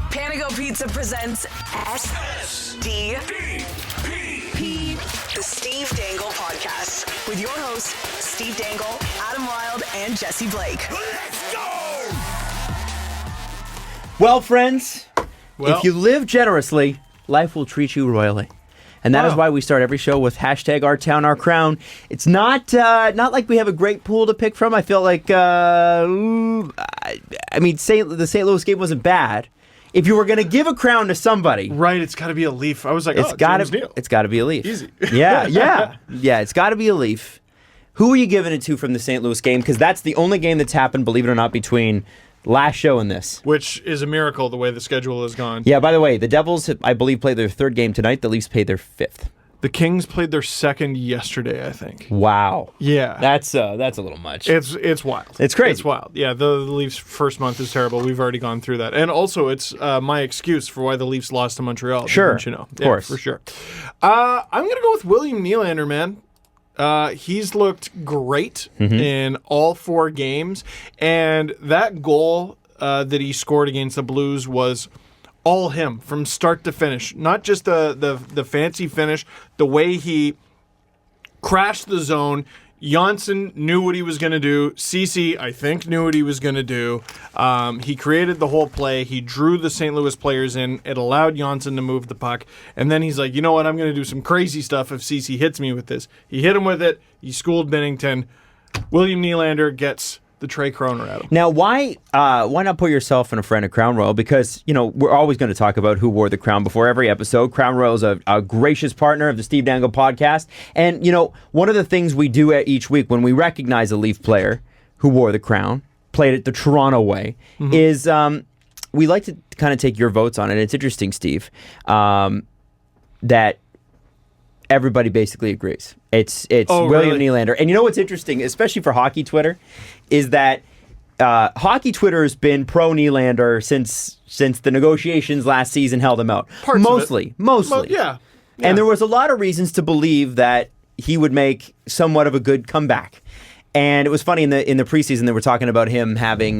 Panago Pizza presents SDP, the Steve Dangle Podcast, with your hosts, Steve Dangle, Adam Wilde, and Jesse Blake. Let's go! Well, friends, if you live generously, life will treat you royally. And that is why we start every show with hashtag Our Town, Our Crown. It's not like we have a great pool to pick from. I feel like, the St. Louis game wasn't bad. If you were going to give a crown to somebody... Right, it's got to be a Leaf. I was like, It's got to be a Leaf. Easy. Yeah, it's got to be a Leaf. Who are you giving it to from the St. Louis game? Because that's the only game that's happened, believe it or not, between last show and this. Which is a miracle, the way the schedule has gone. Yeah, by the way, the Devils, I believe, played their third game tonight. The Leafs played their fifth. The Kings played their second yesterday, I think. Wow. Yeah. That's a little much. It's wild. It's crazy. It's wild. Yeah, the Leafs' first month is terrible. We've already gone through that. And also, it's my excuse for why the Leafs lost to Montreal. Sure. Didn't you know? Of course. For sure. I'm going to go with William Nylander, man. He's looked great in all four games. And that goal that he scored against the Blues was all him from start to finish. Not just the fancy finish, the way he crashed the zone. Janssen knew what he was going to do. Ceci, I think, knew what he was going to do. He created the whole play. He drew the St. Louis players in. It allowed Janssen to move the puck. And then he's like, you know what? I'm going to do some crazy stuff if Ceci hits me with this. He hit him with it. He schooled Binnington. William Nylander gets the Trey Kroner at him. Now, why not put yourself in a friend of Crown Royal? Because, we're always going to talk about who wore the crown before every episode. Crown Royal is a gracious partner of the Steve Dangle Podcast. And, one of the things we do each week when we recognize a Leaf player who wore the crown, played it the Toronto way, is we like to kind of take your votes on it. It's interesting, Steve, that everybody basically agrees. It's William Nylander. And you know what's interesting, especially for hockey Twitter, is that hockey Twitter has been pro Nylander since the negotiations last season held him out. Mostly. Yeah. And there was a lot of reasons to believe that he would make somewhat of a good comeback. And it was funny in the preseason they were talking about him having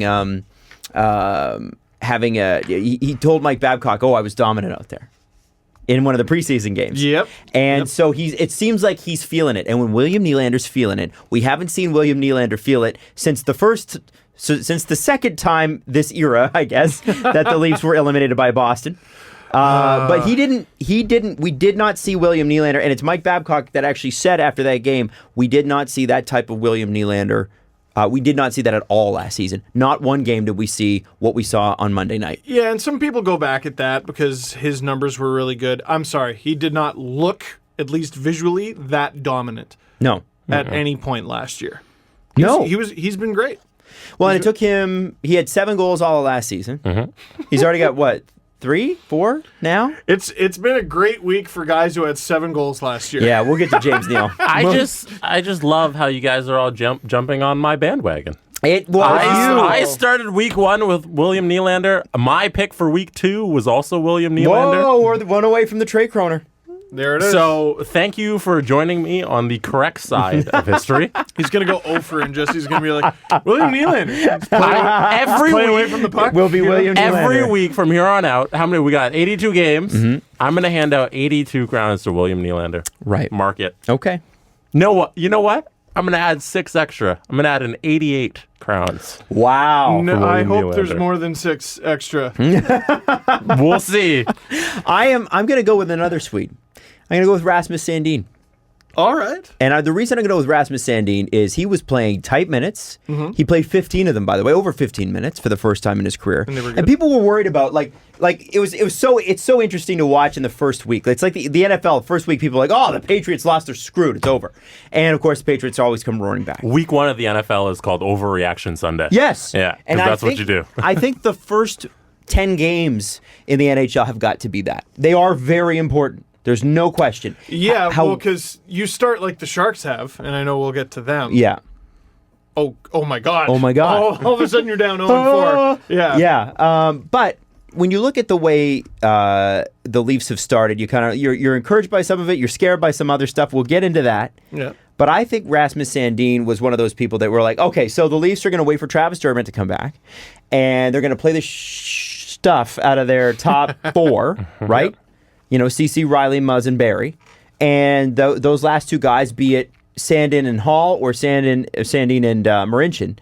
he told Mike Babcock, I was dominant out there in one of the preseason games. Yep. And so it seems like he's feeling it. And when William Nylander's feeling it, we haven't seen William Nylander feel it since the second time this era, I guess, that the Leafs were eliminated by Boston. But we did not see William Nylander, and it's Mike Babcock that actually said after that game, we did not see that type of William Nylander. We did not see that at all last season. Not one game did we see what we saw on Monday night. Yeah, and some people go back at that because his numbers were really good. I'm sorry, he did not look, at least visually, that dominant. No. At any point last year. He's been great. Well, and it took him, he had 7 goals all of last season. He's already got, 3, 4 now? It's been a great week for guys who had 7 goals last year. Yeah, we'll get to James Neal. I just love how you guys are all jumping on my bandwagon. I started week 1 with William Nylander. My pick for week 2 was also William Nylander. Whoa, we're 1 away from the Trey Kroner. There it is. So thank you for joining me on the correct side of history. He's going to go over and Jesse's going to be like, William Nylander. Every week away from the puck. Will be William Nylander. Every week from here on out, how many we got? 82 games. I'm going to hand out 82 crowns to William Nylander. Right. Mark it. Okay. No, you know what? I'm going to add 6 extra. I'm going to add an 88 crowns. Wow. No, I hope Nylander. there's more than 6 extra. We'll see. I'm going to go with another Swede. I'm going to go with Rasmus Sandeen. All right. And the reason I'm going to go with Rasmus Sandeen is he was playing tight minutes. He played 15 of them, by the way, over 15 minutes for the first time in his career. And people were worried about it's so interesting to watch in the first week. It's like the NFL first week. People are like, the Patriots lost, they're screwed, it's over. And of course, the Patriots always come roaring back. Week 1 of the NFL is called Overreaction Sunday. Yes. Yeah. And that's what you do. I think the first 10 games in the NHL have got to be that. They are very important. There's no question. Yeah, because you start like the Sharks have, and I know we'll get to them. Yeah. Oh my God. Oh my God. All of a sudden you're down 0-4. Yeah. Yeah. But when you look at the way the Leafs have started, you're encouraged by some of it. You're scared by some other stuff. We'll get into that. Yeah. But I think Rasmus Sandeen was one of those people that were like, okay, so the Leafs are going to wait for Travis Dermott to come back, and they're going to play this stuff out of their top 4, right? You know, CC, Riley, Muzz, and Barry. And those last 2 guys, be it Sandin and Hall or Sandin and Marincin,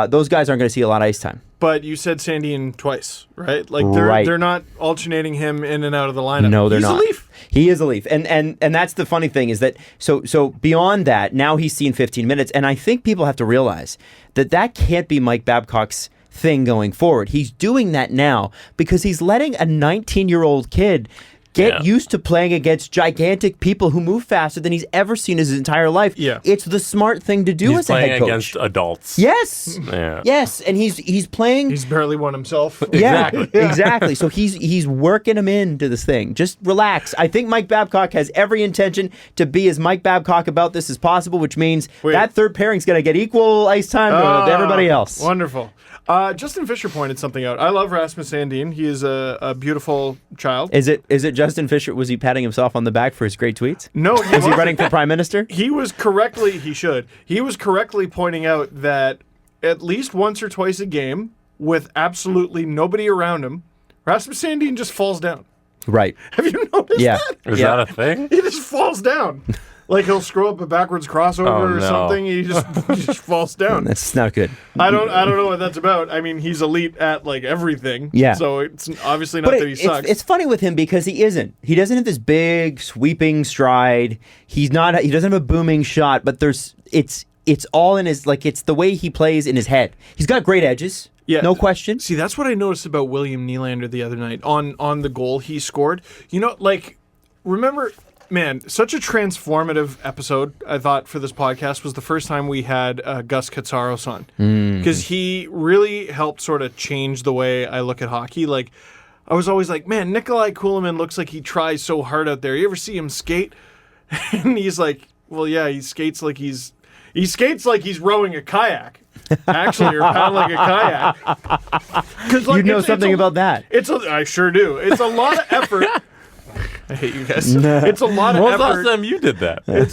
those guys aren't going to see a lot of ice time. But you said Sandeen twice, right? Like they're not alternating him in and out of the lineup. No, they're not. He's a Leaf. He is a Leaf. And that's the funny thing is that so beyond that, now he's seen 15 minutes, and I think people have to realize that can't be Mike Babcock's thing going forward. He's doing that now because he's letting a 19-year-old kid get used to playing against gigantic people who move faster than he's ever seen his entire life. Yeah. It's the smart thing to do as a head coach. He's playing against adults. Yes. Yeah. Yes, and he's playing. He's barely won himself. Yeah, exactly. So he's working him into this thing. Just relax. I think Mike Babcock has every intention to be as Mike Babcock about this as possible, which means that third pairing's going to get equal ice time to everybody else. Wonderful. Justin Fisher pointed something out. I love Rasmus Sandin. He is a beautiful child. Is it Justin Fisher? Was he patting himself on the back for his great tweets? No, was he running for prime minister? He was correctly pointing out that at least once or twice a game, with absolutely nobody around him, Rasmus Sandin just falls down. Right. Have you noticed that? Is that a thing? He just falls down. Like he'll screw up a backwards crossover or something. He just falls down. That's not good. I don't know what that's about. I mean, he's elite at like everything. Yeah. So it's obviously not that he sucks. It's funny with him because he isn't. He doesn't have this big sweeping stride. He doesn't have a booming shot. But it's all in his it's the way he plays in his head. He's got great edges. Yeah, no question. See, that's what I noticed about William Nylander the other night on the goal he scored. You know, remember. Man, such a transformative episode, I thought, for this podcast was the first time we had Gus Katsaros on. Because he really helped sort of change the way I look at hockey. Like, I was always like, man, Nikolai Kulemin looks like he tries so hard out there. You ever see him skate? And he's like, well, yeah, he skates like he's rowing a kayak. Actually, or paddling a kayak. You know something about that. I sure do. It's a lot of effort. I hate you guys. It's a lot of effort. When was the last time you did that? It's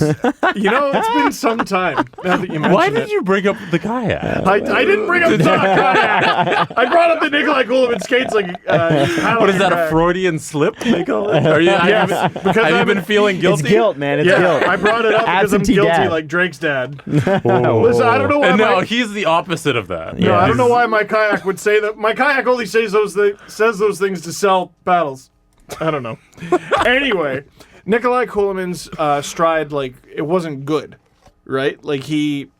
been some time now that you mention Why did you bring up the kayak? I didn't bring up the kayak. I brought up the Nikolai Kulemin skates like what is that, a Freudian slip, they call it? Have you been feeling guilty? It's guilt, man. It's guilt. I brought it up because I'm guilty like Drake's dad. Listen, I don't know why. No, he's the opposite of that. No, I don't know why my kayak would say that. My kayak only says those things to sell paddles. I don't know. Anyway, Nikolai Kulemin's stride, it wasn't good, right? Like, he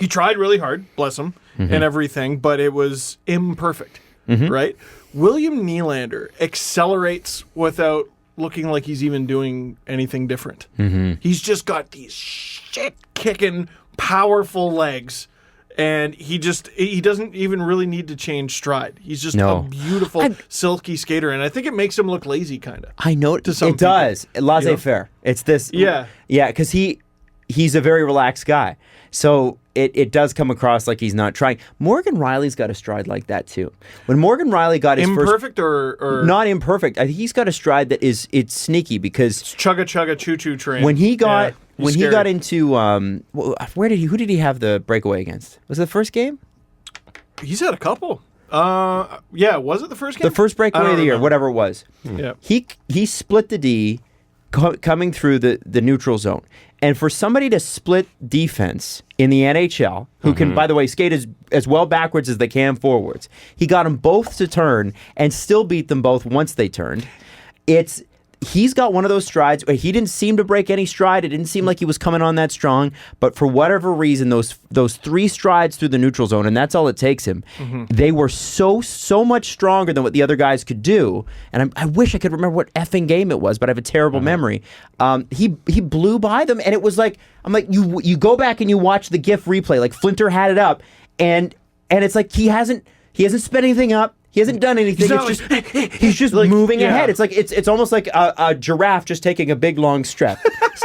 tried really hard, bless him, and everything, but it was imperfect, right? William Nylander accelerates without looking like he's even doing anything different. He's just got these shit-kicking, powerful legs. And he doesn't even really need to change stride. He's just a beautiful, silky skater, and I think it makes him look lazy, kind of. I know it does. Laissez-faire. It's this. Yeah, because he's a very relaxed guy, so it does come across like he's not trying. Morgan Riley's got a stride like that too. When Morgan Riley got his imperfect or not imperfect, I think he's got a stride that it's sneaky because it's chugga chugga choo choo train. When he got. When he got into who did he have the breakaway against? Was it the first game? He's had a couple. Was it the first game? The first breakaway of the year, whatever it was. Yeah. He split the D coming through the neutral zone. And for somebody to split defense in the NHL, who can, by the way, skate as well backwards as they can forwards, he got them both to turn and still beat them both once they turned. He's got one of those strides. He didn't seem to break any stride. It didn't seem like he was coming on that strong. But for whatever reason, those 3 strides through the neutral zone, and that's all it takes him, they were so much stronger than what the other guys could do. And I wish I could remember what effing game it was, but I have a terrible memory. He blew by them, and it was like, I'm like, you go back and you watch the GIF replay, like Flinter had it up, and it's like he hasn't sped anything up. He hasn't done anything. He's just moving ahead. It's like it's almost like a giraffe just taking a big long step.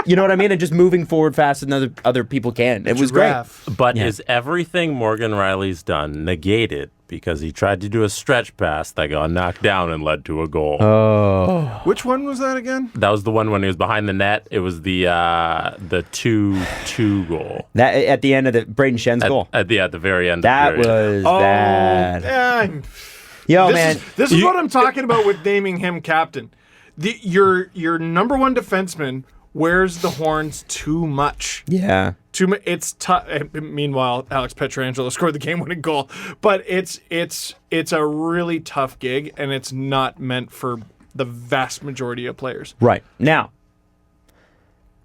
You know what I mean? And just moving forward faster than other people can. It was great. But is everything Morgan Riley's done negated because he tried to do a stretch pass that got knocked down and led to a goal? Oh. Which one was that again? That was the one when he was behind the net. It was the 2-2 goal. That at the end of the Braden Shen's goal. At the very end. That was bad. Yeah. Yo, This man. this is what I'm talking about with naming him captain. Your number one defenseman wears the horns too much. Yeah. It's tough. Meanwhile, Alex Pietrangelo scored the game-winning goal, but it's a really tough gig, and it's not meant for the vast majority of players. Right. Now,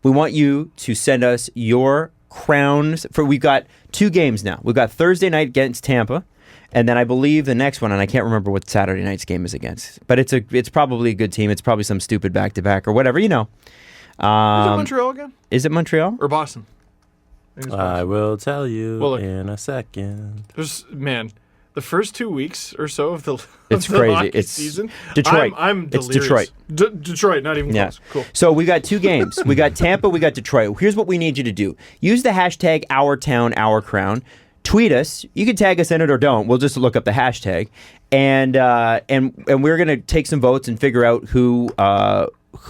we want you to send us your crowns. We've got 2 games now. We've got Thursday night against Tampa, and then I believe the next one, and I can't remember what Saturday night's game is against, but it's probably a good team. It's probably some stupid back-to-back or whatever, Is it Montreal again? Is it Montreal? Or Boston? I will tell you Well, look. in a second. The first 2 weeks or so of the It's of the crazy. hockey It's season. Detroit. I'm It's delirious. Detroit. Detroit, not even Yeah. close. Cool. So we got 2 games. We got Tampa, we got Detroit. Here's what we need you to do. Use the hashtag #OurTownOurCrown. Tweet us. You can tag us in it or don't. We'll just look up the hashtag. And we're going to take some votes and figure out who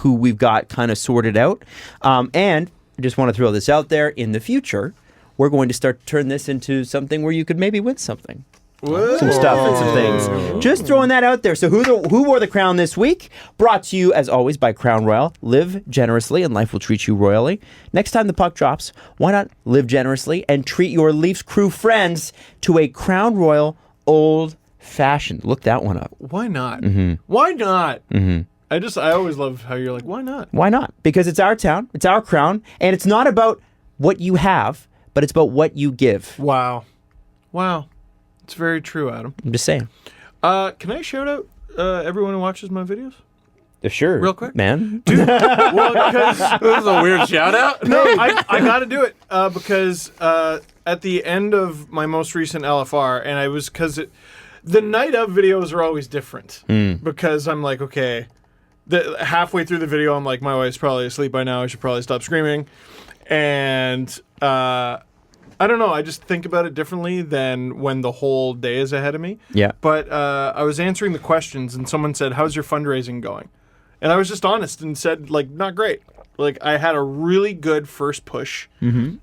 we've got kind of sorted out. And I just want to throw this out there. In the future, we're going to start to turn this into something where you could maybe win something. Some stuff and some things. Just throwing that out there. So who wore the crown this week? Brought to you, as always, by Crown Royal. Live generously and life will treat you royally. Next time the puck drops, why not live generously and treat your Leafs crew friends to a Crown Royal Old Fashioned. Look that one up. Why not? Mm-hmm. Why not? I always love how you're like, why not? Why not? Because it's our town, it's our crown, and it's not about what you have, but it's about what you give. Wow. It's very true, Adam. I'm just saying. Can I shout out everyone who watches my videos? Sure. Real quick? Man. Well, because This is a weird shout out. no, I got to do it because at the end of my most recent LFR, and I was the night of videos are always different because I'm like, okay, halfway through the video, I'm like, my wife's probably asleep by now. I should probably stop screaming, and I don't know. I just think about it differently than when the whole day is ahead of me. Yeah. But I was answering the questions, and someone said, "How's your fundraising going?" And I was just honest and said, like, not great. Like, I had a really good first push, and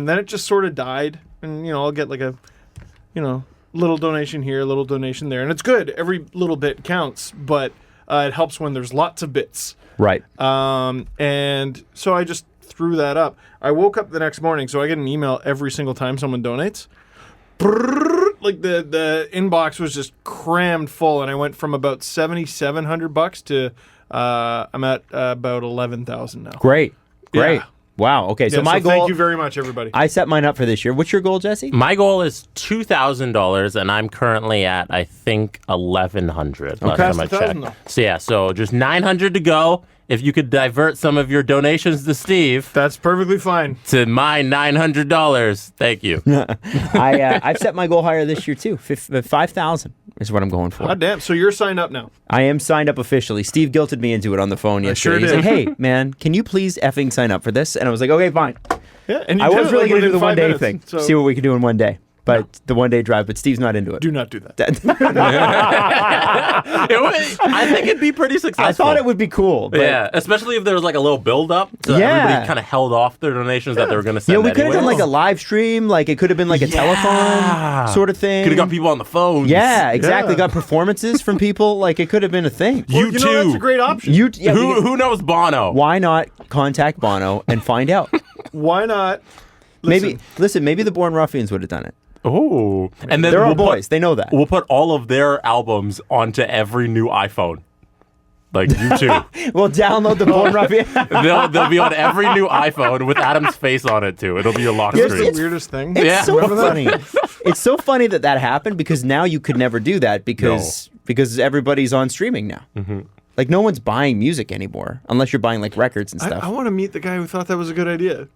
then it just sort of died. And, I'll get like a, little donation here, a little donation there. And it's good. Every little bit counts, but it helps when there's lots of bits. Right. And so I just threw that up. I woke up the next morning, so I get an email every single time someone donates. Like the inbox was just crammed full, and I went from about $7,700 to I'm at about 11,000 now. Great. Yeah. Wow. Okay. So Yeah, my goal. Thank you very much, everybody. I set mine up for this year. What's your goal, Jesse? My goal is $2,000, and I'm currently at, I think, $1,100 last time I Past 1,000 checked. So just $900 to go. If you could divert some of your donations to Steve That's perfectly fine. to my $900, thank you. I've set my goal higher this year too. 5,000 is what I'm going for. God damn. So you're signed up now. I am signed up officially. Steve guilted me into it on the phone yesterday. sure He's did. like, "Hey, man, can you please effing sign up for this?" And I was like, "Okay, fine." Yeah, and you I did was it, really like, going to do within the 5 one day minutes, thing. So See what we could do in one day. But the one day drive. But Steve's not into it. do not do that. I think it'd be pretty successful. I thought it would be cool. But Yeah, especially if there was like a little build up. So Yeah. everybody kind of held off their donations that they were going to send. we could have done like anyways. a live stream. Like it could have been like a telethon sort of thing. Could have got people on the phone. Yeah, exactly. Yeah. Got performances from people. Like it could have been a thing. You Well, too. that's a great option. Who knows Bono? Why not contact Bono and find out? Why not? Maybe the Born Ruffians would have done it. Oh, and then They're all we'll boys. They know that. We'll put all of their albums onto every new iPhone. Like you too. We'll download the Born Ruffian. they'll be on every new iPhone with Adam's face on it too. It'll be a lock Here's the screen. weirdest thing. It's Yeah. so funny. It's so funny that happened because now you could never do that because everybody's on streaming now. Like no one's buying music anymore unless you're buying like records and stuff. I want to meet the guy who thought that was a good idea.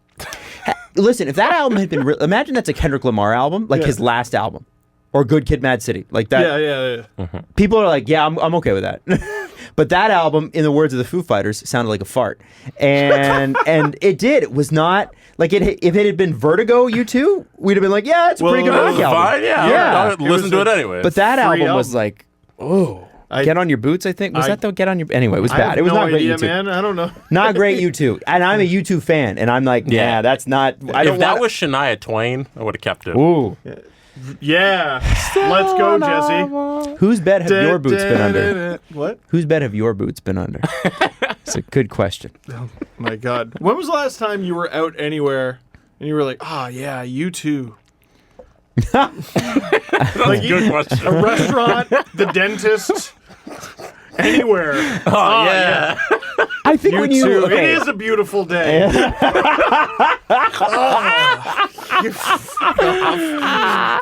Listen, if that album had been imagine that's a Kendrick Lamar album, like Yeah. his last album, or Good Kid, Mad City, like that. Yeah. People are like, yeah, I'm okay with that. But that album, in the words of the Foo Fighters, sounded like a fart, and it did. It was not like it. If it had been Vertigo, U2, we'd have been like, yeah, it's a pretty good Well, rock it was album. fine, yeah. Yeah. I'll listen to it anyway. But that Free album was album. like, oh, Get on Your Boots. I think was that the Get on Your. Anyway, it was I bad. have It was no not great. idea, U2. man. I don't know. Not great U2, and I'm a U2 fan, and I'm like, yeah, that's not. I if don't that want. was Shania Twain, I would have kept it. Ooh. Yeah. Let's go, Jesse. Whose bed have your boots been under? What? Whose bed have your boots been under? It's a good question. Oh, my God. When was the last time you were out anywhere and you were like, yeah, you too? That's a good question. A restaurant, the dentist, anywhere. Oh, yeah. I think when you too. okay. It is a beautiful day.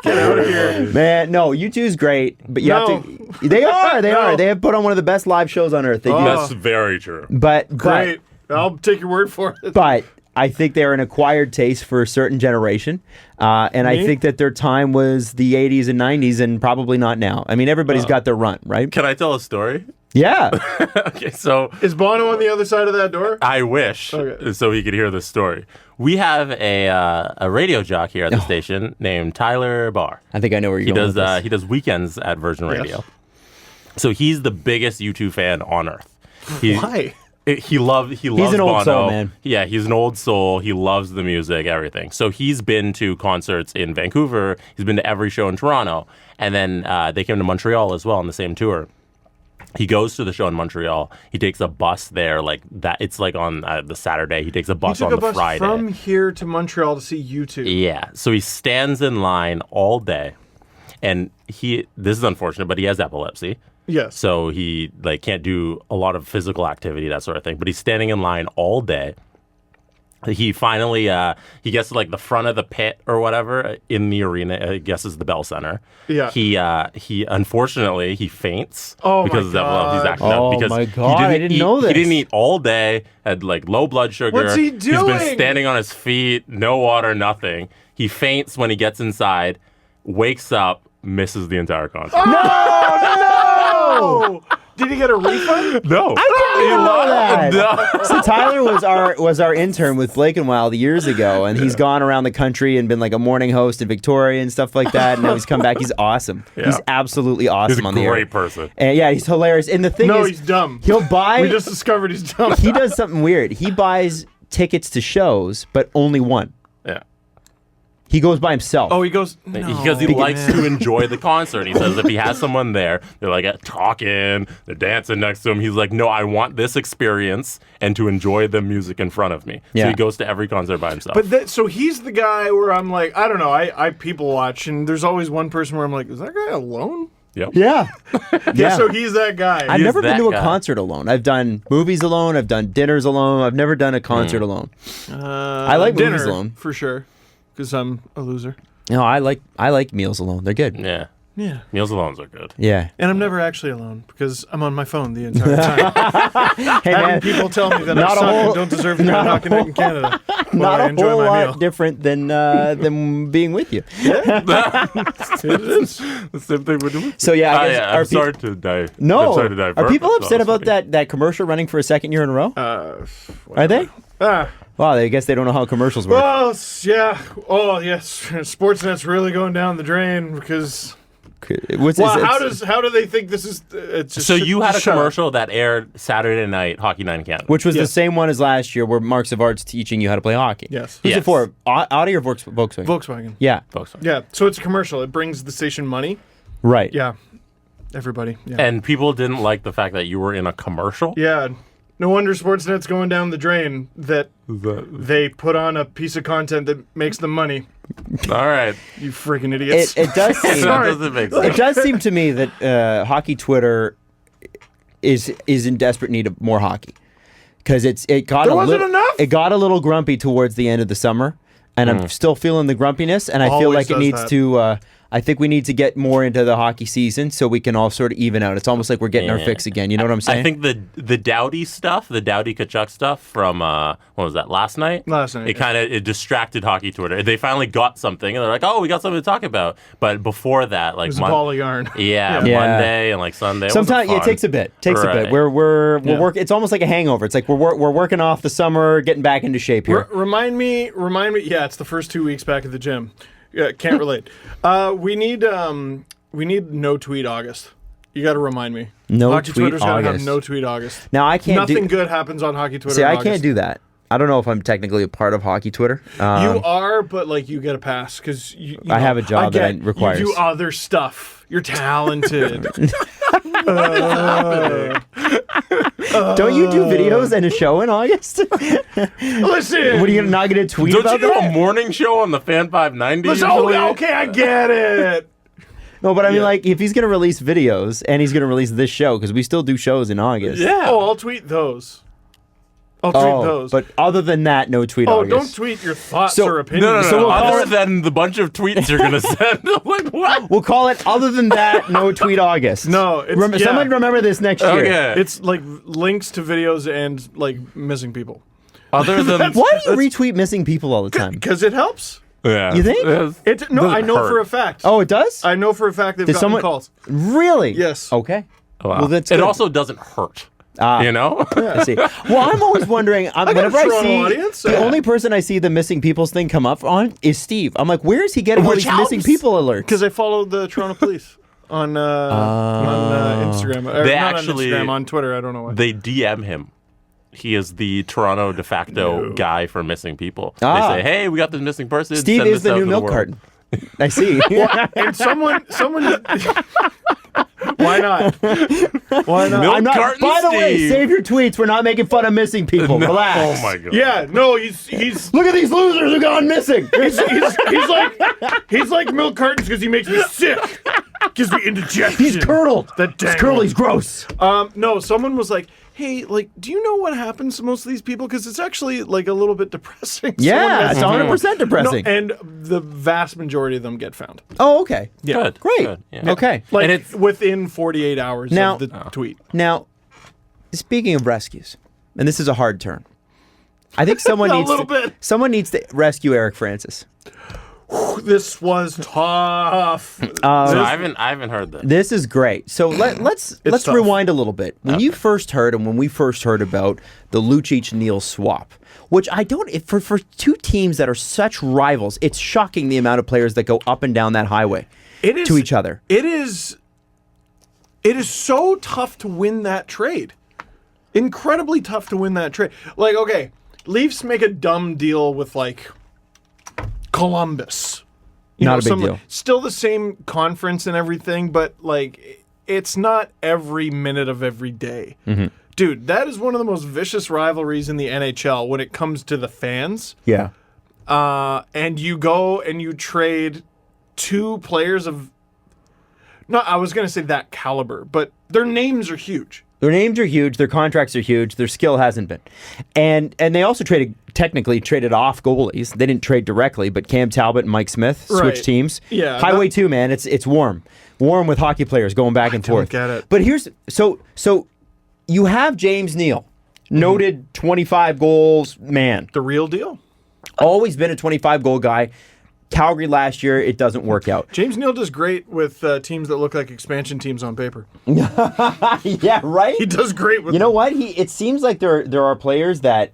Get out of here. Man, no, U2's great, but you have to. They are. They have put on one of the best live shows on earth. They do. That's very true. But Great. I'll take your word for it. But I think they're an acquired taste for a certain generation, and I think that their time was the 80s and 90s, and probably not now. I mean, everybody's got their run, right? Can I tell a story? Yeah. Okay, so Is Bono on the other side of that door? I wish so he could hear this story. We have a radio jock here at the station named Tyler Barr. I think I know where you're going with this. He does weekends at Virgin Radio. So he's the biggest U2 fan on earth. Why? He loves He's an old Bono. soul, man. Yeah, he's an old soul. He loves the music, everything. So he's been to concerts in Vancouver. He's been to every show in Toronto. And then they came to Montreal as well on the same tour. He goes to the show in Montreal. He takes a bus there like that. It's like on the Saturday. He takes a bus on the Friday. From here to Montreal to see U2. Yeah. So he stands in line all day. And this is unfortunate, but he has epilepsy. Yes. So he can't do a lot of physical activity, that sort of thing. But he's standing in line all day. He finally he gets to the front of the pit or whatever in the arena. I guess is the Bell Center. Yeah. He unfortunately he faints Oh, because my God. he's acting up because my God, I didn't know this. He didn't eat all day. Had low blood sugar. What's he He's doing? been standing on his feet, no water, nothing. He faints when he gets inside, wakes up, misses the entire concert. No! Did he get a refund? No. I didn't know that. No. So Tyler was our intern with Blake and Wild years ago, and he's gone around the country and been like a morning host in Victoria and stuff like that. And now he's come back. He's awesome. Yeah. He's absolutely awesome He's a on the air. great person. And yeah, he's hilarious. And the thing No, is, he's dumb. he'll buy. We just discovered he's dumb. He does something weird. He buys tickets to shows, but only one. Yeah. He goes by himself. Oh, he goes, no. Because he likes to enjoy the concert. He says if he has someone there, they're talking, they're dancing next to him. He's like, no, I want this experience and to enjoy the music in front of me. Yeah. So he goes to every concert by himself. But so he's the guy where I'm like, I don't know, I people watch, and there's always one person where I'm like, is that guy alone? Yep. Yeah. Yeah. So he's that guy. I've He is never been that to a guy. concert alone. I've done movies alone. I've done dinners alone. I've never done a concert alone. I like dinner, movies alone. for sure, because I'm a loser. No, I like meals alone. They're good. Yeah. Yeah. Meals Alones are good. Yeah. And I'm never actually alone because I'm on my phone the entire time. Hey, Having man, people tell me that Not I a suck whole- and don't deserve to be on Hockey Night in Canada. not while I a enjoy whole my lot meal. different than being with you. It is. The same thing we're doing. So yeah, I guess I'm sorry to die. No, I'm sorry to divert, are people but upset that was about funny. that commercial running for a second year in a row? Are they? Ah. Well, I guess they don't know how commercials work. Well, yeah. Oh, yes. Sportsnet's really going down the drain because. How do they think this is? So you had a commercial that aired Saturday night, Hockey Night in Canada. Which was the Yes. same one as last year, where Mark Savard's teaching you how to play hockey. Yes. Who's Yes. it for? Audi or Volkswagen? Volkswagen. Yeah. Yeah. So it's a commercial. It brings the station money. Right. Yeah. Everybody. Yeah. And people didn't like the fact that you were in a commercial. Yeah. No wonder Sportsnet's going down the drain that they put on a piece of content that makes them money. All right. You freaking idiots. It does seem. That doesn't make sense. It does seem to me that hockey Twitter is in desperate need of more hockey, because it got There a wasn't little enough? It got a little grumpy towards the end of the summer, and I'm still feeling the grumpiness, and I feel Always like it does needs that. to. I think we need to get more into the hockey season so we can all sort of even out. It's almost like we're getting our Yeah. fix again. You know what I'm saying? I think the Dowdy stuff, the Dowdy Tkachuk stuff from what was that, last night? Last night, It kind of distracted hockey Twitter. They finally got something, and they're like, "Oh, we got something to talk about." But before that, it was a ball of yarn. yeah, Yeah. Monday and Sunday. it wasn't sometimes it fun. takes a bit. Takes a bit. Right. We're work. It's almost like a hangover. It's like we're working off the summer, getting back into shape here. Remind me. Yeah, it's the first 2 weeks back at the gym. Yeah, can't relate. We need no tweet August. You got to remind me. No Hockey tweet Twitter's gotta August. have no tweet August. Now I can't Nothing do. good happens on Hockey Twitter. See, in I August. can't do that. I don't know if I'm technically a part of hockey Twitter. You are, but like you get a pass because I have a job that requires. You do other stuff. You're talented. Don't you do videos and a show in August? Listen. What are you not going to tweet Don't about you do that? a morning show on the Fan 590? Listen, okay, I get it. No, but I mean, like, if he's going to release videos and he's going to release this show, because we still do shows in August. Yeah. Oh, I'll tweet those. I'll tweet those. But other than that, no tweet August. Don't tweet your thoughts So- or opinions. No. So we'll Other call it- than the bunch of tweets you're going to send. Like, what? We'll call it other than that, no tweet August. No, it's Someone remember this next year. Okay. It's like links to videos and like missing people. Other than... Why do you retweet missing people all the time? Because it helps. Yeah. You think? I know hurt. for a fact. Oh, it does? I know for a fact they've Did gotten someone calls. Really? Yes. Okay. Wow. Well, that's it good. also doesn't hurt. You know? I see. Well, I'm always wondering. Whenever I Toronto see audience. the only person I see the missing people's thing come up on is Steve. I'm like, where is he getting all Which these missing helps. people alerts? Because I follow the Toronto Police on Instagram. Or They not actually- on Instagram, on Twitter. I don't know why. They DM him. He is the Toronto de facto guy for missing people. Ah. They say, hey, we got this missing person. Steve Send is this the out new to milk world." carton. I see. And someone. Why not? Why not? Milk I'm not. carton By the way, Steve. save your tweets. We're not making fun of missing people. Relax. Oh my god. Yeah, no, he's Look at these losers who gone missing. he's like milk cartons because he makes me sick. Gives me indigestion. He's curdled. That He's curdled. He's gross. No, someone was like, "Hey, like, do you know what happens to most of these people? Because it's actually like a little bit depressing." Yeah, Someone it's messaged 100% depressing. No, and the vast majority of them get found. Oh, okay. Yeah, Good. Great. Good, yeah. Okay. like And it's- within 48 hours Now- of the tweet. Now, speaking of rescues, and this is a hard turn. I think someone A needs little bit. Someone needs to rescue Eric Francis. This was tough. So I haven't heard this. This is great. So let's tough. rewind a little bit. When you first heard, and when we first heard about the Lucic Neal swap, which I don't for two teams that are such rivals, it's shocking the amount of players that go up and down that highway to each other. It is so tough to win that trade. Incredibly tough to win that trade. Like, okay, Leafs make a dumb deal with like Columbus. Not a big deal. Still the same conference and everything, but like it's not every minute of every day. Mm-hmm. Dude, that is one of the most vicious rivalries in the NHL when it comes to the fans. Yeah. And you go and you trade two players of, no, I was going to say that caliber, but their names are huge. Their names are huge. Their contracts are huge. Their skill hasn't been, and they also technically traded off goalies. They didn't trade directly, but Cam Talbot and Mike Smith switched Right. teams. Yeah, Highway 2, man. It's warm with hockey players going back and forth. get it. But here's so you have James Neal, noted 25 goals man, The real deal. always been a 25 goal guy. Calgary last year, it doesn't work out. James Neal does great with teams that look like expansion teams on paper. Yeah, right. He does great with You know what? It seems like there are players that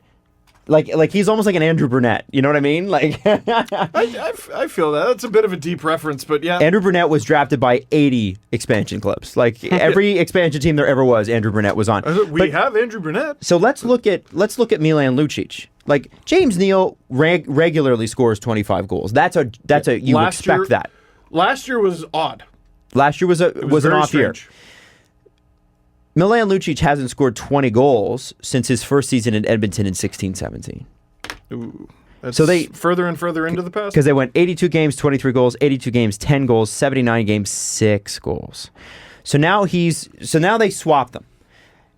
like he's almost like an Andrew Burnett. You know what I mean? Like I feel that. That's a bit of a deep reference, but yeah. Andrew Burnett was drafted by 80 expansion clubs. Like every expansion team there ever was, Andrew Burnett was on. We have Andrew Burnett. So let's look at Milan Lucic. Like James Neal regularly scores 25 goals. That's a you Last expect year- that. Last year was odd. Last year was an very off year. strange. Milan Lucic hasn't scored 20 goals since his first season in Edmonton in 16-17. Ooh, that's So they- further and further into the past. Because they went 82 games, 23 goals, 82 games, 10 goals, 79 games, 6 goals. So now they swapped them.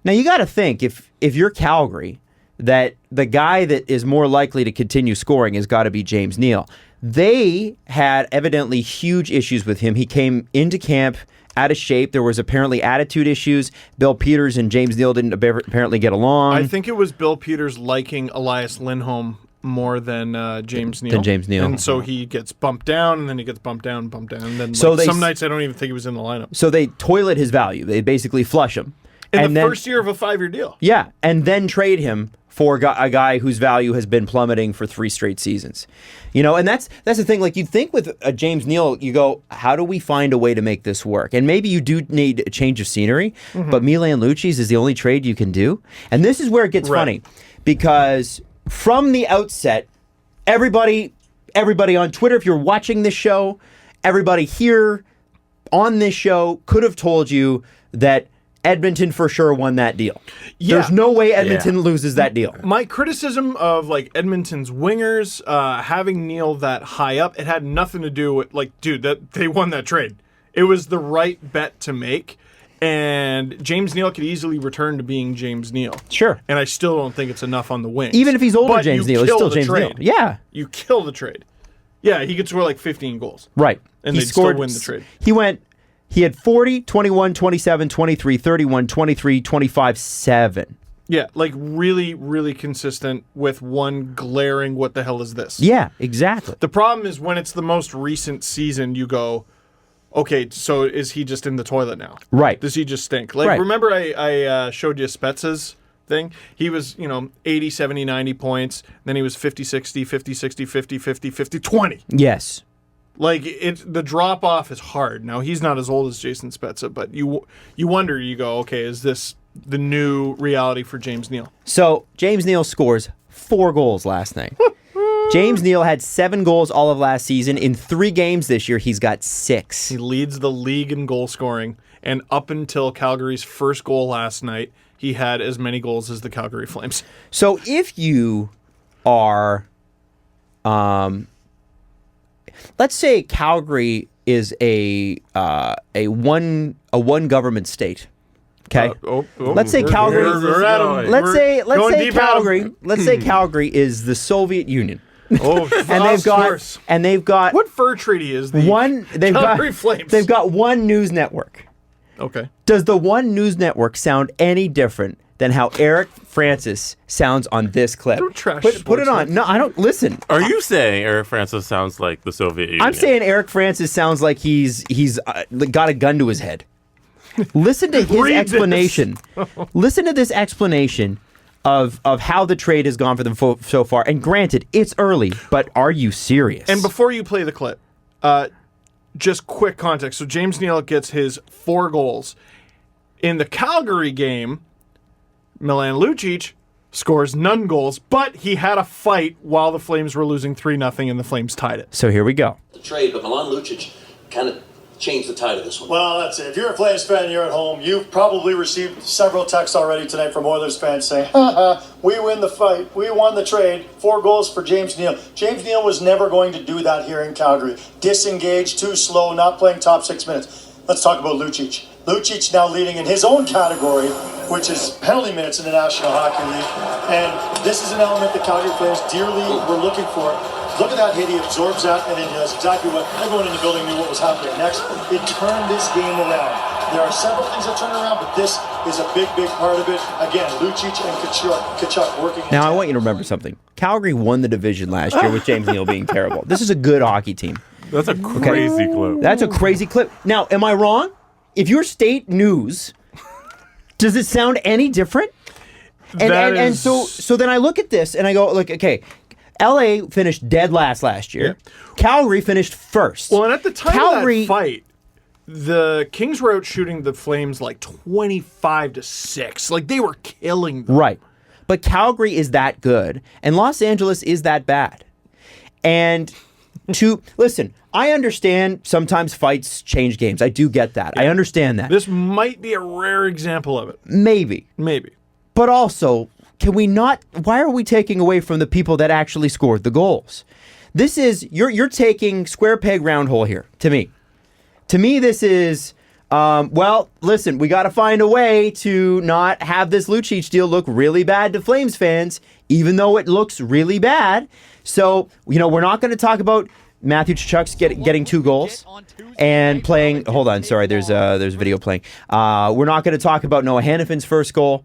Now you got to think if you're Calgary, that the guy that is more likely to continue scoring has got to be James Neal. They had evidently huge issues with him. He came into camp out of shape. There was apparently attitude issues. Bill Peters and James Neal didn't apparently get along. I think it was Bill Peters liking Elias Lindholm more than James Neal. And so he gets bumped down, and then he gets bumped down, and then So some nights I don't even think he was in the lineup. So they toilet his value. They basically flush him. In the first year of a 5-year deal. Yeah, and then trade him for a guy whose value has been plummeting for 3 straight seasons. You know, and that's the thing. Like, you'd think with a James Neal, you go, how do we find a way to make this work? And maybe you do need a change of scenery, but Milan Lucic is the only trade you can do. And this is where it gets funny, because from the outset, everybody on Twitter, if you're watching this show, everybody here on this show could have told you that Edmonton for sure won that deal. Yeah. There's no way Edmonton loses that deal. My criticism of like Edmonton's wingers having Neal that high up, it had nothing to do with that they won that trade. It was the right bet to make, and James Neal could easily return to being James Neal. Sure. And I still don't think it's enough on the wings. Even if he's older, But James you Neal is kill still the James Neal. trade. Yeah. You kill the trade. Yeah, he could score like 15 goals. Right. And they'd still win the trade. He had 40, 21, 27, 23, 31, 23, 25, 7. Yeah, like really, really consistent with one glaring, what the hell is this? Yeah, exactly. The problem is when it's the most recent season, you go, okay, so is he just in the toilet now? Right. Does he just stink? Like, Right. remember I showed you Spezza's thing? He was, 80, 70, 90 points. Then he was 50, 60, 50, 60, 50, 50, 50, 20. Yes. Like, the drop-off is hard. Now, he's not as old as Jason Spezza, but you wonder, you go, okay, is this the new reality for James Neal? So, James Neal scores 4 goals last night. James Neal had 7 goals all of last season. In 3 games this year, he's got 6. He leads the league in goal scoring, and up until Calgary's first goal last night, he had as many goals as the Calgary Flames. So, if you are... let's say Calgary is a one government state. Okay. Let's say Calgary. Let's say Calgary. Let's say Calgary is the Soviet Union. And they've got what fur treaty is the Calgary Flames? They've got one news network. Okay. Does the one news network sound any different than how Eric Francis sounds on this clip? Don't trash Put it on. No, I don't. Listen. Are you saying Eric Francis sounds like the Soviet Union? I'm saying Eric Francis sounds like he's got a gun to his head. Listen to his explanation. Listen to this explanation of how the trade has gone for them so far. And granted, it's early, but are you serious? And before you play the clip, just quick context. So James Neal gets his 4 goals. In the Calgary game, Milan Lucic scores none goals, but he had a fight while the Flames were losing 3-0 and the Flames tied it. So here we go. The trade, but Milan Lucic kind of changed the tide of this one. Well, that's it. If you're a Flames fan and you're at home, you've probably received several texts already tonight from Oilers fans saying, we win the fight. We won the trade. 4 goals for James Neal. James Neal was never going to do that here in Calgary. Disengaged, too slow, not playing top 6 minutes. Let's talk about Lucic. Lucic now leading in his own category, which is penalty minutes in the National Hockey League. And this is an element the Calgary Flames dearly were looking for. Look at that hit. He absorbs that, and then he does exactly what everyone in the building knew what was happening next. It turned this game around. There are several things that turn around, but this is a big, big part of it. Again, Lucic and Tkachuk working. Now, I want you to remember something. Calgary won the division last year with James Neal being terrible. This is a good hockey team. That's a crazy clip. That's a crazy clip. Now, am I wrong? If you're state news, does it sound any different? And so then I look at this and I go, like, okay, LA finished dead last year. Yeah. Calgary finished first. Well, and at the time of that fight, the Kings were out shooting the Flames like 25-6. Like, they were killing them. Right. But Calgary is that good, and Los Angeles is that bad. And listen, I understand sometimes fights change games. I do get that. Yeah. I understand that. This might be a rare example of it. Maybe. But also, can we not? Why are we taking away from the people that actually scored the goals? This is you're taking square peg round hole here. To me, this is well. Listen, we got to find a way to not have this Lucic deal look really bad to Flames fans, even though it looks really bad. So we're not going to talk about Matthew Tkachuk's getting 2 goals and playing. Hold on, sorry. There's video playing. We're not going to talk about Noah Hannifin's first goal.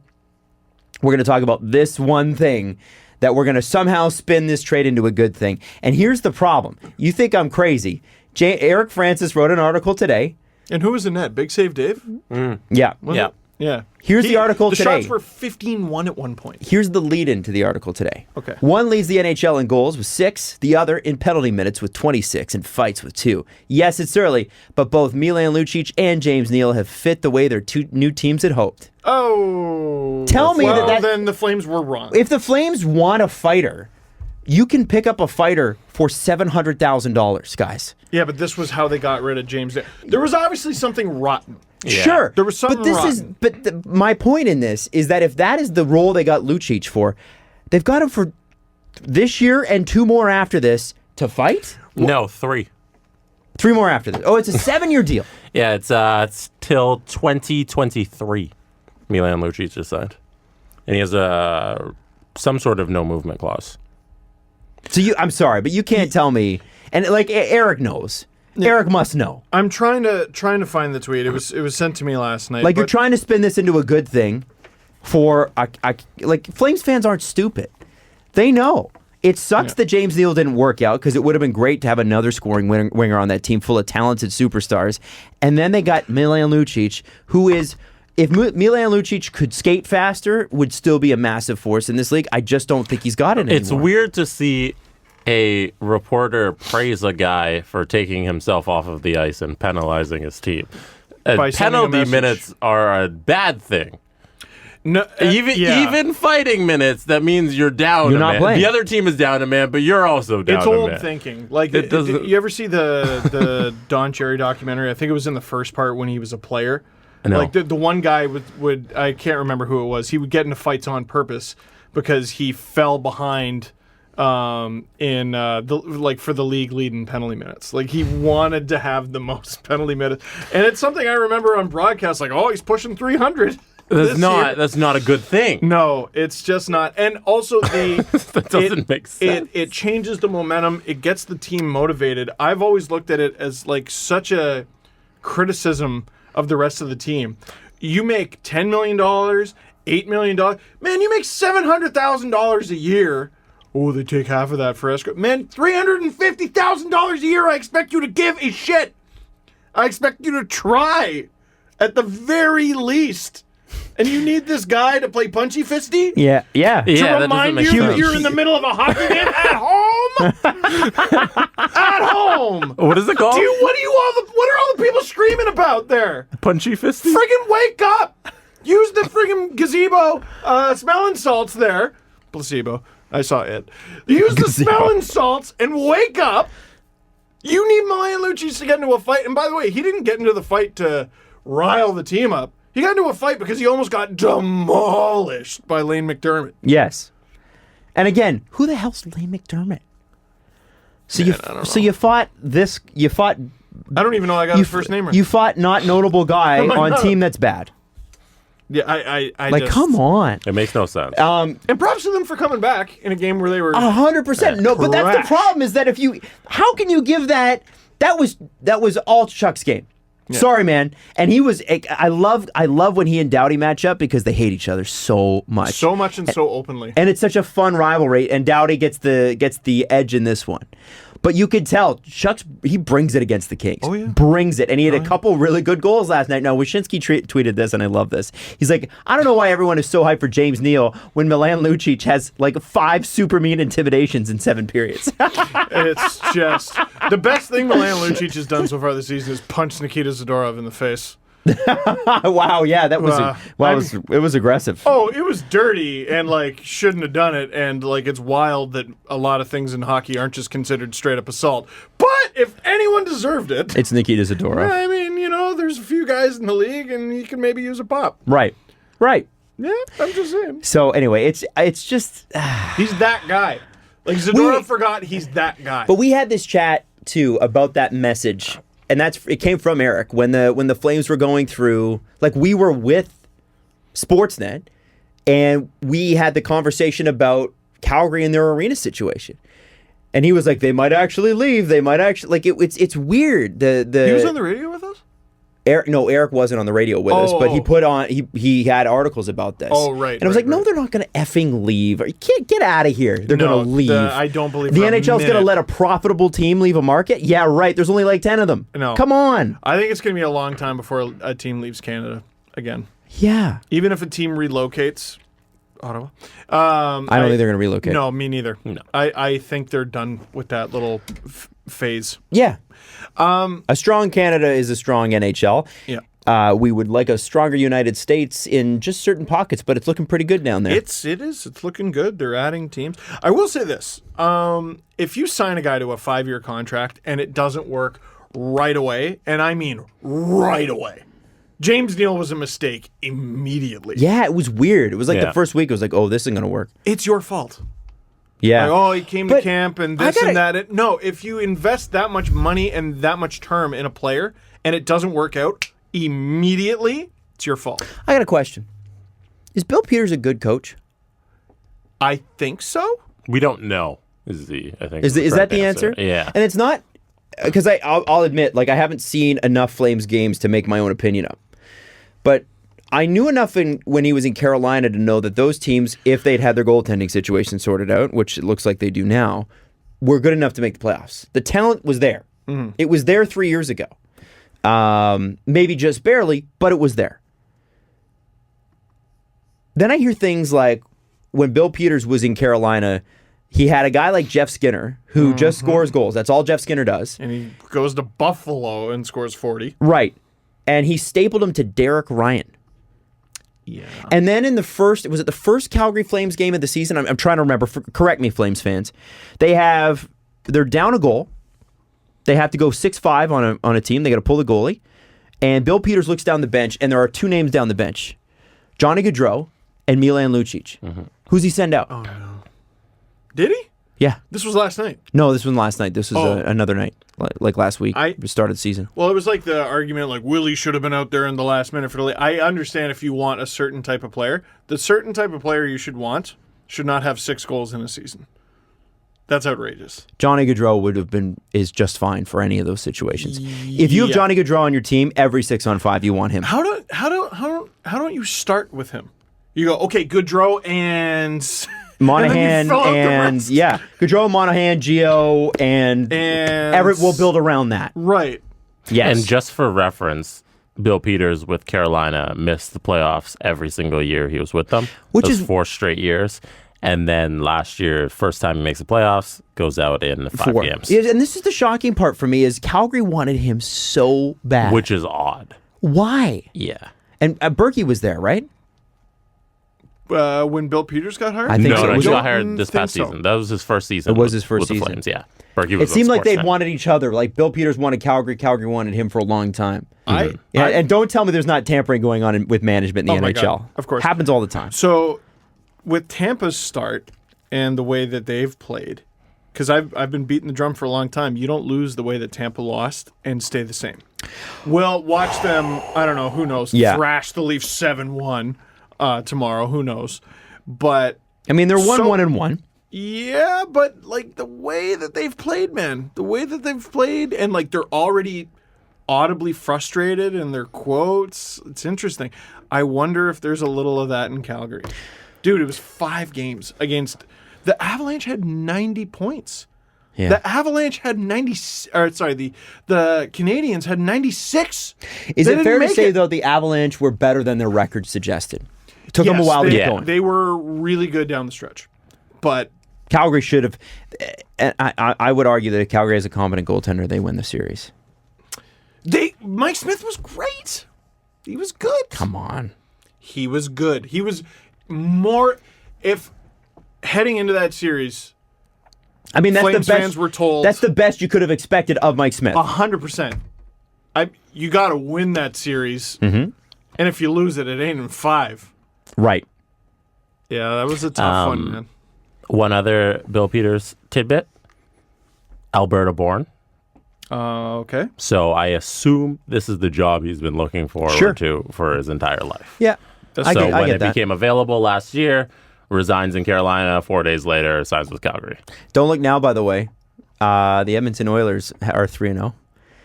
We're going to talk about this one thing that we're going to somehow spin this trade into a good thing. And here's the problem. You think I'm crazy. Eric Francis wrote an article today. And who was in net? Big Save Dave? Yeah. Yeah. Yeah. Here's the article the today. The shots were 15-1 at one point. Here's the lead-in to the article today. Okay. One leads the NHL in goals with 6, the other in penalty minutes with 26, and fights with 2. Yes, it's early, but both Neal and Lucic and James Neal have fit the way their two new teams had hoped. Oh. Tell me well, that then the Flames were wrong. If the Flames want a fighter, you can pick up a fighter for $700,000, guys. Yeah, but this was how they got rid of James. There was obviously something rotten. Yeah. Sure. There was something rotten. My point in this is that if that is the role they got Lucic for, they've got him for this year and 2 more after this to fight? No, 3. 3 more after this. Oh, it's a 7-year deal. Yeah, it's till 2023. Neal and Lucic just signed, and he has some sort of no movement clause. So I'm sorry, but you can't tell me. And like Eric knows. Yeah. Eric must know. I'm trying to find the tweet. It was sent to me last night. Like you're trying to spin this into a good thing for like Flames fans aren't stupid. They know. It sucks that James Neal didn't work out because it would have been great to have another scoring winger on that team full of talented superstars. And then they got Neal and Lucic, who is, if Neal and Lucic could skate faster, would still be a massive force in this league. I just don't think he's got it anymore. It's weird to see a reporter praise a guy for taking himself off of the ice and penalizing his team. Penalty minutes are a bad thing. No, even fighting minutes, that means you're down you're a not man. playing. The other team is down a man, but you're also down It's a old man. thinking. Like, you ever see the Don Cherry documentary? I think it was in the first part when he was a player. No. Like the one guy would I can't remember who it was. He would get into fights on purpose because he fell behind for the league lead in penalty minutes. Like he wanted to have the most penalty minutes, and it's something I remember on broadcast. Like, oh, he's pushing 300. That's not a good thing. No, it's just not. And also that doesn't make sense. It changes the momentum. It gets the team motivated. I've always looked at it as like such a criticism of the rest of the team. You make $10 million, $8 million. Man, you make $700,000 a year. Oh, they take half of that for escrow. Man, $350,000 a year. I expect you to give a shit. I expect you to try at the very least. And you need this guy to play punchy fisty? Yeah. To remind you that you're in the middle of a hockey game at home? At home. What is it called? What are all the people screaming about there? Punchy fisty? Friggin' wake up! Use the friggin' gazebo smelling salts there. Placebo. I saw it. Use the smelling salts and wake up. You need Neal and Lucic to get into a fight. And by the way, he didn't get into the fight to rile the team up. He got into a fight because he almost got demolished by Lane McDermott. Yes. And again, who the hell's Lane McDermott? So you fought this. You fought. I don't even know I got his first name right. You fought not notable guy on team that's bad. Yeah, I like, come on. It makes no sense. And props to them for coming back in a game where they were 100%. No, but that's the problem. Is that how can you give that? That was all Chuck's game. Yeah. Sorry, man. And he was. I love when he and Doughty match up because they hate each other so much, and so openly. And it's such a fun rivalry. And Doughty gets the edge in this one. But you could tell he brings it against the Kings. Oh, yeah. Brings it. And he had a couple really good goals last night. Now, Wyshynski tweeted this, and I love this. He's like, I don't know why everyone is so hyped for James Neal when Milan Lucic has like 5 super mean intimidations in 7 periods. It's just the best thing Milan Lucic has done so far this season is punch Nikita Zadorov in the face. Wow, yeah, that was it was aggressive. Oh, it was dirty and like shouldn't have done it, and like it's wild that a lot of things in hockey aren't just considered straight up assault. But if anyone deserved it, it's Nikita Zadorov. I mean, there's a few guys in the league, and he can maybe use a pop. Right. Yeah, I'm just saying. So anyway, it's just he's that guy. Like Zadorov forgot he's that guy. But we had this chat too about that message. And it came from Eric when the Flames were going through, like we were with Sportsnet, and we had the conversation about Calgary and their arena situation, and he was like, they might actually leave. They might actually like it's weird. He was on the radio with us. Eric wasn't on the radio with us, but he put on he had articles about this. Oh, right. And I was like, no, they're not going to effing leave. You can't get out of here. They're going to leave. I don't believe the NHL's going to let a profitable team leave a market. Yeah, right. There's only like 10 of them. No, come on. I think it's going to be a long time before a team leaves Canada again. Yeah. Even if a team relocates, Ottawa. I don't think they're going to relocate. No, me neither. No. I think they're done with that little phase. Yeah. A strong Canada is a strong NHL. Yeah. We would like a stronger United States in just certain pockets, but it's looking pretty good down there. It is. It's looking good. They're adding teams. I will say this. If you sign a guy to a 5-year contract and it doesn't work right away, and I mean right away, James Neal was a mistake immediately. Yeah, it was weird. It was like Yeah. the first week, it was like, oh, this isn't going to work. It's your fault. Yeah. Like, he came to But camp and I this and gotta- that. No, if you invest that much money and that much term in a player and it doesn't work out immediately, it's your fault. I got a question. Is Bill Peters a good coach? I think so. We don't know. I think Is that the answer? Yeah. And it's not because I'll admit, like, I haven't seen enough Flames games to make my own opinion up. But I knew enough when he was in Carolina to know that those teams, if they'd had their goaltending situation sorted out, which it looks like they do now, were good enough to make the playoffs. The talent was there. Mm-hmm. It was there 3 years ago. Maybe just barely, but it was there. Then I hear things like when Bill Peters was in Carolina, he had a guy like Jeff Skinner who just scores goals. That's all Jeff Skinner does. And he goes to Buffalo and scores 40. Right. And he stapled him to Derek Ryan. Yeah. And then in the first Calgary Flames game of the season? I'm trying to remember. Correct me, Flames fans. They're down a goal. They have to go 6-5 on a team. They got to pull the goalie. And Bill Peters looks down the bench, and there are two names down the bench. Johnny Gaudreau and Neal and Lucic. Mm-hmm. Who's he send out? Oh, no. Did he? Yeah. This was last night. No, this wasn't last night. This was another night, like last week. The start of the season. Well, it was like the argument, like, Willie should have been out there in the last minute for the... I understand if you want a certain type of player. The certain type of player you should want should not have 6 goals in a season. That's outrageous. Johnny Gaudreau is just fine for any of those situations. If you have Johnny Gaudreau on your team, every 6-on-5 you want him. How don't you start with him? You go, okay, Gaudreau and Monahan and Gaudreau, Monahan, Gio, and Everett will build around that. Right. Yes. And just for reference, Bill Peters with Carolina missed the playoffs every single year he was with them. Which Those is 4 straight years. And then last year, first time he makes the playoffs, goes out in 5 games. Yeah, and this is the shocking part for me is Calgary wanted him so bad. Which is odd. Why? Yeah. And Berkey was there, right? When Bill Peters got hired? I think so. No, Was he it- got hired this past season. That was his first season. It was his first with season. The Flames, yeah. Berkey was It seemed on like they'd Sportsnet. wanted each other. Like Bill Peters wanted Calgary, Calgary wanted him for a long time. I- And don't tell me there's not tampering going on with management in the Oh my NHL. God. Of course. Happens all the time. So, with Tampa's start and the way that they've played, because I've been beating the drum for a long time, you don't lose the way that Tampa lost and stay the same. Well, watch them, I don't know, who knows, thrash the Leafs 7-1 tomorrow, who knows. But... I mean, they're 1-1-1. Yeah, but, like, the way that they've played, man, the way that they've played, and, like, they're already audibly frustrated in their quotes, it's interesting. I wonder if there's a little of that in Calgary. Dude, it was 5 games against... The Avalanche had 90 points. Yeah. The Avalanche had 90... the Canadians had 96. Is They it didn't fair to make say, it. though, the Avalanche were better than their record suggested? It took them a Yes, while to they, get going. They were really good down the stretch. But... Calgary should have... I would argue that if Calgary has a competent goaltender, they win the series. Mike Smith was great. He was good. Come on. He was good. He was more... If heading into that series... I mean, that's Flames the best. fans were told... That's the best you could have expected of Mike Smith. 100%. You got to win that series. Mm-hmm. And if you lose it, it ain't in 5. Right. Yeah, that was a tough one, man. One other Bill Peters tidbit. Alberta born. Okay. So I assume this is the job he's been looking forward to for his entire life. Yeah. So I when get it that. became available last year, resigns in Carolina, 4 days later, signs with Calgary. Don't look now, by the way. The Edmonton Oilers are 3-0.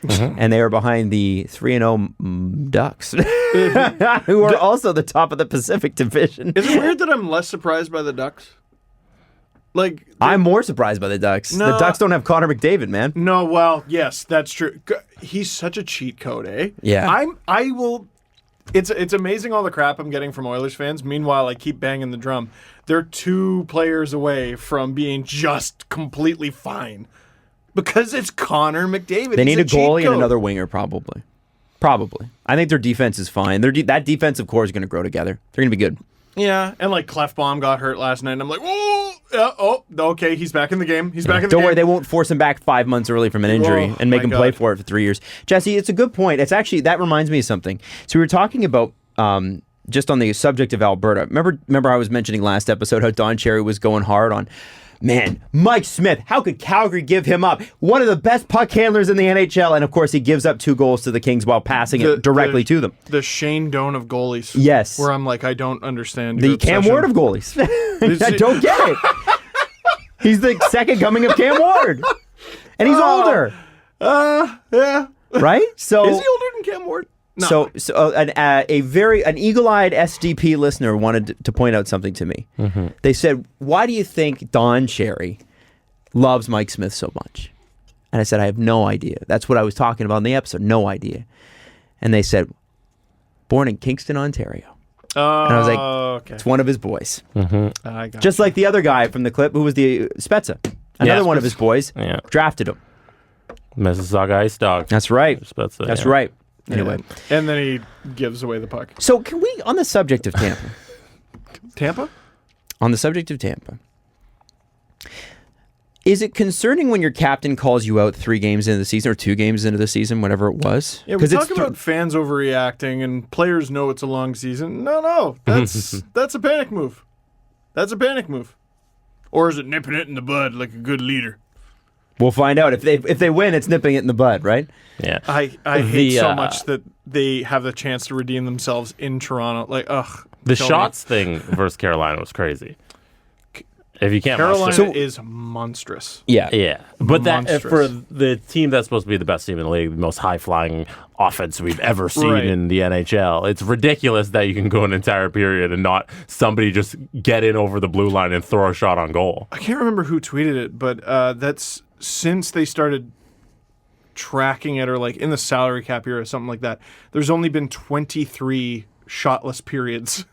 Mm-hmm. And they are behind the 3-0 Ducks, who are also the top of the Pacific Division. Is it weird that I'm less surprised by the Ducks? Like, I'm more surprised by the Ducks. No. The Ducks don't have Connor McDavid, man. No, well, yes, that's true. He's such a cheat code, eh? Yeah. I will It's amazing all the crap I'm getting from Oilers fans. Meanwhile, I keep banging the drum. They're 2 players away from being just completely fine. Because it's Connor McDavid. They He's need a cheat goalie and code. another winger, probably. Probably. I think their defense is fine. That defensive core is going to grow together. They're going to be good. Yeah, and like Clefbaum got hurt last night, and I'm like, whoa, yeah, oh, okay, he's back in the game. He's back in the game. Don't worry, they won't force him back 5 months early from an injury and make him play for it for 3 years. Jesse, it's a good point. It's actually, that reminds me of something. So we were talking about, just on the subject of Alberta. Remember I was mentioning last episode how Don Cherry was going hard on, man, Mike Smith, how could Calgary give him up? One of the best puck handlers in the NHL, and of course he gives up 2 goals to the Kings while passing it directly to them. The Shane Doan of goalies. Yes. Where I'm like, I don't understand The Cam Ward of goalies. I don't get it. He's the second coming of Cam Ward. And he's older. Yeah. Right? So Is he older than Cam Ward? No. So an eagle-eyed SDP listener wanted to point out something to me. Mm-hmm. They said, "Why do you think Don Cherry loves Mike Smith so much?" And I said, "I have no idea." That's what I was talking about in the episode. No idea. And they said, "Born in Kingston, Ontario." And I was like, okay. "It's one of his boys." I got Just like the other guy from the clip, who was the Spezza, another one of his boys, drafted him. Mississauga Ice Dog. That's right. Spezza, That's right. Anyway, And then he gives away the puck. so can we, on the subject of Tampa, Tampa? on the subject of Tampa, is it concerning when your captain calls you out 3 games into the season or 2 games into the season, whatever it was? Yeah, we talk about fans overreacting and players know it's a long season. No, that's a panic move. That's a panic move. Or is it nipping it in the bud like a good leader? We'll find out. If they win, it's nipping it in the bud, right? Yeah. I hate so much that they have the chance to redeem themselves in Toronto. Like, ugh. The shots thing versus Carolina was crazy. If you can't Carolina is monstrous. Yeah. Yeah. But that Monstrous. for the team that's supposed to be the best team in the league, the most high-flying offense we've ever seen in the NHL, it's ridiculous that you can go an entire period and not somebody just get in over the blue line and throw a shot on goal. I can't remember who tweeted it, but that's since they started tracking it, or like in the salary cap era or something like that, there's only been 23 shotless periods.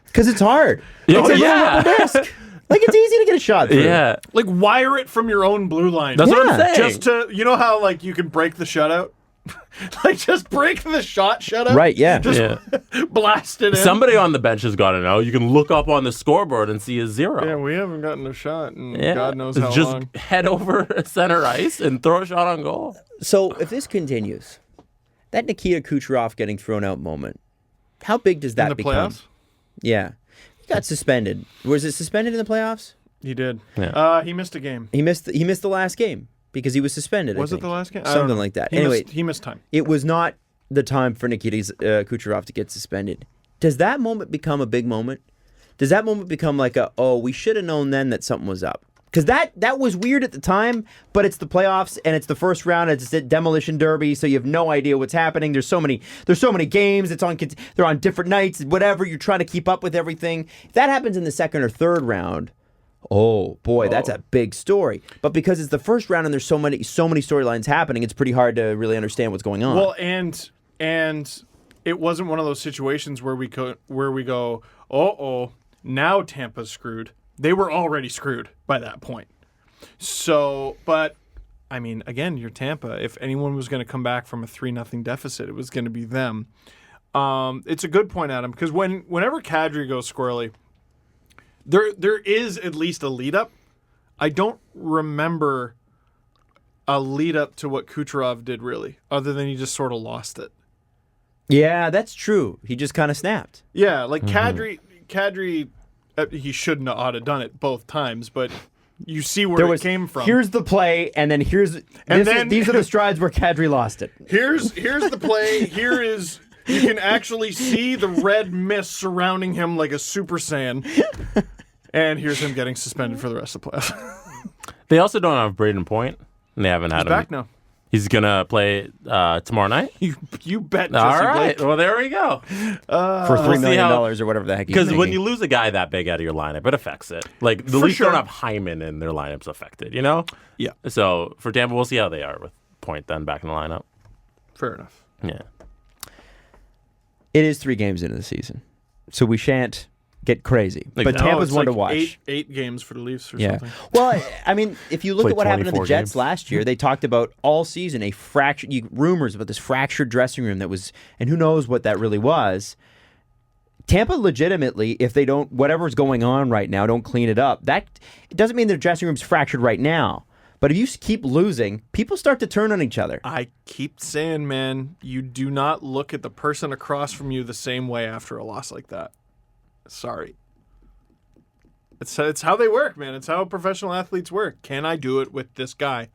Because it's hard. Oh, It's a yeah. little disc. Like, it's easy to get a shot through. Yeah. Like, wire it from your own blue line. That's what I'm Yeah. saying. Just to, you know how like you can break the shutout? Like, just break the shot shutout? Right, yeah. Just blast it in. Somebody on the bench has got to know. You can look up on the scoreboard and see a 0. Yeah, we haven't gotten a shot in Yeah. God knows how Just long. head over center ice and throw a shot on goal. So, if this continues, that Nikita Kucherov getting thrown out moment, how big does that In the become? playoffs? Yeah. He got suspended. Was it suspended in the playoffs? He did. Yeah. He missed a game. He missed the last game because he was suspended. Was I it think. the last game? I don't Something know. like that. He Anyway, he missed time. it was not the time for Nikita Kucherov to get suspended. Does that moment become a big moment? Does that moment become like we should have known then that something was up? Because that was weird at the time, but it's the playoffs and it's the first round. It's a demolition derby, so you have no idea what's happening. There's so many games. They're on different nights. Whatever, you're trying to keep up with everything. If that happens in the second or third round, oh boy, that's a big story. But because it's the first round and there's so many storylines happening, it's pretty hard to really understand what's going on. Well, and it wasn't one of those situations where we go, now Tampa's screwed. They were already screwed by that point. So, but I mean, again, you're Tampa. If anyone was going to come back from a 3-0 deficit, it was going to be them. It's a good point, Adam, because whenever Kadri goes squirrely, there is at least a lead up. I don't remember a lead up to what Kucherov did really, other than he just sort of lost it. yeah, that's true. He just kind of snapped. Yeah, like Kadri, he shouldn't have ought to done it both times, but you see where it came from. Here's the play, and then these are the strides where Kadri lost it. Here's the play. Here is, you can actually see the red mist surrounding him like a Super Saiyan. And here's him getting suspended for the rest of the playoffs. They also don't have Braden Point. And they haven't had He's him. back now. He's going to play tomorrow night? You bet, Jesse All right. Blake. Well, there we go. For $3 million or whatever the heck he's Because making. when you lose a guy that big out of your lineup, it affects it. Like, the Leafs don't have Hyman in their lineups affected, you know? Yeah. So, for Tampa, we'll see how they are with Point then back in the lineup. Fair enough. Yeah. It is 3 games into the season, so we shan't get crazy. Like, but no, Tampa's it's one like to watch. Eight games for the Leafs or Yeah. something. Well, I mean, if you look Played at what happened to the 24 Jets games. last year, they talked about all season a rumors about this fractured dressing room that was, and who knows what that really was. Tampa legitimately, if they don't, whatever's going on right now, don't clean it up. That it doesn't mean their dressing room's fractured right now. But if you keep losing, people start to turn on each other. I keep saying, man, you do not look at the person across from you the same way after a loss like that. Sorry. It's how they work, man. It's how professional athletes work. Can I do it with this guy?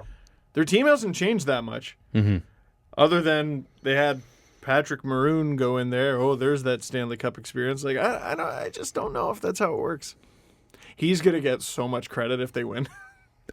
Their team hasn't changed that much. Mm-hmm. Other than they had Patrick Maroon go in there. Oh, there's that Stanley Cup experience. Like I just don't know if that's how it works. He's gonna get so much credit if they win.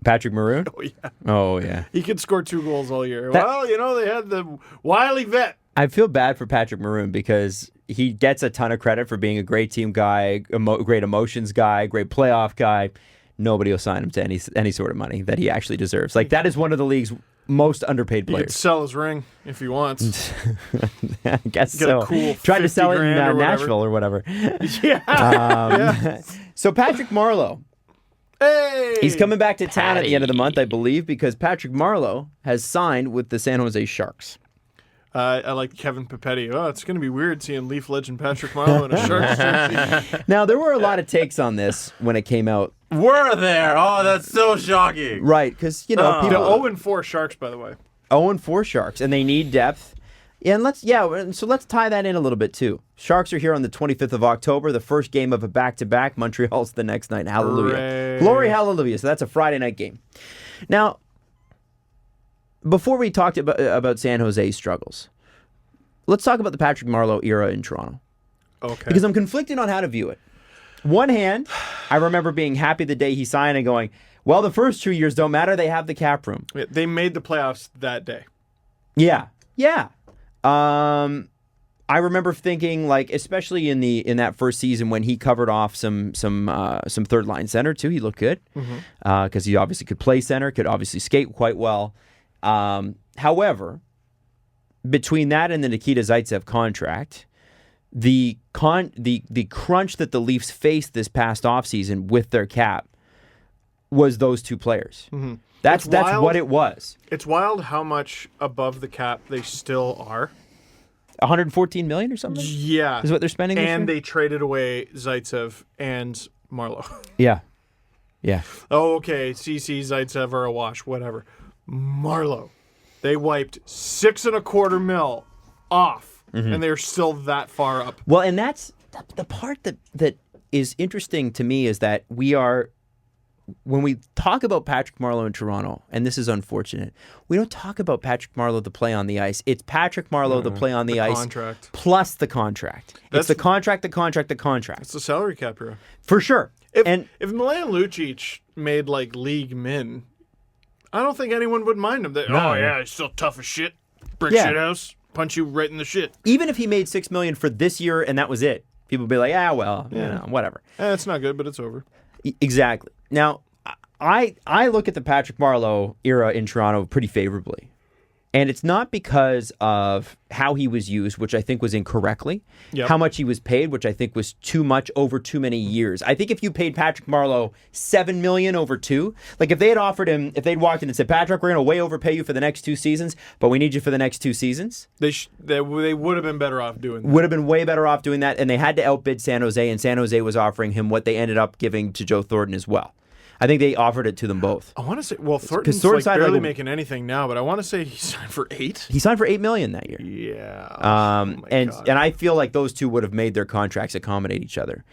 Patrick Maroon? Oh yeah. Oh, yeah. He could score 2 goals all year. Well, they had the wily vet. I feel bad for Patrick Maroon because he gets a ton of credit for being a great team guy, great emotions guy, great playoff guy. Nobody will sign him to any sort of money that he actually deserves. Like, that is one of the league's most underpaid He could players. sell his ring if he wants. I guess Get so. a cool Tried to 50 sell it in grand or whatever. Nashville or whatever. Yeah. So Patrick Marleau, Hey. he's coming back to town at the end of the month, I believe, because Patrick Marleau has signed with the San Jose Sharks. I like Kevin Papetti. Oh, it's going to be weird seeing Leaf legend Patrick Marleau in a Sharks jersey. Now, there were a lot of takes on this when it came out. Were there? Oh, that's so shocking. Right, because, The people 0-4 Sharks, by the way. 0-4 Sharks, and they need depth. And so let's tie that in a little bit, too. Sharks are here on the 25th of October, the first game of a back-to-back. Montreal's the next night. Hallelujah. Hooray. Glory, hallelujah. So that's a Friday night game. Now, before we talked about San Jose's struggles, let's talk about the Patrick Marleau era in Toronto. Okay. Because I'm conflicted on how to view it. One hand, I remember being happy the day he signed and going, well, the first 2 years don't matter. They have the cap room. They made the playoffs that day. Yeah. I remember thinking, like, especially in that first season when he covered off some third line center too, he looked good because he obviously could play center, could obviously skate quite well. However, between that and the Nikita Zaitsev contract, the crunch that the Leafs faced this past offseason with their cap was those 2 players. Mm-hmm. That's what it was. It's wild how much above the cap they still are. $114 million or something? Yeah. Is what they're spending this And year? they traded away Zaitsev and Marleau. Yeah. Oh, okay. CC, Zaitsev are a wash. Whatever. Marleau. They wiped $6.25 million off, and they're still that far up. Well, and that's the part that is interesting to me is that when we talk about Patrick Marleau in Toronto, and this is unfortunate, we don't talk about Patrick Marleau the play on the ice. It's Patrick Marleau the play on the ice contract. plus the contract. It's the contract. It's the salary cap era. For sure. If Nylander and Lucic made like league min, I don't think anyone would mind him. Oh yeah, he's still tough as shit. Brick shit house, punch you right in the shit. Even if he made $6 million for this year and that was it, people would be like, whatever. It's not good, but it's over. Exactly. Now, I look at the Patrick Marleau era in Toronto pretty favorably. And it's not because of how he was used, which I think was incorrectly, how much he was paid, which I think was too much over too many years. I think if you paid Patrick Marleau $7 million over 2, like if they had offered him, if they'd walked in and said, Patrick, we're going to way overpay you for the next 2 seasons, but we need you for the next 2 seasons. They would have been better off doing that. Would have been way better off doing that, and they had to outbid San Jose, and San Jose was offering him what they ended up giving to Joe Thornton as well. I think they offered it to them both. I want to say, Thornton's barely making anything now, but I want to say he signed for 8. He signed for $8 million that year. Yeah. And I feel like those 2 would have made their contracts accommodate each other.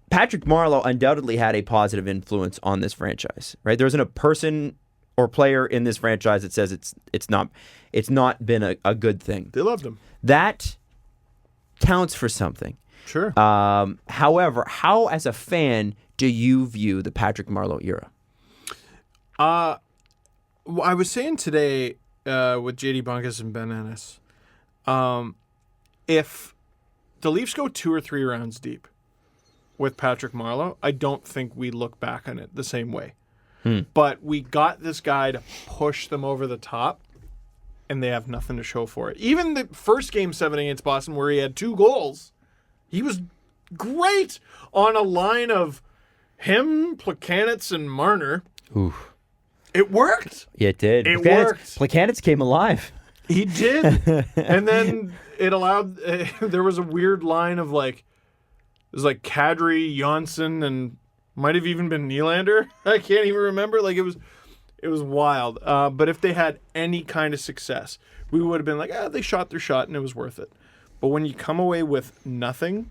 Patrick Marleau undoubtedly had a positive influence on this franchise, right? There isn't a person or player in this franchise that says it's not been a good thing. They loved him. That counts for something. Sure. However, how as a fan do you view the Patrick Marleau era? I was saying today with JD Bunkus and Ben Ennis, if the Leafs go 2 or 3 rounds deep with Patrick Marleau, I don't think we look back on it the same way. But we got this guy to push them over the top, and they have nothing to show for it. Even the first Game 7 against Boston, where he had 2 goals, he was great on a line of him, Plekanec, and Marner. Ooh. It worked. Yeah, it did. It worked. Plekanec came alive. He did. And then it allowed, there was a weird line of like, it was like Kadri, Janssen, and might have even been Nylander. I can't even remember. Like, it was wild. But if they had any kind of success, we would have been like, they shot their shot and it was worth it. But when you come away with nothing,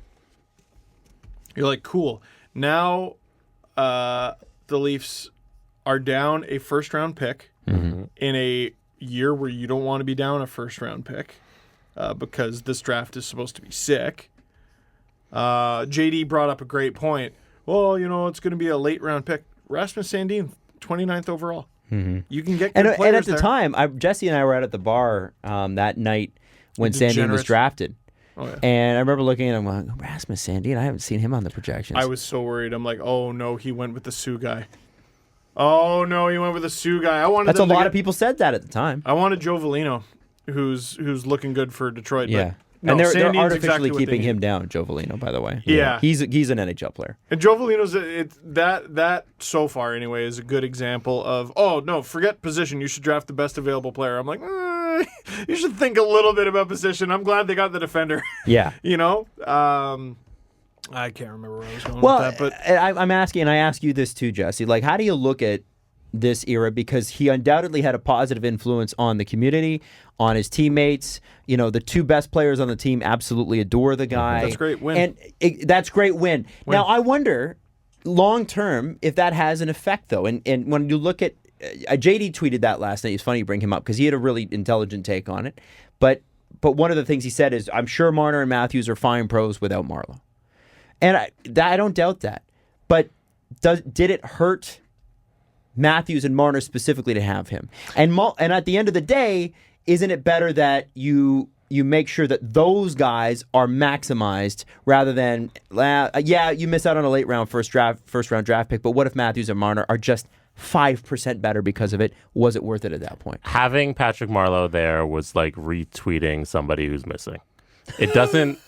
you're like, cool. Now the Leafs are down a first-round pick in a year where you don't want to be down a first-round pick because this draft is supposed to be sick. JD brought up a great point. Well, it's going to be a late-round pick. Rasmus Sandeen, 29th overall. You can get good players and at the there. time, Jesse and I were out at the bar that night when Sandeen was drafted. Oh, yeah. And I remember looking at him going, Rasmus Sandeen, I haven't seen him on the projections. I was so worried. I'm like, oh, no, he went with the Sioux guy. Oh, no, he went with the Sioux guy. That's a lot of people said that at the time. I wanted Joe Velino, who's looking good for Detroit. Yeah. But no, and they're Sandeen's artificially exactly what they keeping need. him down, Joe Velino, by the way. Yeah. He's an NHL player. And Joe Velino's that so far anyway is a good example of, oh, no, forget position. You should draft the best available player. I'm like, you should think a little bit about position. I'm glad they got the defender. Yeah. I can't remember where I was going Well, with that. But I'm asking, and I ask you this too, Jesse. Like, how do you look at this era? Because he undoubtedly had a positive influence on the community, on his teammates. The 2 best players on the team absolutely adore the guy. That's great win. And that's great win. Now, I wonder, long term, if that has an effect, though. And when you look at, JD tweeted that last night. It's funny you bring him up because he had a really intelligent take on it. But one of the things he said is, I'm sure Marner and Matthews are fine pros without Marleau. And I don't doubt that. But did it hurt Matthews and Marner specifically to have him? And at the end of the day, isn't it better that you make sure that those guys are maximized rather than, you miss out on a late round first round draft pick, but what if Matthews and Marner are just 5% better because of it? Was it worth it at that point? Having Patrick Marleau there was like retweeting somebody who's missing. It doesn't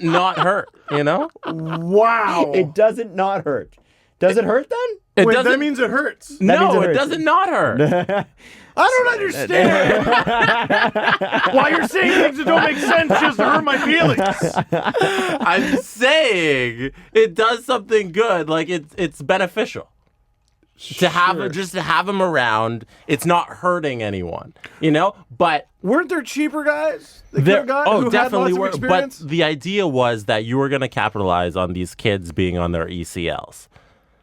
not hurt, wow. It doesn't not hurt. Does it hurt then? Wait, that means it hurts. It doesn't not hurt. I don't understand why you're saying things that don't make sense just to hurt my feelings. I'm saying it does something good. Like it's beneficial to have him around. It's not hurting anyone, But weren't there cheaper guys? Who definitely had were. lots of But experience? the idea was that you were going to capitalize on these kids being on their ECLs.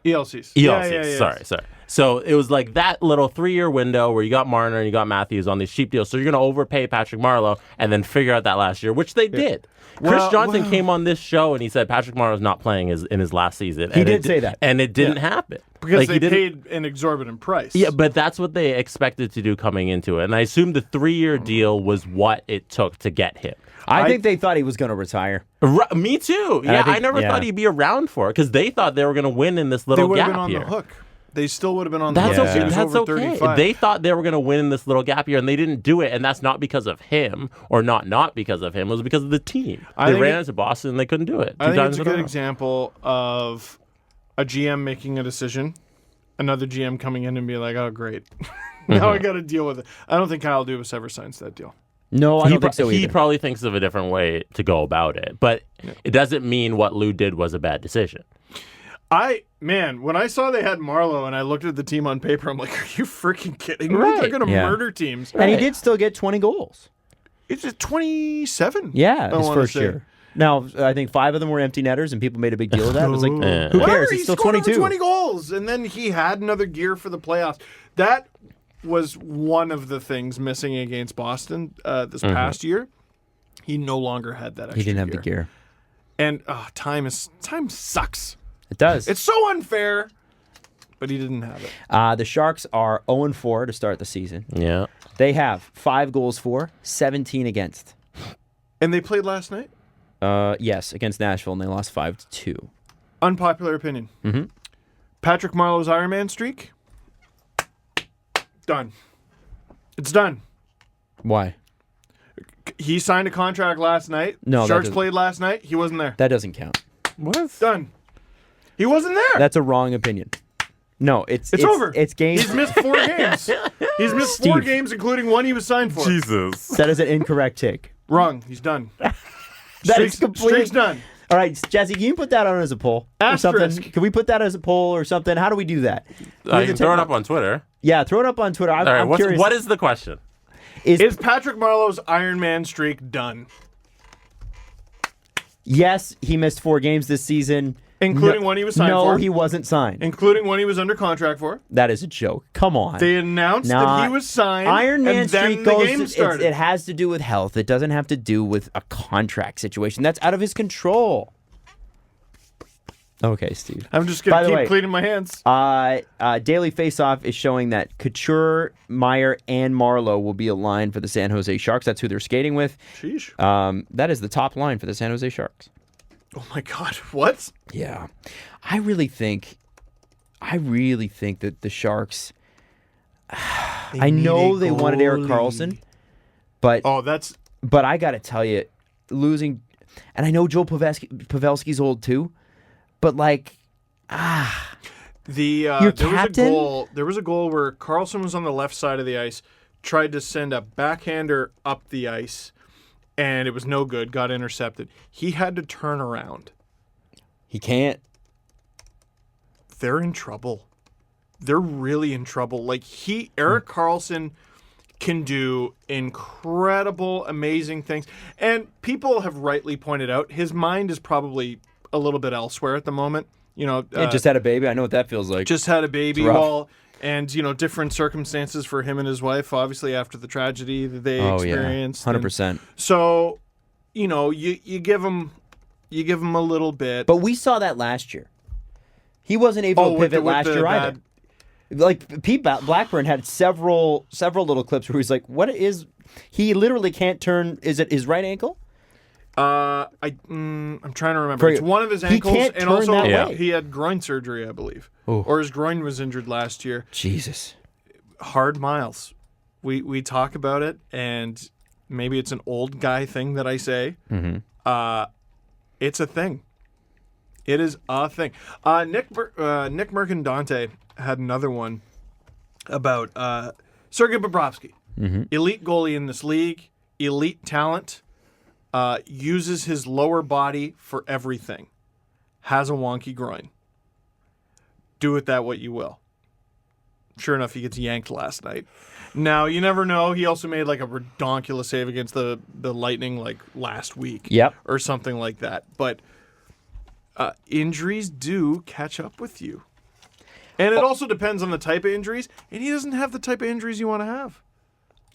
ELCs. ELCs. Sorry. So it was like that little 3-year window where you got Marner and you got Matthews on these cheap deals. So you're going to overpay Patrick Marleau and then figure out that last year, which they did. Chris Johnson came on this show and he said Patrick Marleau's not playing in his last season. He did say that. And it didn't happen. Because they paid an exorbitant price. Yeah, but that's what they expected to do coming into it. And I assume the 3-year deal was what it took to get him. I think they thought he was going to retire. Me too. Yeah, I never thought he'd be around for it because they thought they were going to win in this little They would have gap been on year. the hook. They still would have been on the That's hook. okay. He was That's over okay. 35. They thought they were going to win in this little gap year, and they didn't do it. And that's not because of him, or not because of him. It was because of the team. They ran into Boston, and they couldn't do it. I think it's a good example of a GM making a decision, another GM coming in and being like, "Oh, great, now I got to deal with it." I don't think Kyle Dubas ever signs that deal. No, I don't think so either. He probably thinks of a different way to go about it, but it doesn't mean what Lou did was a bad decision. When I saw they had Marleau and I looked at the team on paper, I'm like, are you freaking kidding me? Right. They're going to Yeah. murder teams. And he did still get 20 goals. It's at 27. Yeah, I his wanna first say. year. Now, I think 5 of them were empty netters, and people made a big deal of that. It was like, who Whatever, cares? he It's still scored over 22. 20 goals, and then he had another gear for the playoffs. That was one of the things missing against Boston this past year. He no longer had that extra He didn't have the gear. And time sucks. It does. It's so unfair, but he didn't have it. The Sharks are 0-4 to start the season. Yeah. They have 5 goals for, 17 against. And they played last night? Yes, against Nashville, and they lost 5-2. Unpopular opinion. Mm-hmm. Patrick Marleau's Ironman streak? Done. It's done. Why? He signed a contract last night. No, Sharks played last night. He wasn't there. That doesn't count. What? Done. He wasn't there. That's a wrong opinion. No, it's over. It's games. He's missed 4 games. He's missed 4 Steve. games, including one he was signed for. Jesus. That is an incorrect take. Wrong. He's done. That is complete. Streak's done. All right, Jesse, can you put that on as a poll or something? Asterisk. Can we put that as a poll or something? How do we do that? You can throw it up on Twitter. Yeah, throw it up on Twitter. All right, I'm curious. what is the question? Is Patrick Marleau's Ironman streak done? Yes, he missed 4 games this season. Including one he was signed for? No, he wasn't signed. Including one he was under contract for? That is a joke. Come on. They announced that he was signed, Ironman and then streak the goes. game started. It has to do with health. It doesn't have to do with a contract situation. That's out of his control. Okay, Steve. I'm just By going the to way, keep cleaning my hands. Daily Faceoff is showing that Couture, Meyer, and Marleau will be aligned for the San Jose Sharks. That's who they're skating with. Sheesh. That is the top line for the San Jose Sharks. Oh, my God. What? Yeah. I really think that the Sharks... I know they wanted Erik Karlsson, but but I got to tell you, losing... And I know Joel Pavelski's old too, but like... There captain? was a goal where Karlsson was on the left side of the ice, tried to send a backhander up the ice, and it was no good, got intercepted. He had to turn around. He can't. They're in trouble. They're really in trouble. Like, Erik Karlsson can do incredible, amazing things. And people have rightly pointed out his mind is probably a little bit elsewhere at the moment. You know, Just had a baby. I know what that feels like. just had a baby. It's rough. Well, and different circumstances for him and his wife, obviously after the tragedy that they experienced. 100%. So, you give him a little bit. But we saw that last year. He wasn't able to pivot last year either. Like Pete Blackburn had several little clips where he's like, "What is?" He literally can't turn. Is it his right ankle? I'm trying to remember. It's one of his ankles, can't and turn also that way. he had groin surgery, I believe, Ooh. or his groin was injured last year. Jesus. Hard miles. We talk about it, and maybe it's an old guy thing that I say. Mm-hmm. It's a thing. It is a thing. Nick Mercandante had another one about Sergei Bobrovsky. Mm-hmm. Elite goalie in this league, elite talent, uses his lower body for everything. Has a wonky groin. Do with that what you will. Sure enough, he gets yanked last night. Now, you never know. He also made like a redonkulous save against the Lightning like last week. Yep. Or something like that. But injuries do catch up with you. And it also depends on the type of injuries. And he doesn't have the type of injuries you want to have.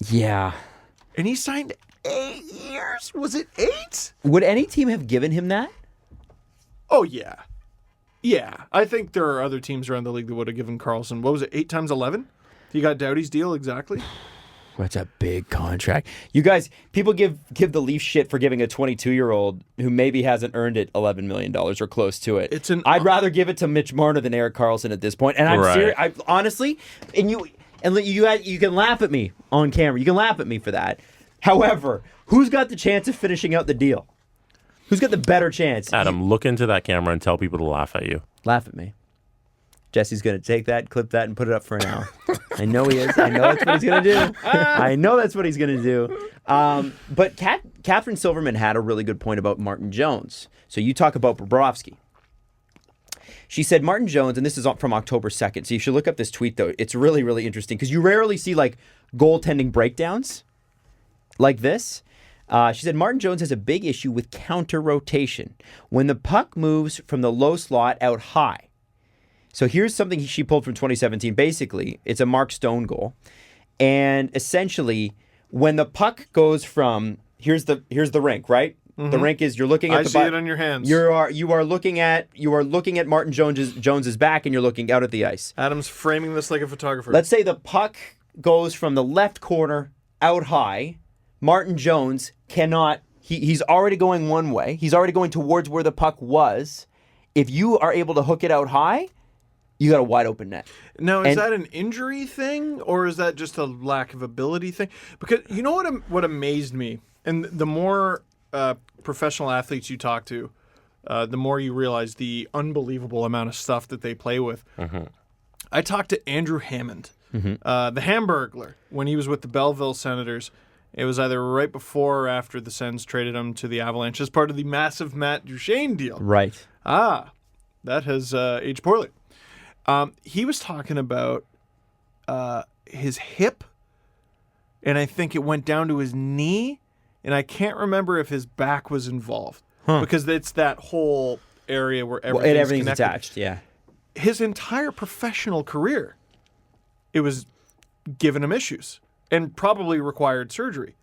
Yeah. And he signed 8 years. Was it 8? Would any team have given him that? Oh, yeah. Yeah. I think there are other teams around the league that would have given Karlsson, what was it, 8 times 11? He got Doughty's deal exactly. That's a big contract. You guys, people give the Leafs shit for giving a 22-year-old who maybe hasn't earned it $11 million or close to it. I'd rather give it to Mitch Marner than Erik Karlsson at this point. And I'm serious. I honestly, and you can laugh at me on camera. You can laugh at me for that. However, who's got the chance of finishing out the deal? Who's got the better chance? Adam, look into that camera and tell people to laugh at you. Laugh at me. Jesse's going to take that, clip that, and put it up for an hour. I know he is. I know that's what he's going to do. I know that's what he's going to do. But Catherine Silverman had a really good point about Martin Jones. So you talk about Bobrovsky. She said Martin Jones, and this is from October 2nd, so you should look up this tweet, though. It's really, really interesting because you rarely see like goaltending breakdowns like this. She said Martin Jones has a big issue with counter rotation when the puck moves from the low slot out high. So here's something she pulled from 2017. Basically, it's a Mark Stone goal. And essentially, when the puck goes from here's the rink, right? Mm-hmm. The rink is you're looking at I see it on your hands. You are looking at Martin Jones's back and you're looking out at the ice. Adam's framing this like a photographer. Let's say the puck goes from the left corner out high. Martin Jones cannot he's already going one way. He's already going towards where the puck was. If you are able to hook it out high, you got a wide open net. Now, is that an injury thing or is that just a lack of ability thing? Because you know what amazed me, and the more professional athletes you talk to, the more you realize the unbelievable amount of stuff that they play with. Mm-hmm. I talked to Andrew Hammond, the Hamburglar, when he was with the Belleville Senators. It was either right before or after the Sens traded him to the Avalanche as part of the massive Matt Duchene deal. Right. That has aged poorly. He was talking about his hip, and I think it went down to his knee, and I can't remember if his back was involved because it's that whole area where everything's connected. Attached, yeah. His entire professional career, it was giving him issues and probably required surgery.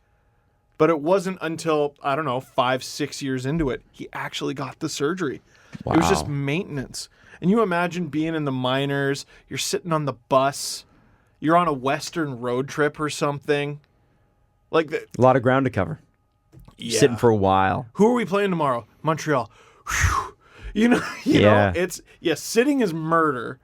But it wasn't until, 5-6 years into it, he actually got the surgery. Wow. It was just maintenance. And you imagine being in the minors, you're sitting on the bus, you're on a Western road trip or something. A lot of ground to cover. Yeah. Sitting for a while. Who are we playing tomorrow? Montreal. Whew. You know, sitting is murder.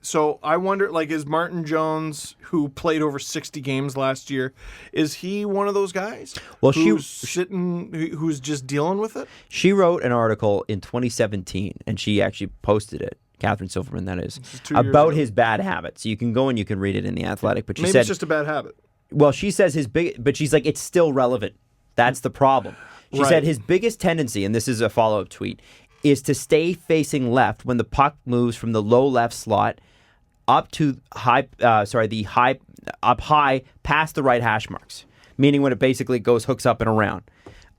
So I wonder, is Martin Jones, who played over 60 games last year, is he one of those guys? Well, who's just dealing with it? She wrote an article in 2017, and she actually posted it. Catherine Silverman, that is, about his bad habits. You can go and you can read it in The Athletic. But she Maybe said it's just a bad habit. Well, she says but she's like, it's still relevant. That's the problem. She said his biggest tendency, and this is a follow-up tweet, is to stay facing left when the puck moves from the low left slot up to high past the right hash marks, meaning when it basically hooks up and around,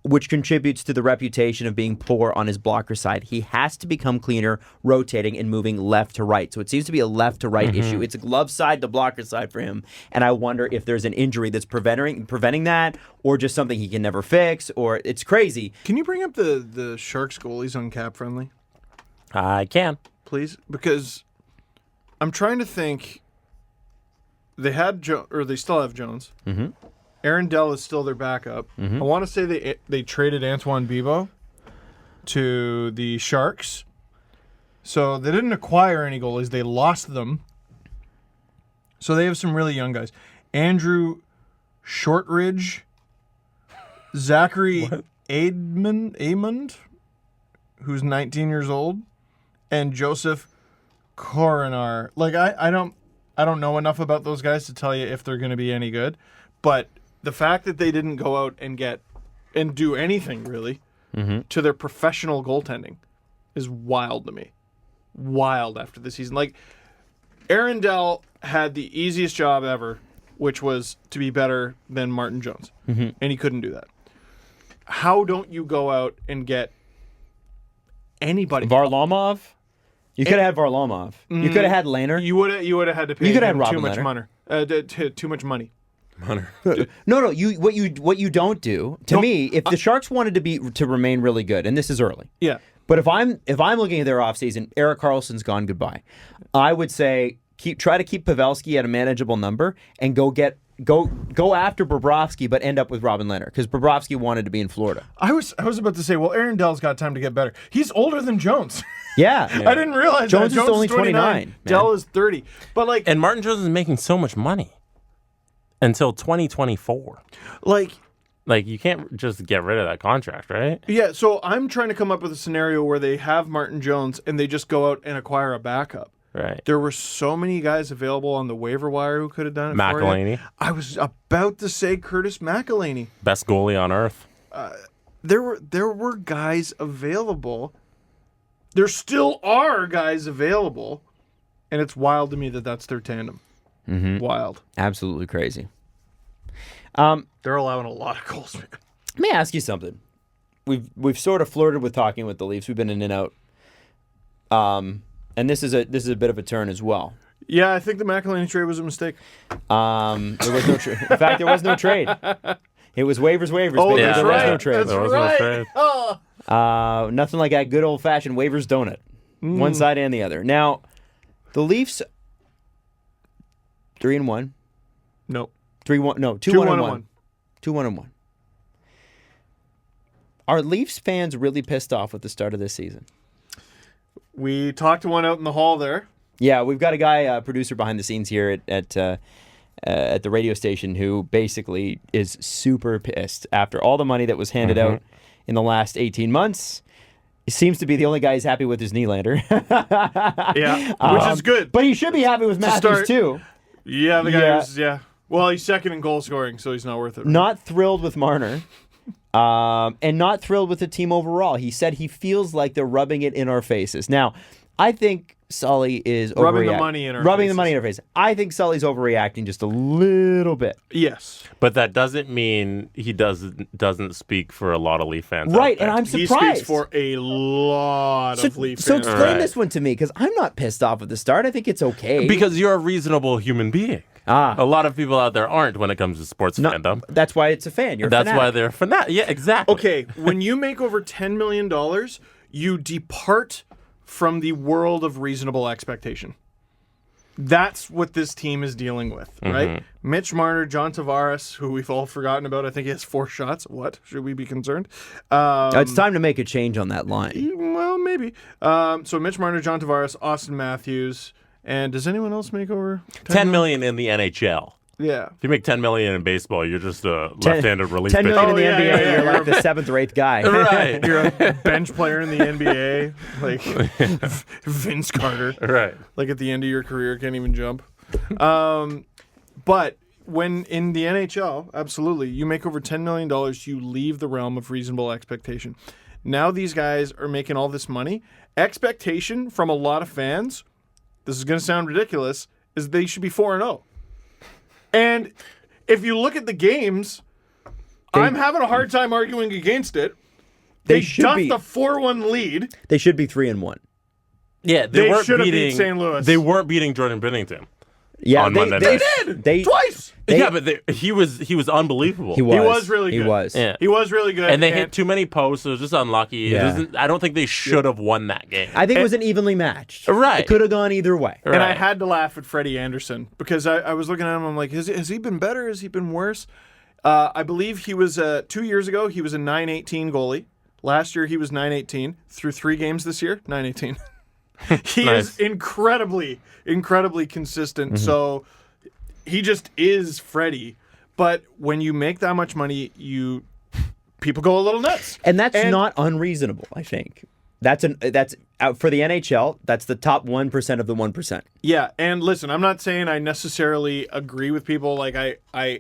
which contributes to the reputation of being poor on his blocker side. He has to become cleaner, rotating and moving left to right. So it seems to be a left to right issue. It's a glove side to blocker side for him. And I wonder if there's an injury that's preventing that, or just something he can never fix, or it's crazy. Can you bring up the Sharks goalies on Cap Friendly? I can. Please? Because I'm trying to think. They had they still have Jones. Mm-hmm. Aaron Dell is still their backup. Mm-hmm. I want to say they traded Antoine Bibeau to the Sharks. So they didn't acquire any goalies. They lost them. So they have some really young guys. Andrew Shortridge, Zachary Amond, who's 19 years old, and Joseph Coronar. I don't know enough about those guys to tell you if they're going to be any good, but the fact that they didn't go out and do anything really to their professional goaltending is wild to me. Wild after the season. Aaron Dell had the easiest job ever, which was to be better than Martin Jones, and he couldn't do that. How don't you go out and get anybody? Varlamov? You could have had Varlamov. You could have had Lehner. You would have had to pay him too much money. Too much money. No. What you don't do to me, if the Sharks wanted to remain really good, and this is early. Yeah. But if I'm looking at their offseason, Erik Karlsson's gone goodbye. I would say try to keep Pavelski at a manageable number and go after Bobrovsky, but end up with Robin Lehner because Bobrovsky wanted to be in Florida. I was about to say, well, Aaron Dell's got time to get better. He's older than Jones. Yeah. I didn't realize Jones that. is only 29. Dell is 30. But and Martin Jones is making so much money until 2024. You can't just get rid of that contract, right? Yeah, so I'm trying to come up with a scenario where they have Martin Jones and they just go out and acquire a backup. Right. There were so many guys available on the waiver wire who could have done it for you. McElhinney. I was about to say Curtis McElhinney. Best goalie on earth. There were guys available. There still are guys available, and it's wild to me that that's their tandem. Mm-hmm. Wild. Absolutely crazy. They're allowing a lot of goals, man. Let me ask you something. We've sort of flirted with talking with the Leafs. We've been in and out. And this is a bit of a turn as well. Yeah, I think the McElhinney trade was a mistake. There was no trade. In fact, there was no trade. It was waivers. Oh, Baby. that's There right. was no trade. That's There was right. no trade. Nothing like that good old-fashioned waivers donut. One side and the other. Now, the Leafs 3-1. Nope. 3-1. No, 2-1-1. 2-1-1. Are Leafs fans really pissed off with the start of this season? We talked to one out in the hall there. Yeah, we've got a guy, producer behind the scenes here at the radio station who basically is super pissed after all the money that was handed out in the last 18 months. He seems to be the only guy he's happy with is Nylander. Yeah, which is good. But he should be happy with Matthews too. Yeah, the guy was, Well, he's second in goal scoring, so he's not worth it. Right? Not thrilled with Marner. And not thrilled with the team overall. He said he feels like they're rubbing it in our faces. Now, I think Sully is rubbing the money in our faces. I think Sully's overreacting just a little bit. Yes, but that doesn't mean he doesn't speak for a lot of Leaf fans. Right, and I'm surprised. He speaks for a lot of Leaf fans. So explain this one to me, because I'm not pissed off at the start. I think it's okay. Because you're a reasonable human being. A lot of people out there aren't when it comes to sports fandom. That's why it's a fan. That's why they're fanatic. Yeah, exactly. Okay, when you make over $10 million, you depart from the world of reasonable expectation. That's what this team is dealing with, right? Mitch Marner, John Tavares, who we've all forgotten about. I think he has 4 shots. What? Should we be concerned? It's time to make a change on that line. Well, maybe. So Mitch Marner, John Tavares, Austin Matthews, and does anyone else make over $10 million in the NHL? Yeah. If you make $10 million in baseball, you're just a left-handed relief $10 million pitcher. in the NBA, you're like the 7th or 8th guy. Right. You're a bench player in the NBA, like Vince Carter. Right. Like at the end of your career, can't even jump. But when in the NHL, absolutely, you make over $10 million, you leave the realm of reasonable expectation. Now these guys are making all this money. Expectation from a lot of fans, this is going to sound ridiculous, is they should be 4-0. And if you look at the games, I'm having a hard time arguing against it. They should be the 4-1 lead. They should be 3-1. Yeah, They should have beat St. Louis. They weren't beating Jordan Binnington. Yeah, on Monday night. They did twice. He was unbelievable. He was really good. He was. Yeah. He was really good. And they hit too many posts. It was just unlucky. Yeah. I don't think they should have won that game. I think it was an evenly matched. Right. It could have gone either way. Right. And I had to laugh at Freddie Anderson because I was looking at him. I'm like, has he been better? Has he been worse? I believe he was 2 years ago. He was a 918 goalie. Last year he was 918. Through 3 games this year, 918. He is incredibly consistent. So he just is Freddie. But when you make that much money, people go a little nuts. And that's not unreasonable, I think. That's for the NHL, that's the top 1% of the 1%. Yeah, and listen, I'm not saying I necessarily agree with people. Like I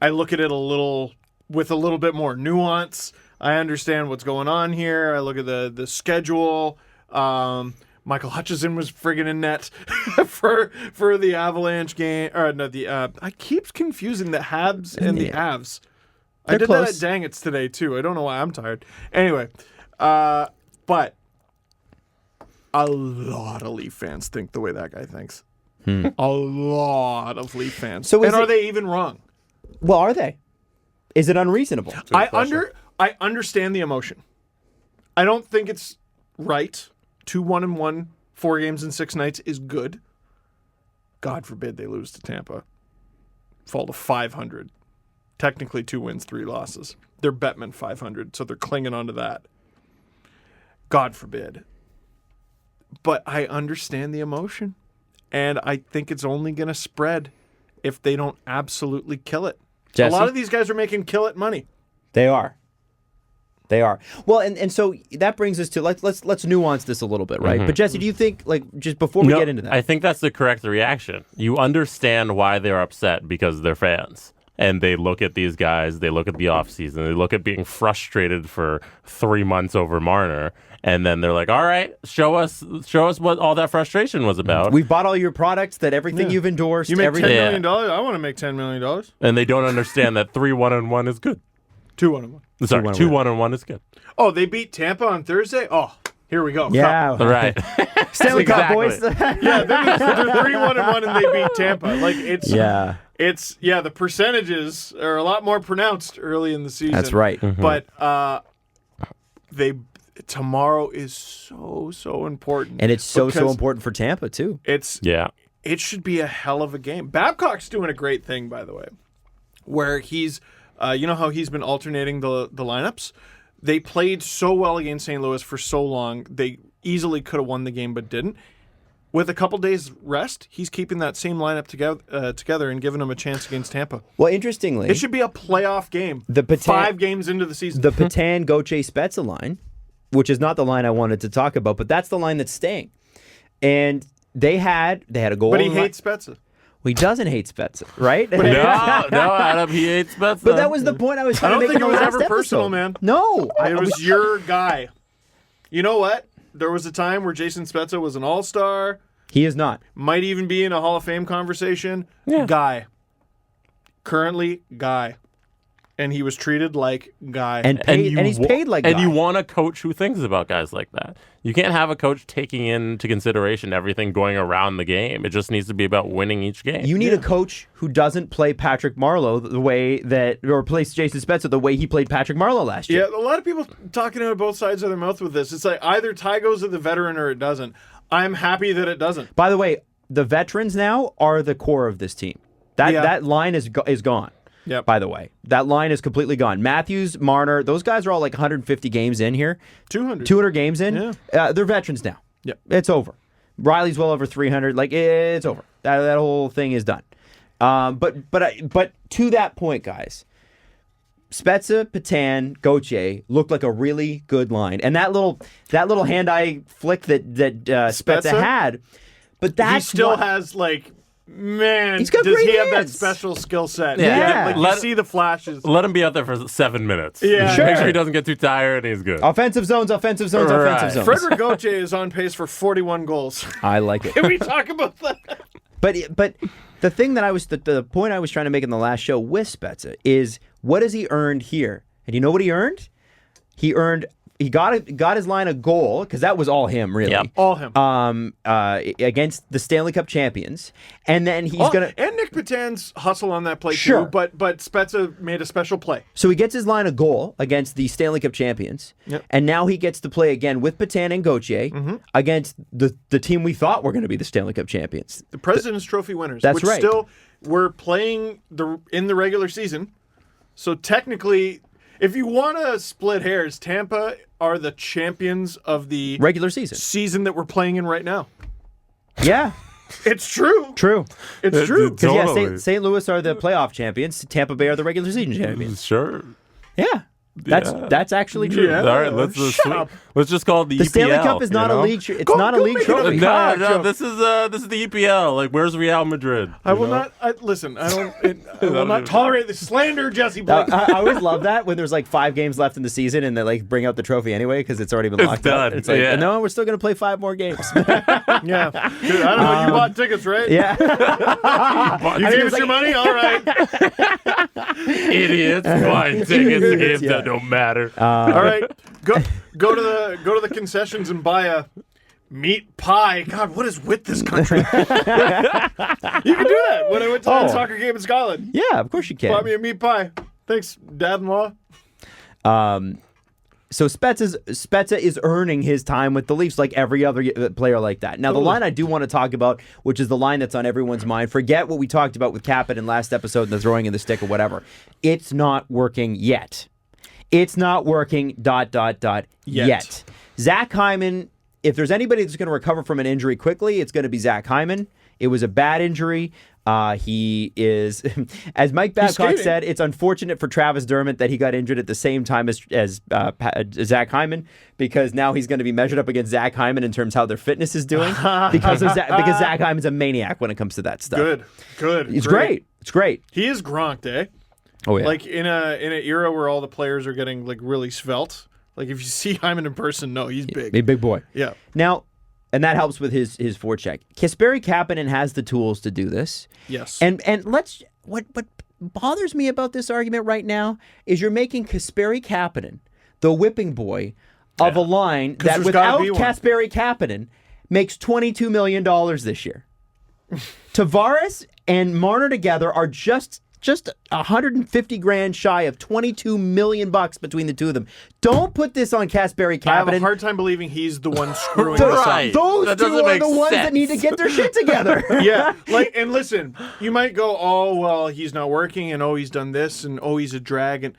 look at it with a little bit more nuance. I understand what's going on here. I look at the schedule. Michael Hutchison was friggin' in net for the Avalanche game. Or no, I keep confusing the Habs and the Avs. I did close. that at Dang It's today too. I don't know why I'm tired. Anyway, but a lot of Leaf fans think the way that guy thinks. A lot of Leaf fans. So are they even wrong? Well, are they? Is it unreasonable? I understand the emotion. I don't think it's right. 2-1-1, 4 games in 6 nights is good. God forbid they lose to Tampa. Fall to 500. Technically 2 wins, 3 losses. They're Bettman 500, so they're clinging onto that. God forbid. But I understand the emotion. And I think it's only going to spread if they don't absolutely kill it. Jesse? A lot of these guys are making kill it money. They are. Well, and so that brings us to let's nuance this a little bit, right? But Jesse, do you think, like, just before we get into that, I think that's the correct reaction. You understand why they're upset because they're fans. And they look at these guys, they look at the offseason, they look at being frustrated for 3 months over Marner, and then they're like, all right, show us what all that frustration was about. We've bought all your products, that everything you've endorsed. You make $10 everything. million? I want to make $10 million. And they don't understand that 3-1-1 is good. 2-1-1. Sorry, 2-1-1 is good. Oh, they beat Tampa on Thursday? Oh, here we go. Yeah. Right. Stanley Cup, Exactly. boys. Yeah, they're 3-1-1 and they beat Tampa. Like the percentages are a lot more pronounced early in the season. That's right. But tomorrow is so important. And it's so because important for Tampa too. It should be a hell of a game. Babcock's doing a great thing, by the way, where he's you know how he's been alternating the lineups? They played so well against St. Louis for so long. They easily could have won the game but didn't. With a couple days rest, he's keeping that same lineup together and giving them a chance against Tampa. Well, interestingly, It should be a playoff game. 5 games into the season. the Patan Gauthier Spezza line, which is not the line I wanted to talk about, but that's the line that's staying. And they had a goal. But he hates Spezza. Well, he doesn't hate Spezza, right? No, Adam, he hates Spezza. But that was the point I was trying to make. think in it the was last ever personal, episode. man. No, It was your guy. You know what? There was a time where Jason Spezza was an all-star. He is not. Might even be in a Hall of Fame conversation. Yeah. Guy. Currently, guy. And he was treated like guy. And he's paid like And guy. you want a coach who thinks about guys like that. You can't have a coach taking into consideration everything going around the game. It just needs to be about winning each game. You need a coach who doesn't play Patrick Marleau the way that, or plays Jason Spezza the way he played Patrick Marleau last year. Yeah, a lot of people talking out of both sides of their mouth with this. It's like either Ty goes to the veteran or it doesn't. I'm happy that it doesn't. By the way, the veterans now are the core of this team. That line is gone. Yep. By the way, that line is completely gone. Matthews, Marner, those guys are all like 150 games in here. 200 games in. Yeah. They're veterans now. Yep. It's over. Riley's well over 300. Like, it's over. That whole thing is done. But to that point, guys, Spezza, Patan, Gauthier looked like a really good line, and that little hand-eye flick that Spezza had. But that he still has like, man, He's got does great he have that hands. special skill set? Yeah. Like you see the flashes. Let him be out there for 7 minutes. Yeah. Sure. Make sure he doesn't get too tired and he's good. offensive zones. Right. Frederick Gauthier is on pace for 41 goals. I like it. Can we talk about that? But the thing that the point I was trying to make in the last show with Spezza is, what has he earned here? And you know what he earned? He got his line a goal, because that was all him, really. Yep. All him. Against the Stanley Cup champions, and then he's gonna. And Nick Patan's hustle on that play Sure. too. But Spezza made a special play. So he gets his line a goal against the Stanley Cup champions, Yep. and now he gets to play again with Patan and Gauthier against the team we thought were going to be the Stanley Cup champions. The President's Trophy winners. That's which right. Still, we're playing in the regular season. So technically, if you want to split hairs, Tampa are the champions of the Regular season. season that we're playing in right now. Yeah, It's true. true. It's true. Because Totally. St. Louis are the playoff champions. Tampa Bay are the regular season champions. Sure. Yeah, that's actually true. Yeah. All right, let's Shut up. let's just call it the The EPL. Stanley Cup is not a league. It's not a go league make it a trophy. kayak No, joke. this is the EPL. Like, where's Real Madrid? I will not. Listen, I don't. I will not tolerate the slander, Jesse Blake. I always love that when there's like 5 games left in the season and they like bring out the trophy anyway because it's already been locked up. done. It's like, Yeah. no, we're still gonna play 5 more games. Yeah. Dude, I don't know. You bought tickets, right? yeah. You gave us your money? All right. Idiots buying tickets to games that don't matter. All right. Go to the concessions and buy a meat pie. God, what is with this country? You can do that. When I went to that soccer game in Scotland, Yeah, of course you bought me can. a meat pie. Thanks, Dad-in-law. So Spezza is earning his time with the Leafs like every other player like that. Now, the line I do want to talk about, which is the line that's on everyone's mind, forget what we talked about with Kapanen in last episode and the throwing in the stick or whatever. It's not working yet. It's not working, ... yet. Zach Hyman, if there's anybody that's going to recover from an injury quickly, it's going to be Zach Hyman. It was a bad injury. He is, as Mike Babcock said, it's unfortunate for Travis Dermott that he got injured at the same time as Zach Hyman, because now he's going to be measured up against Zach Hyman in terms of how their fitness is doing because Zach Hyman's a maniac when it comes to that stuff. Good. It's great. It's great. He is Gronk, eh? Oh yeah. Like in an era where all the players are getting like really svelte. Like if you see Hyman in person, no, he's big. A big boy. Yeah. Now, and that helps with his forecheck. Kasperi Kapanen has the tools to do this. Yes. And what bothers me about this argument right now is you're making Kasperi Kapanen the whipping boy of a line that there's without gotta be one. Kasperi Kapanen makes $22 million this year. Tavares and Marner together are just $150,000 shy of $22 million between the two of them. Don't put this on Kasperi Kapanen. I have a hard time believing he's the one screwing this up. Right. Those That two doesn't are make the ones that sense. need to get their shit together. Yeah, like, and listen, you might go, oh, well, he's not working, and oh, he's done this, and oh, he's a drag, and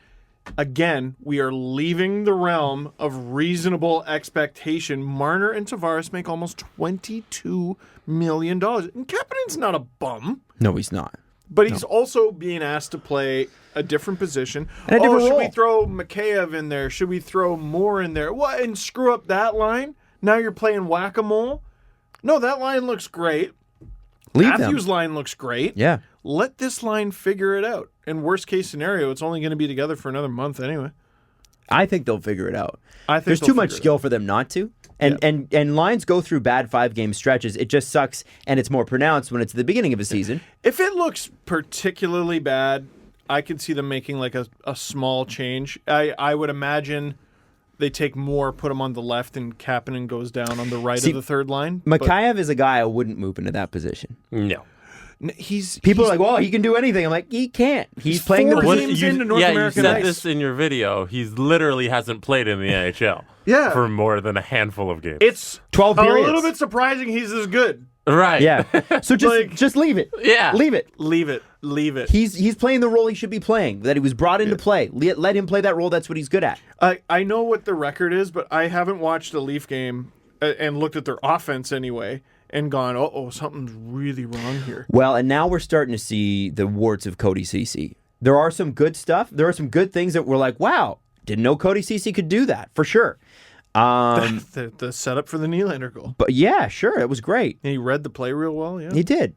again, we are leaving the realm of reasonable expectation. Marner and Tavares make almost $22 million. And Kapanen's not a bum. No, he's not. But he's also being asked to play a different position. And a different should role. we throw Mikheyev in there? Should we throw Moore in there? What? And screw up that line? Now you're playing whack-a-mole? No, that line looks great. Matthews' line looks great. Yeah. Let this line figure it out. And worst case scenario, it's only going to be together for another month anyway. I think they'll figure it out. I think there's they'll too much figure it skill for them not to. And lines go through bad 5-game stretches. It just sucks, and it's more pronounced when it's the beginning of a season. If it looks particularly bad, I could see them making like a small change. I would imagine they take Moore, put him on the left, and Kapanen goes down on the right of the third line. Mikheyev is a guy I wouldn't move into that position. No. People are like, well, he can do anything. I'm like, he can't. He's playing the four position. games into North American you said ice. this in your video. He's literally hasn't played in the NHL for more than a handful of games. It's 12 a periods. little bit surprising he's as good. Right. Yeah. So just leave it. Yeah. Leave it. Leave it. He's playing the role he should be playing, that he was brought in to play. Let him play that role. That's what he's good at. I know what the record is, but I haven't watched a Leaf game and looked at their offense anyway and gone, something's really wrong here. Well, and now we're starting to see the warts of Cody Ceci. There are some good stuff. There are some good things that we're like, wow, didn't know Cody Ceci could do that, for sure. The setup for the Nylander goal. But yeah, sure, it was great. And he read the play real well, yeah. He did.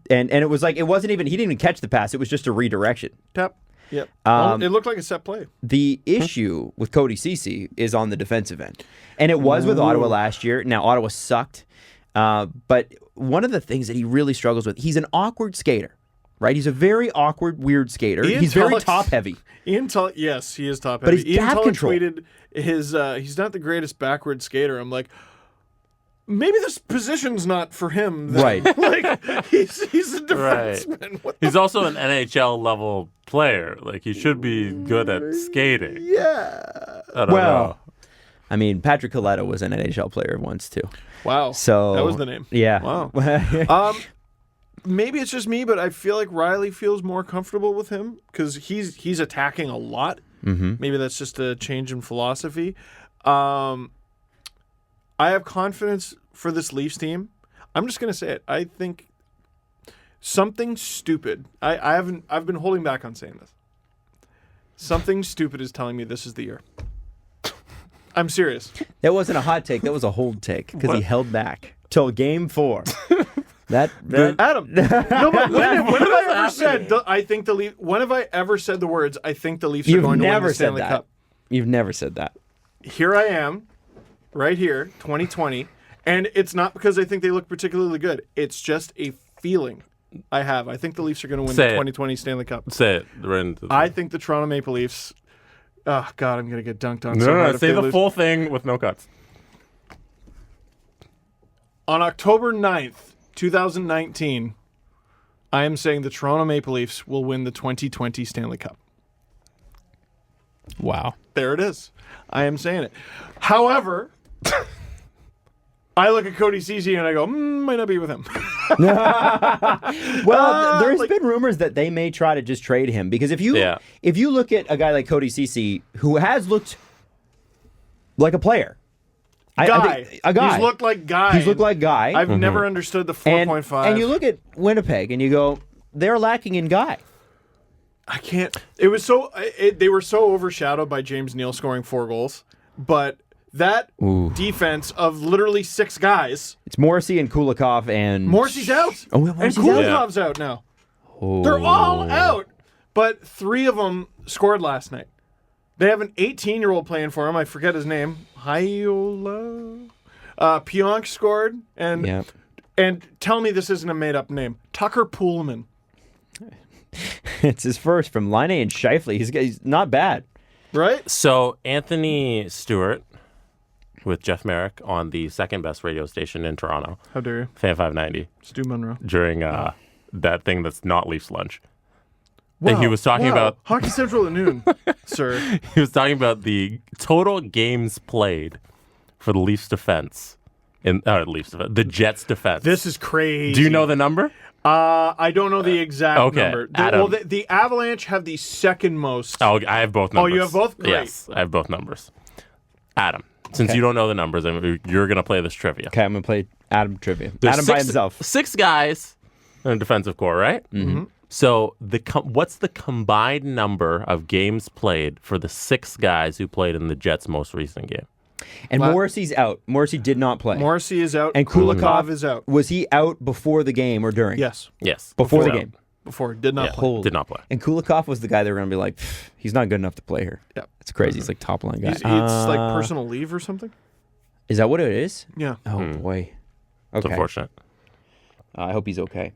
And it was like, he didn't even catch the pass. It was just a redirection. Tap. Yep. It looked like a set play. The issue with Cody Ceci is on the defensive end. And it was with Ottawa last year. Now, Ottawa sucked. But one of the things that he really struggles with, he's an awkward skater, right? He's a very awkward, weird skater. He's very top-heavy. Yes, he is top-heavy. But he's Ian gap Tulloch control. tweeted he's not the greatest backward skater. I'm like, maybe this position's not for him. Then. Right. Like, he's a defenseman. What the He's also an NHL level player. Like, he should be good at skating. Yeah. I don't know. I mean, Patrick Coletta was an NHL player once, too. Wow. So that was the name. Yeah. Wow. Maybe it's just me, but I feel like Riley feels more comfortable with him because he's attacking a lot. Mm-hmm. Maybe that's just a change in philosophy. I have confidence for this Leafs team. I'm just gonna say it. I think something stupid. I've been holding back on saying this. Something stupid is telling me this is the year. I'm serious. That wasn't a hot take. That was a hold take because he held back till game 4. Adam. No, but when have I ever said I think the Leafs? When have I ever said the words I think the Leafs are going to win the Stanley Cup? You've never said that. Here I am, right here, 2020, and it's not because I think they look particularly good. It's just a feeling I have. I think the Leafs are going to win the 2020 Stanley Cup. Say it. Right into the I think the Toronto Maple Leafs. Oh God, I'm going to get dunked on. No, say the full thing with no cuts. On October 9th, 2019, I am saying the Toronto Maple Leafs will win the 2020 Stanley Cup. Wow. There it is. I am saying it. However, I look at Cody Ceci and I go, might not be with him. Well, there's been rumors that they may try to just trade him because if you look at a guy like Cody Ceci who has looked like a player, I think a guy. He's looked like guy. He's looked like guy. I've never understood the 4.5. And you look at Winnipeg and you go, they're lacking in guy. I can't. It was so. They were so overshadowed by James Neal scoring 4 goals, but that defense of literally 6 guys. It's Morrissey and Kulikov and Morrissey's out. Oh, and Morrissey's Kulikov's out now. Oh. They're all out. But 3 of them scored last night. They have an 18-year-old playing for him. I forget his name. Haiola. Pionk scored. And tell me this isn't a made-up name. Tucker Poolman. It's his first from Line and Scheifele. He's not bad. Right? So Anthony Stewart with Jeff Merrick on the second best radio station in Toronto. How dare you? Fan 590. Stu Monroe. During that thing that's not Leafs lunch. And he was talking about Hockey Central at noon, sir. He was talking about the total games played for the Leafs defense. The Jets defense. This is crazy. Do you know the number? I don't know the exact Okay, number. Adam. The Avalanche have the second most. Oh, I have both numbers. Oh, you have both? Great. Yes, I have both numbers. Adam, since you don't know the numbers, you're going to play this trivia. Okay, I'm going to play Adam trivia. There's Adam by himself. 6 guys in a defensive core, right? Mm-hmm. So what's the combined number of games played for the 6 guys who played in the Jets' most recent game? And Morrissey's out. Morrissey did not play. Morrissey is out. And Kulikov is out. Was he out before the game or during? Yes. Yes. Before the game. Before. Did not play. Did not play. And Kulikov was the guy they were going to be like, he's not good enough to play here. Yeah. It's crazy. He's like top line guy. It's like personal leave or something? Is that what it is? Yeah. Oh, boy. It's Okay. unfortunate. I hope he's okay.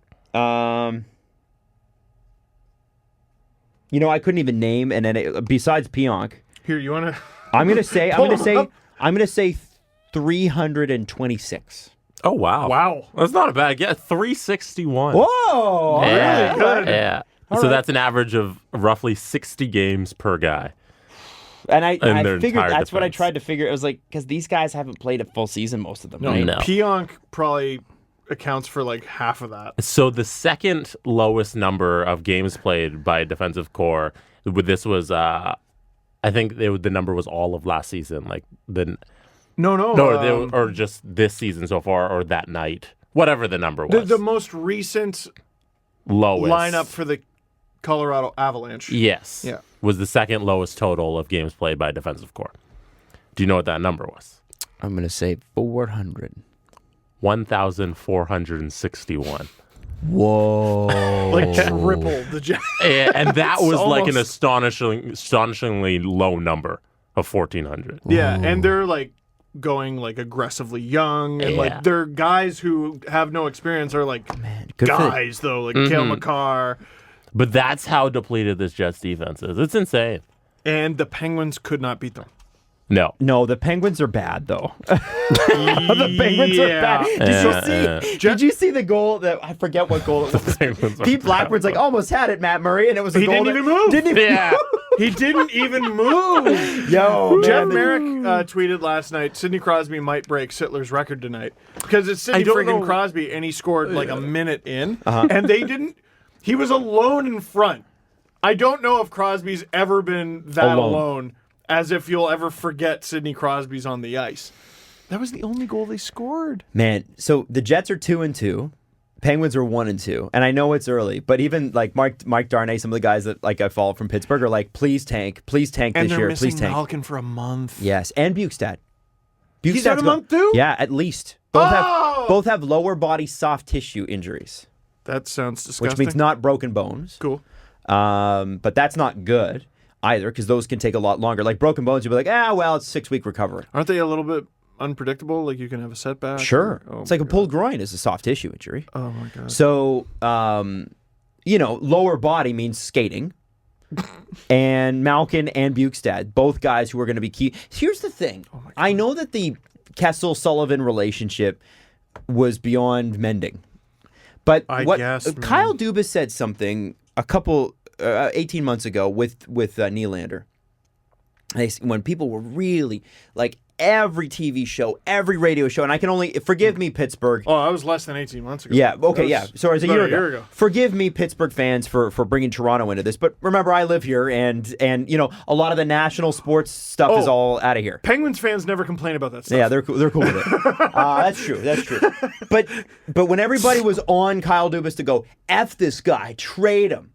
You know, I couldn't even name, and then besides Pionk, Here, you want to... I'm gonna say 326. Oh, wow. Wow. That's not a bad guess. 361. Whoa! Yeah. Really good. Yeah. So that's an average of roughly 60 games per guy. And I their figured entire that's what I defense. tried to figure. It was like, because these guys haven't played a full season, most of them. No, right? No. Pionk probably accounts for like half of that. So the second lowest number of games played by a defensive core, this was, I think the number was all of last season. Like or just this season so far, or that night. Whatever the number was. The most recent lowest lineup for the Colorado Avalanche. Yes. Yeah. Was the second lowest total of games played by a defensive core. Do you know what that number was? I'm gonna say 400. 1,461. Whoa! Like triple the Jets. And that was like an almost- astonishingly low number of 1,400. Yeah, and they're like going like aggressively young, and Yeah. like they're guys who have no experience are like Good for the- guys though, like Cale Makar, But that's how depleted this Jets defense is. It's insane. and the Penguins could not beat them. No. No, the Penguins are bad though. The Penguins are bad. Did you see the goal that I forget what goal it was? Penguins are Pete Blackbird's like almost had it, Matt Murray, and it was a He goal didn't that- even move. Didn't even Yeah. move. He didn't even move. Yo, Jeff man, Merrick tweeted last night, Sidney Crosby might break Sittler's record tonight because it's Sidney don't friggin' know. Crosby, and he scored like a minute in, and they didn't. He was alone in front. I don't know if Crosby's ever been that alone, as if you'll ever forget Sidney Crosby's on the ice. That was the only goal they scored. Man, so the Jets are 2-2. Penguins are 1-2, and I know it's early, but even like Mike Darnay, some of the guys that like I follow from Pittsburgh are like, please tank And this they're year, missing please tank. Malkin for a month. Yes, and Bukestad. He's out a Bukestad's month too? Yeah, at least. Both have lower body soft tissue injuries, That sounds disgusting. which means not broken bones. Cool. But that's not good either because those can take a lot longer. Like broken bones, you'll be like, well, it's a 6-week recovery. Aren't they a little bit unpredictable? Like you can have a setback. Sure. Oh It's like my a pulled groin is a soft tissue injury. Oh my god. So, lower body means skating. And Malkin and Bukestad, both guys who are going to be key. Here's the thing. I know that the Kessel-Sullivan relationship was beyond mending. But I what guess, man. Kyle Dubas said something a couple 18 months ago with Nylander. When people were really like every TV show, every radio show, and I can only forgive me, Pittsburgh. Oh, I was less than 18 months ago. Yeah, okay, That yeah. was So it was a about year ago. Forgive me, Pittsburgh fans, for bringing Toronto into this. But remember, I live here, and a lot of the national sports stuff is all out of here. Penguins fans never complain about that stuff. Yeah, they're cool with it. That's true. That's true. But when everybody was on Kyle Dubas to go, F this guy, trade him,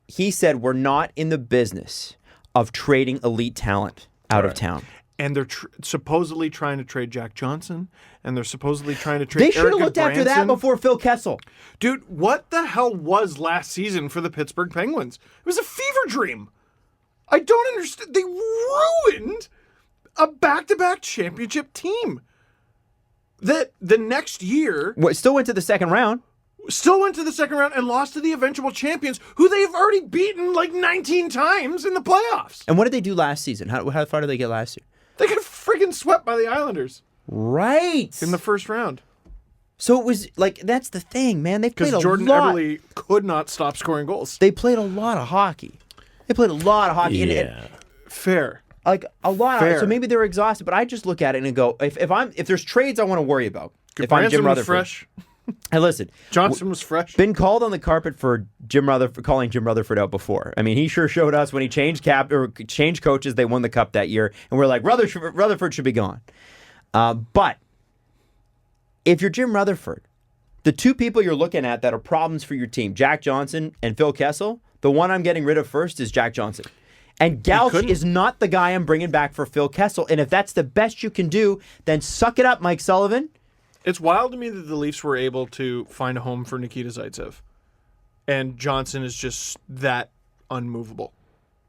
he said, we're not in the business of trading elite talent out of town. And they're supposedly trying to trade Jack Johnson, and they're supposedly trying to trade They should have Erica looked after that Branson. before Phil Kessel. Dude, what the hell was last season for the Pittsburgh Penguins? It was a fever dream. I don't understand. They ruined a back-to-back championship team. That the next year Still went to the second round. still went to the second round and lost to the eventual champions, who they've already beaten like 19 times in the playoffs. And what did they do last season? How far did they get last year? They got friggin' swept by the Islanders Right. in the first round. So it was like, that's the thing, man. They played Because a Jordan lot. Eberle could not stop scoring goals. They played a lot of hockey. Yeah. Fair. Like a lot. Fair. So maybe they were exhausted, but I just look at it and go, if there's trades I want to worry about, if I'm Jim Branson was Rutherford, fresh. And listen, Johnson was fresh. been called on the carpet for calling Jim Rutherford out before. I mean, he sure showed us when he changed coaches. They won the cup that year, and we're like, Rutherford should be gone. But if you're Jim Rutherford, the two people you're looking at that are problems for your team, Jack Johnson and Phil Kessel, the one I'm getting rid of first is Jack Johnson. And Gauch is not the guy I'm bringing back for Phil Kessel. And if that's the best you can do, then suck it up, Mike Sullivan. It's wild to me that the Leafs were able to find a home for Nikita Zaitsev. And Johnson is just that unmovable.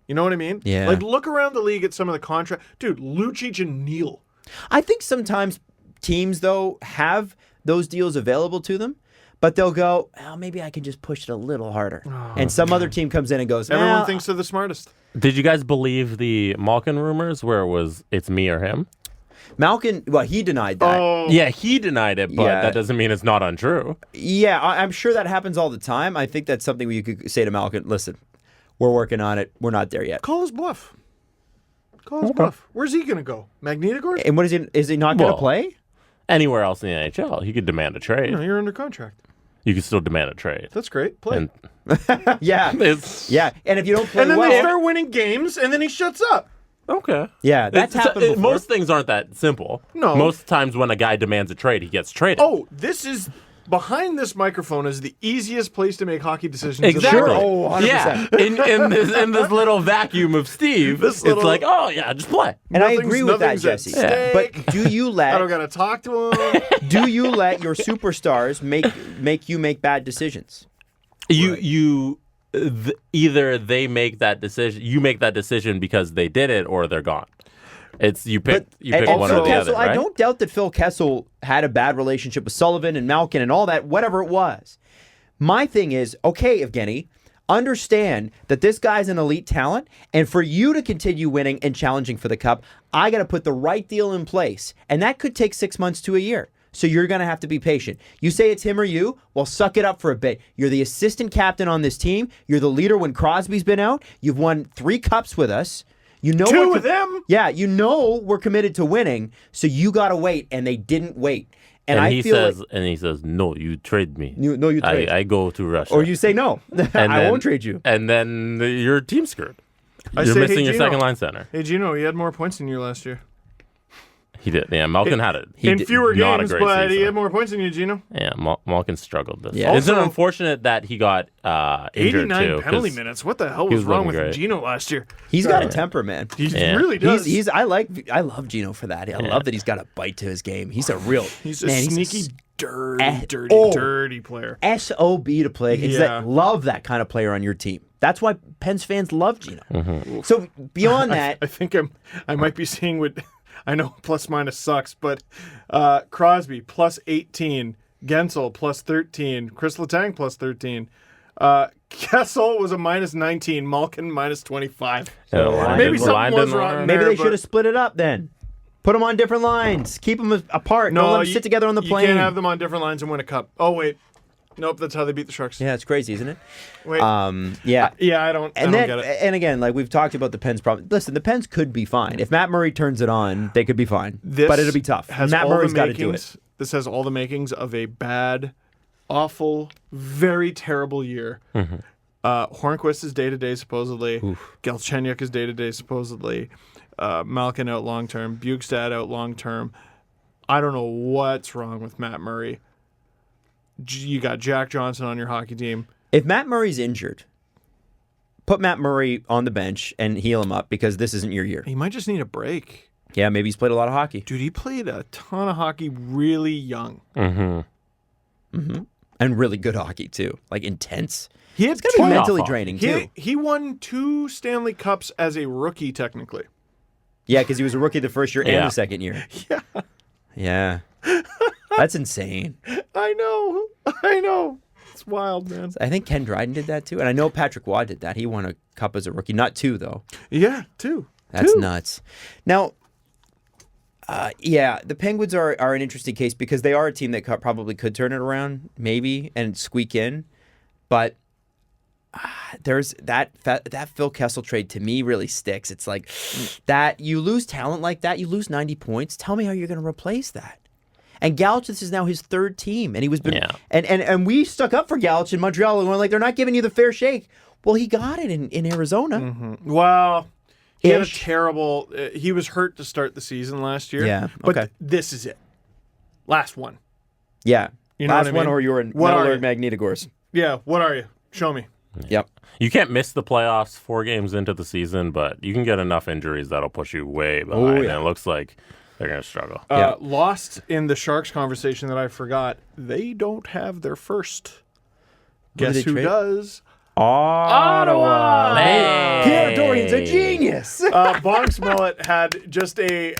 You know what I mean? Yeah. Like, look around the league at some of the contract. Dude, Lucic and Neal. I think sometimes teams, though, have those deals available to them, but they'll go, oh, maybe I can just push it a little harder. And some other team comes in and goes, Everyone thinks they're the smartest. Did you guys believe the Malkin rumors where it was it's me or him? Malkin, well, he denied that. Yeah, he denied it, but Yeah. that doesn't mean it's not untrue. Yeah, I'm sure that happens all the time. I think that's something where you could say to Malkin, listen, we're working on it. We're not there yet. Call his bluff. Call his bluff. Where's he going to go? Magnitogorsk? And what is he not going to Well, play? Anywhere else in the NHL, he could demand a trade. No, you're under contract. You could still demand a trade. That's great. Play. And Yeah. it's Yeah. And if you don't play And then well, they start winning games, and then he shuts up. okay. yeah, that's happened before. Most things aren't that simple. No. Most times when a guy demands a trade, he gets traded. Oh, this is behind this microphone is the easiest place to make hockey decisions. exactly. In the Sure. world. Oh, 100%. Yeah. In this little vacuum of Steve, This it's little- like, oh yeah, just play. And I Nothing's- agree with that, nothing's at Jesse. stake. But do you I don't let got to talk to him. your superstars make you make bad decisions? Either they make that decision, you make that decision because they did it, or they're gone. It's you pick And one Phil or the Kessel, other, right? I don't doubt that Phil Kessel had a bad relationship with Sullivan and Malkin and all that, whatever it was. My thing is, okay, Evgeny, understand that this guy's an elite talent, and for you to continue winning and challenging for the cup, I got to put the right deal in place, and that could take 6 months to a year. So you're going to have to be patient. You say it's him or you, well, suck it up for a bit. You're the assistant captain on this team. You're the leader when Crosby's been out. You've won 3 cups with us. You know Two of them? Yeah, you know we're committed to winning, so you got to wait, and they didn't wait. And I he feel says, like, and he says, no, you trade me. you trade. I go to Russia. Or you say no, I won't trade you. And then your team's screwed. I You're say, missing hey, your Gino. second line center. Hey, Gino, he had more points than you last year. He did. Yeah, Malkin had it. In fewer not a games, great but he season. had more points than you, Gino. Yeah, Malkin struggled this. Yeah. It's Also- unfortunate that he got injured 89 too. penalty 'cause minutes. What the hell he was was wrong looking with great. Gino last year? He's got a temper, man. He Yeah. really does. I love Gino for that. I love that he's got a bite to his game. He's a real He's a man, sneaky, Eh, dirty oh. player. SOB to play. It's Yeah. love that kind of player on your team. That's why Pens fans love Gino. Mm-hmm. So beyond that, I think I might be seeing what I know. Plus minus sucks, but Crosby plus 18, Gensel plus 13, Chris Letang plus 13. Kessel was a minus 19, Malkin minus 25. Yeah, the line Maybe didn't- something line was didn't wrong work. maybe there, they but- should have split it up then. Put them on different lines. Keep them apart. Don't let them sit together on the plane. You can't have them on different lines and win a cup. Oh wait, nope. That's how they beat the Sharks. Yeah, it's crazy, isn't it? Wait. Yeah. Yeah, I don't And get it. and again, like we've talked about the Pens problem. Listen, the Pens could be fine. If Matt Murray turns it on, they could be fine. But it'll be tough. Has Matt all Murray's the got to do it. makings- This has all the makings of a bad, awful, very terrible year. Mm-hmm. Hornquist is day-to-day, supposedly. Galchenyuk is day-to-day, supposedly. Malkin out long-term. Bukestad out long-term. I don't know what's wrong with Matt Murray. You got Jack Johnson on your hockey team. If Matt Murray's injured, put Matt Murray on the bench and heal him up because this isn't your year. He might just need a break. Yeah, maybe he's played a lot of hockey. Dude, he played a ton of hockey really young. And really good hockey, too. Like intense. He had It's got to be Playoff mentally hockey. draining, too. He won 2 Stanley Cups as a rookie, technically. Yeah, because he was a rookie the first year and Yeah. the second year. Yeah. That's insane. I know. It's wild, man. I think Ken Dryden did that, too. And I know Patrick Waugh did that. He won a cup as a rookie. Not 2, though. Yeah, 2. That's nuts. Now, the Penguins are an interesting case because they are a team that probably could turn it around, maybe, and squeak in. But there's that Phil Kessel trade to me really sticks. It's like that you lose talent like that, you lose 90 points. Tell me how you're going to replace that. And Galich, this is now his third team, and he was and we stuck up for Galich in Montreal, and we're like, they're not giving you the fair shake. Well, he got it in Arizona. Mm-hmm. Well, he had a terrible. He was hurt to start the season last year. Yeah, but this is it. Last one. Yeah, you know last what I one, mean? or you're in Metallurg Magnitogorsk. Yeah, what are you? Show me. Yep. You can't miss the playoffs 4 games into the season, but you can get enough injuries that'll push you way behind. And it looks like they're going to struggle. Lost in the Sharks conversation that I forgot. They don't have their first. Guess who does? Ottawa. Hey. Pierre Dorian's a genius. Bonks Mullet had just I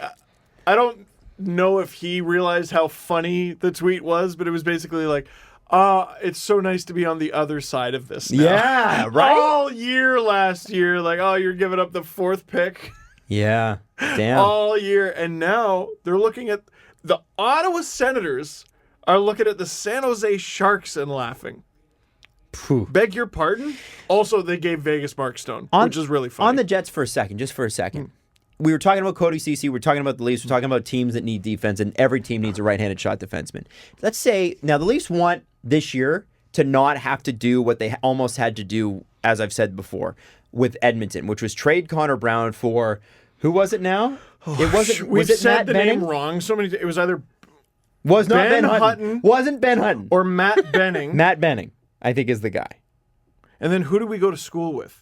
don't know if he realized how funny the tweet was, but it was basically like, it's so nice to be on the other side of this now. Yeah, right? All year last year, like, you're giving up the 4th pick. Yeah, damn. All year. And now they're looking at the Ottawa Senators are looking at the San Jose Sharks and laughing. Beg your pardon? Also, they gave Vegas Mark Stone, which is really funny. On the Jets for a second. We were talking about Cody Ceci, we're talking about the Leafs, we're talking about teams that need defense, and every team needs a right-handed shot defenseman. Let's say, now the Leafs want this year to not have to do what they almost had to do, as I've said before, with Edmonton, which was trade Connor Brown for, who was it now? It wasn't. We've Was it said Matt the Benning? name wrong so many times. It was either Was not Ben Ben Hutton. Hutton. Wasn't Ben Hutton. or Matt Benning. Matt Benning, I think, is the guy. And then who did we go to school with?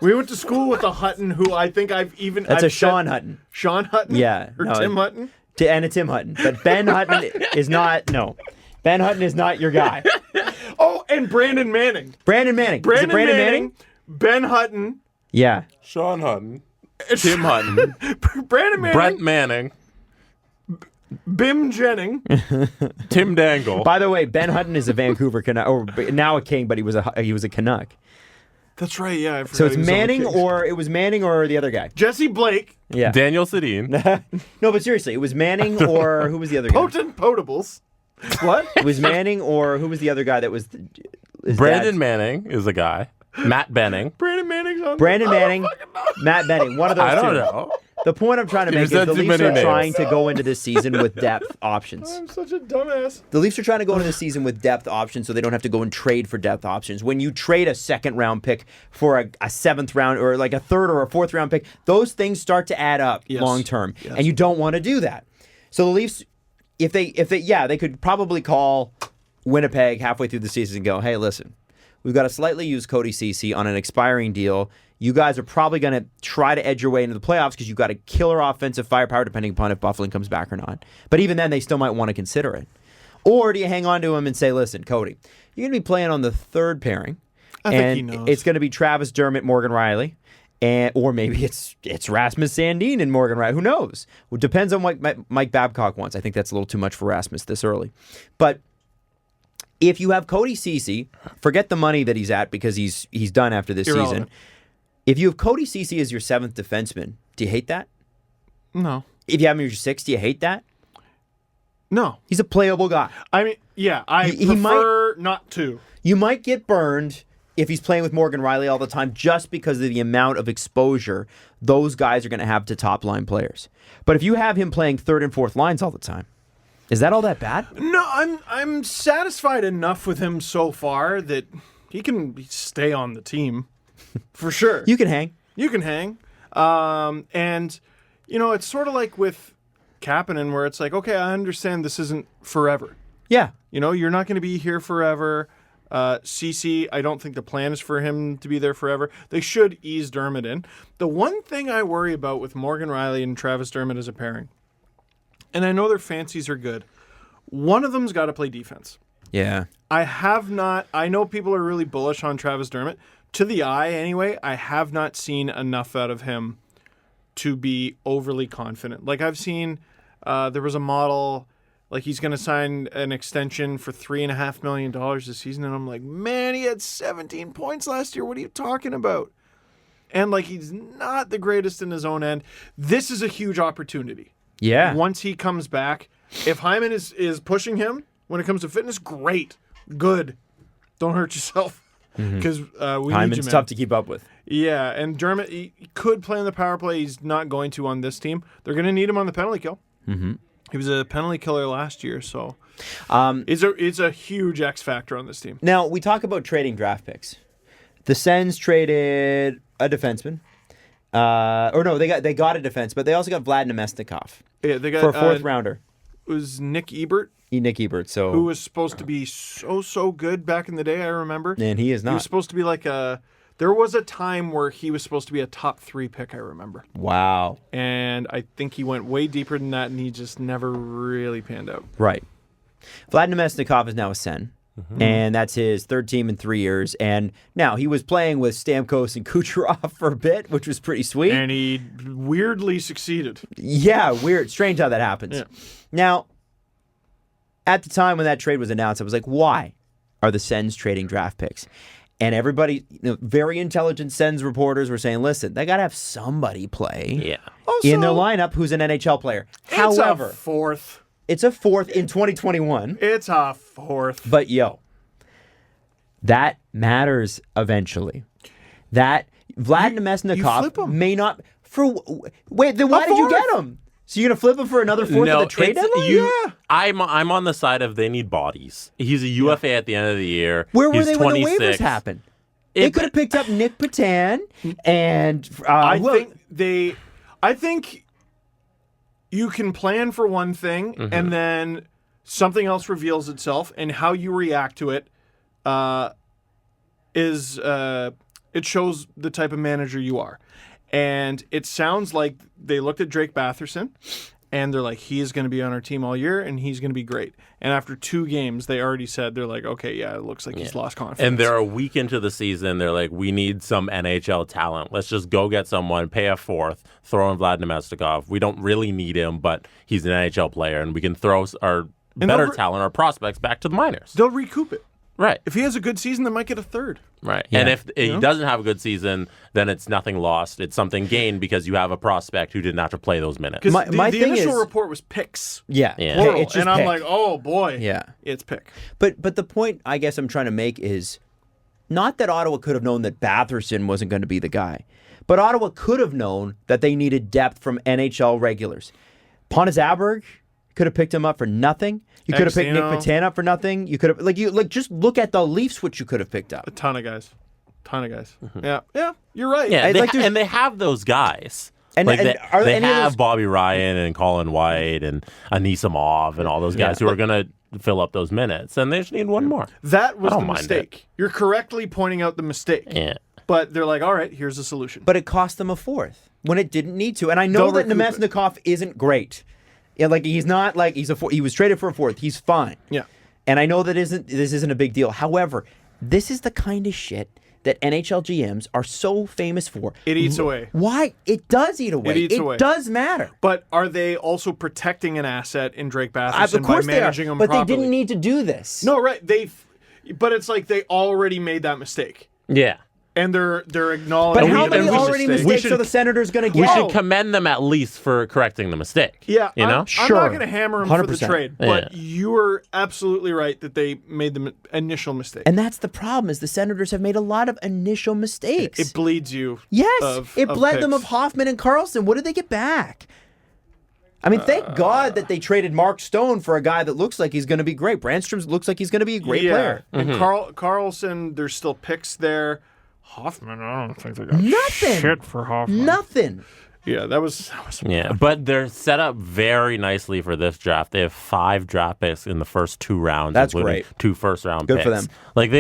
We went to school with a Hutton who I think I've Sean Hutton. Sean Hutton? Yeah. Or no, Tim Hutton? And a Tim Hutton. But Ben Hutton is not, no. Ben Hutton is not your guy. Oh, and Brandon Manning. Brandon Manning. Is it Brandon Manning? Ben Hutton. Yeah. Sean Hutton. Tim Hutton. Brandon Manning. Brent Manning. Bim Jennings. Tim Dangle. By the way, Ben Hutton is a Vancouver Canuck, or now a King, but he was a Canuck. That's right, yeah. I forgot So it's he was on the Manning, Kings. or it was Manning or the other guy. Jesse Blake. Yeah. Daniel Sedin. No, but seriously, it was Manning or who was the other guy? Potent Potables. What? It was Manning or who was the other guy that was his Brandon dad's- Manning is the guy. Matt Benning. Brandon Manning's on Brandon there. Manning, Matt Benning, one of those I don't two. know. The point I'm trying to make is said the too Leafs many are names. trying to go into this season with depth options. I'm such a dumbass. The Leafs are trying to go into the season with depth options so they don't have to go and trade for depth options. When you trade a 2nd round pick for a 7th round or like a 3rd or a 4th round pick, those things start to add up long term. Yes. And you don't want to do that. So the Leafs, if they could probably call Winnipeg halfway through the season and go, hey, listen, we've got to slightly use Cody Ceci on an expiring deal. You guys are probably going to try to edge your way into the playoffs because you've got a killer offensive firepower depending upon if Bufflin comes back or not. But even then, they still might want to consider it. Or do you hang on to him and say, listen, Cody, you're going to be playing on the 3rd pairing. I think he knows. It's going to be Travis Dermott, Morgan Riley. Or maybe it's Rasmus Sandeen and Morgan Riley. Who knows? It depends on what Mike Babcock wants. I think that's a little too much for Rasmus this early. But if you have Cody Ceci, forget the money that he's at because he's done after this season. If you have Cody Ceci as your 7th defenseman, do you hate that? No. If you have him as your 6th, do you hate that? No. He's a playable guy. I mean, yeah, I He prefer not to. You might get burned if he's playing with Morgan Riley all the time just because of the amount of exposure those guys are going to have to top-line players. But if you have him playing 3rd and 4th lines all the time, is that all that bad? No, I'm satisfied enough with him so far that he can stay on the team. For sure. You can hang. You can hang. And, it's sort of like with Kapanen where it's like, okay, I understand this isn't forever. Yeah. You're not going to be here forever. CC, I don't think the plan is for him to be there forever. They should ease Dermott in. The one thing I worry about with Morgan Riley and Travis Dermott as a pairing, and I know their fancies are good, one of them's got to play defense. Yeah. I know people are really bullish on Travis Dermott. To the eye, anyway, I have not seen enough out of him to be overly confident. Like, I've seen there was a model, like he's going to sign an extension for $3.5 million this season, and I'm like, man, he had 17 points last year. What are you talking about? And, like, he's not the greatest in his own end. This is a huge opportunity. Yeah. Once he comes back, if Hyman is pushing him when it comes to fitness, great. Good. Don't hurt yourself. Because we need Hyman's you, man. tough to keep up with. Yeah, and Dermott, he could play on the power play. He's not going to on this team. They're going to need him on the penalty kill. He was a penalty killer last year, so it's a huge X factor on this team. Now, we talk about trading draft picks. The Sens traded a defenseman. They got a defense, but they also got Vlad Namestnikov They got for a fourth rounder. It was Nick Ebert. Nick Ebert, who was supposed to be so good back in the day, I remember. And he is not. He was supposed to be there was a time where he was supposed to be a top 3 pick, I remember. Wow. And I think he went way deeper than that, and he just never really panned out. Right. Vlad Namestnikov is now a Sen. And that's his third team in 3 years. And now he was playing with Stamkos and Kucherov for a bit, which was pretty sweet. And he weirdly succeeded. Yeah, weird. Strange how that happens. Yeah. Now, at the time when that trade was announced, I was like, why are the Sens trading draft picks? And everybody, very intelligent Sens reporters were saying, listen, they got to have somebody play in their lineup who's an NHL player. However, a fourth. It's a fourth in 2021. It's a fourth. But that matters eventually. That Vlad Namestnikov may not. Then why did you get him? So you're gonna flip him for another fourth of the trade deadline? I'm on the side of they need bodies. He's a UFA at the end of the year. Where were He's they 26. when the waivers happened? They could have picked up Nick Patan and I think you can plan for one thing and then something else reveals itself, and how you react to it it shows the type of manager you are. And it sounds like they looked at Drake Batherson and they're like, he is going to be on our team all year and he's going to be great. And after 2 games, they already said, they're like, okay, yeah, it looks like he's lost confidence. And they're a week into the season. They're like, we need some NHL talent. Let's just go get someone, pay a fourth, throw in Vlad Namestnikov. We don't really need him, but he's an NHL player, and we can throw our better talent, our prospects, back to the minors. They'll recoup it. Right. If he has a good season, they might get a third. Right. Yeah. And if he doesn't have a good season, then it's nothing lost. It's something gained because you have a prospect who didn't have to play those minutes. My the thing initial is, report was picks. Yeah. Plural. It's just and I'm pick. like, oh boy. Yeah. It's pick. But the point I guess I'm trying to make is not that Ottawa could have known that Batherson wasn't going to be the guy, but Ottawa could have known that they needed depth from NHL regulars. Pontus Aberg could have picked him up for nothing. You could have picked Nick Patan up for nothing. You could have just look at the Leafs, which you could have picked up. A ton of guys. Yeah, you're right. Yeah, and they have those guys. And, like and they have Bobby Ryan and Colin White and Anisimov and all those guys who are going to fill up those minutes, and they just need one more. That was the mistake. You're correctly pointing out the mistake. Yeah. But they're like, all right, here's the solution. But it cost them a fourth when it didn't need to. And I know that Namestnikov isn't great. Yeah, like he's not like he was traded for a fourth. He's fine. Yeah. And I know that this isn't a big deal. However, this is the kind of shit that NHL GMs are so famous for. It eats away. Why? It does eat away. It does matter. But are they also protecting an asset in Drake Batherson of course by managing they are, him but properly? they didn't need to do this. No, right. But it's like they already made that mistake. Yeah. And they're acknowledging. But how many already mistakes are the Senators going to get? We should commend them at least for correcting the mistake. Yeah, you know, I'm not going to hammer them 100%. For the trade, but yeah. you are absolutely right that they made the initial mistake. And that's the problem: is the Senators have made a lot of initial mistakes. It bleeds you. Yes, it bled them of Hoffman and Karlsson. What did they get back? I mean, thank God that they traded Mark Stone for a guy that looks like he's going to be great. Brandstrom looks like he's going to be a great player. And Karlsson, there's still picks there. Hoffman, I don't think they got shit for Hoffman. Nothing. Yeah, that was yeah, but they're set up very nicely for this draft. They have 5 draft picks in the first 2 rounds. That's great. 2 first-round Good picks. for them. Like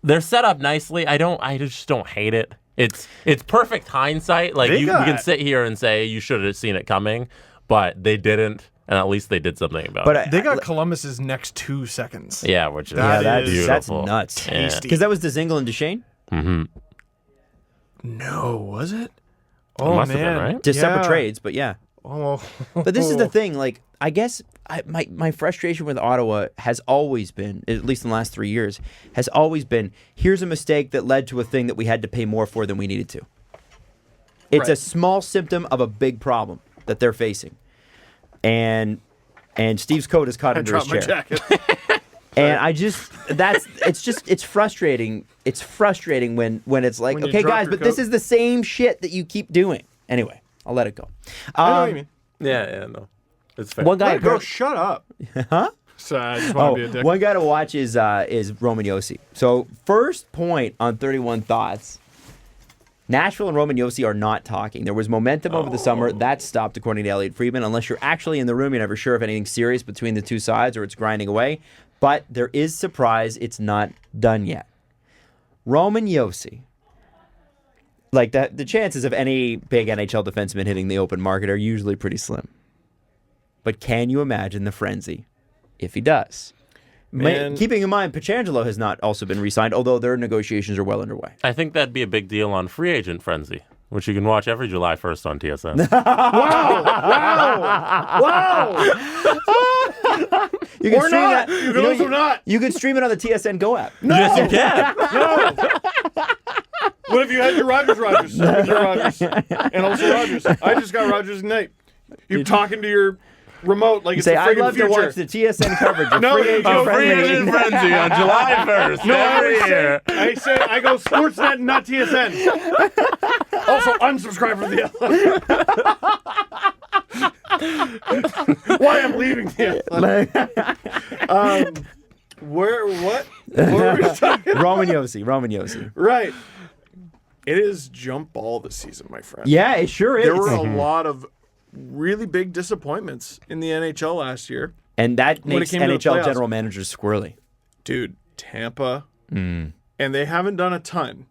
they're set up nicely. I just don't hate it. It's perfect hindsight. Like we can sit here and say you should have seen it coming, but they didn't. And at least they did something about it. They got Columbus's next 2 seconds. Yeah, which is that's beautiful. That's nuts. Tasty. Because that was Dzingel and Duchesne? Mm-hmm. No, was it? Oh, must have been, right? Just separate trades, but yeah. Oh. But this is the thing. Like, I guess my frustration with Ottawa has always been, at least in the last 3 years, has always been, here's a mistake that led to a thing that we had to pay more for than we needed to. It's a small symptom of a big problem that they're facing. And Steve's coat is caught under his chair. Jacket. And it's frustrating. It's frustrating when it's like, okay, guys, but this is the same shit that you keep doing. Anyway, I'll let it go. I know what you mean. Yeah, no. It's fair. One guy, Let it go. Shut up. huh? So I just want to be a dick. One guy to watch is Roman Josi. So first point on 31 Thoughts. Nashville and Roman Josi are not talking. There was momentum over the summer. That stopped, according to Elliot Friedman. Unless you're actually in the room, you're never sure if anything's serious between the two sides or it's grinding away. But there is surprise. It's not done yet. Roman Josi. Like, the chances of any big NHL defenseman hitting the open market are usually pretty slim. But can you imagine the frenzy if he does? Keeping in mind, Pietrangelo has not also been re-signed, although their negotiations are well underway. I think that'd be a big deal on Free Agent Frenzy, which you can watch every July 1st on TSN. Wow! You can Or stream not. that. You can also not. You can stream it on the TSN Go app. Yes, you can. No. What if you had your Rogers with your Rogers? And also Rogers. I just got Rogers Ignite. You're talking to your remote like You it's say, the I'd friggin' love future. to watch the TSN coverage of No, Free Agent no, Free Friendly. Agent Frenzy on July 1st every year. I go Sportsnet, not TSN. Also, unsubscribe from the Why I'm leaving the What were we talking about? Roman Josi. Right. It is jump ball this season, my friend. Yeah, it sure is. There were a lot of really big disappointments in the NHL last year. And that when it makes came to the NHL playoffs. general managers squirrely. Dude, Tampa. And they haven't done a ton,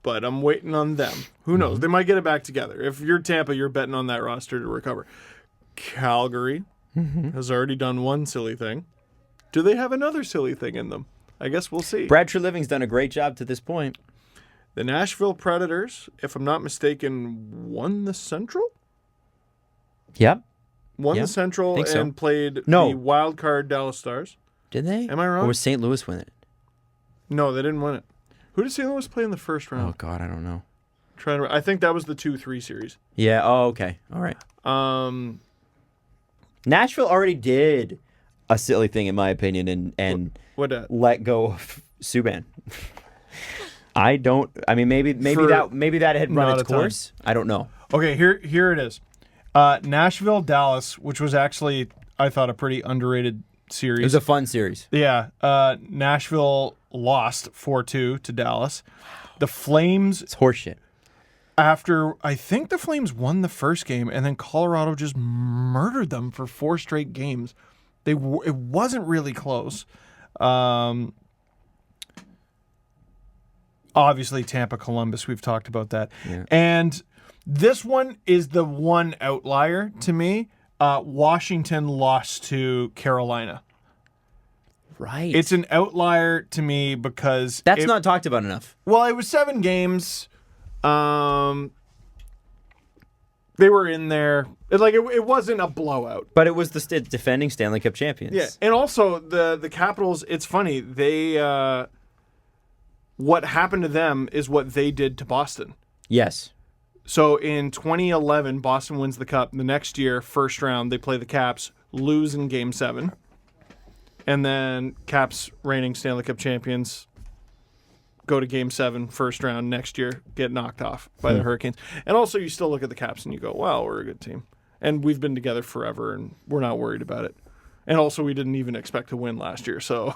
but I'm waiting on them. Who knows? They might get it back together. If you're Tampa, you're betting on that roster to recover. Calgary has already done one silly thing. Do they have another silly thing in them? I guess we'll see. Brad Treliving's done a great job to this point. The Nashville Predators, if I'm not mistaken, won the Central? Yep. Won Yeah, the Central think so. and played No. the wild card Dallas Stars. Did they? Am I wrong? Or was St. Louis win it? No, they didn't win it. Who did St. Louis play in the first round? Oh, God, I don't know. I think that was the 2-3 series. Yeah, oh, okay. All right. Nashville already did a silly thing, in my opinion, and What that? let go of Subban. Maybe that had run not its a ton. course. I don't know. Okay, here it is. Nashville, Dallas, which was actually, I thought, a pretty underrated series. It was a fun series. Yeah. Nashville lost 4-2 to Dallas. The Flames, It's horseshit. I think the Flames won the first game, and then Colorado just murdered them for 4 straight games. It wasn't really close. Obviously, Tampa, Columbus, we've talked about that. Yeah. And this one is the one outlier to me. Washington lost to Carolina. Right. It's an outlier to me because That's not talked about enough. Well, it was 7 games. They were in there. It wasn't a blowout. But it was the defending Stanley Cup champions. Yeah, and also the Capitals. It's funny. They what happened to them is what they did to Boston. Yes. So in 2011, Boston wins the Cup. The next year, first round, they play the Caps, lose in Game 7. And then Caps, reigning Stanley Cup champions, go to Game 7, first round next year, get knocked off by the Hurricanes. And also, you still look at the Caps and you go, wow, we're a good team. And we've been together forever, and we're not worried about it. And also, we didn't even expect to win last year. So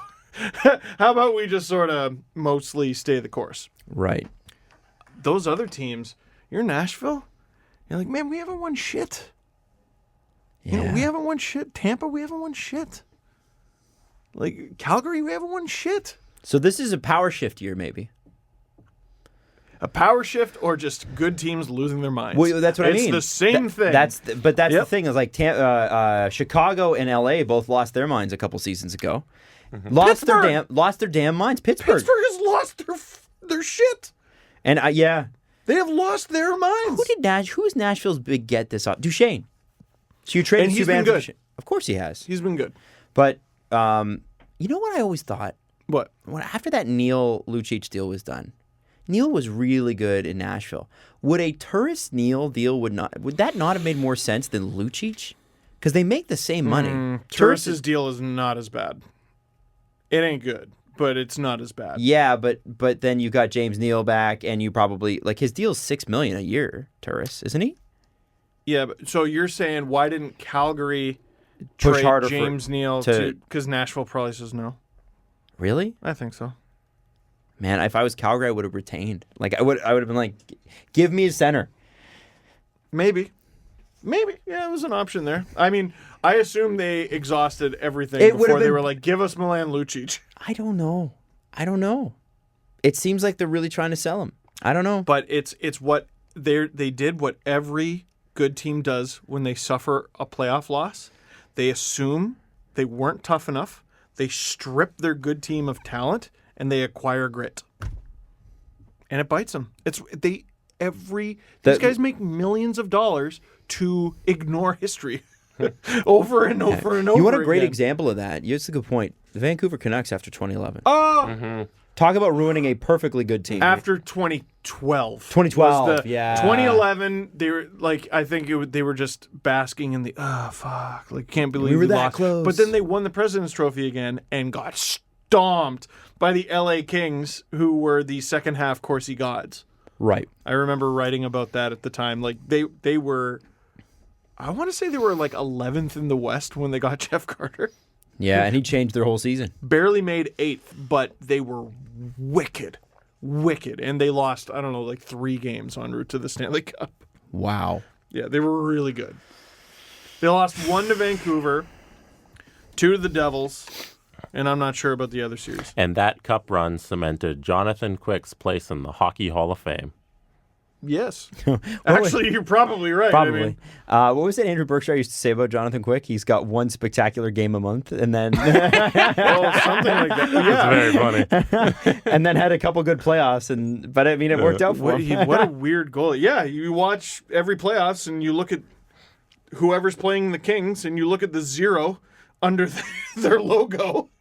how about we just sort of mostly stay the course? Right. Those other teams, you're Nashville, you're like, man, we haven't won shit. Yeah. You know, we haven't won shit. Tampa, we haven't won shit. Like, Calgary, we haven't won shit. So this is a power shift year, maybe. A power shift or just good teams losing their minds. Well, that's what I mean. It's the same thing. That's the Yep. thing is like Chicago and LA both lost their minds a couple seasons ago. Lost their damn minds. Pittsburgh has lost their shit. and yeah. They have lost their minds. Who is Nashville's big get this off? Duchesne. So you traded And he's Subban been for good. Duchesne. Of course he has. He's been good. But you know what I always thought? What? After that Neal Lucic deal was done, Neal was really good in Nashville. Would a tourist Neal deal would that not have made more sense than Lucic? Because they make the same money. Turris' deal is not as bad. It ain't good, but it's not as bad. Yeah, but then you got James Neal back, and you probably his deal's $6 million a year, Turris, isn't he? Yeah, but, so you're saying why didn't Calgary push trade harder James Neal because Nashville probably says no. Really? I think so. Man, if I was Calgary, I would have retained. Like I would have been like, give me a center. Maybe. Yeah, it was an option there. I mean, I assume they exhausted everything It would before have they been- were like, give us Milan Lucic. I don't know. It seems like they're really trying to sell him. I don't know. But it's what they did what every good team does when they suffer a playoff loss. They assume they weren't tough enough. They strip their good team of talent and they acquire grit. And it bites them. These guys make millions of dollars to ignore history over and over and over. You want a great again. example of that? It's a good point. The Vancouver Canucks after 2011. Oh, Talk about ruining a perfectly good team. after 2012. 2012, was yeah. 2011, they were like, I think they were just basking in the, fuck, like, can't believe We were that lost. close. But then they won the President's Trophy again and got stomped by the LA Kings, who were the second half Corsi gods. Right. I remember writing about that at the time. Like, they were, I want to say they were like 11th in the West when they got Jeff Carter. Yeah, and he changed their whole season. Barely made 8th, but they were wicked. And they lost, I don't know, like 3 games en route to the Stanley Cup. Wow. Yeah, they were really good. They lost 1 to Vancouver, 2 to the Devils, and I'm not sure about the other series. And that cup run cemented Jonathan Quick's place in the Hockey Hall of Fame. Yes. Actually, you're probably right. Probably. I mean, What was it Andrew Berkshire used to say about Jonathan Quick? He's got one spectacular game a month, and then well, something like that. Yeah. It's very funny. and then had a couple good playoffs. But I mean, it worked out for him. What a weird goal. Yeah, you watch every playoffs and you look at whoever's playing the Kings and you look at the 0 under their logo.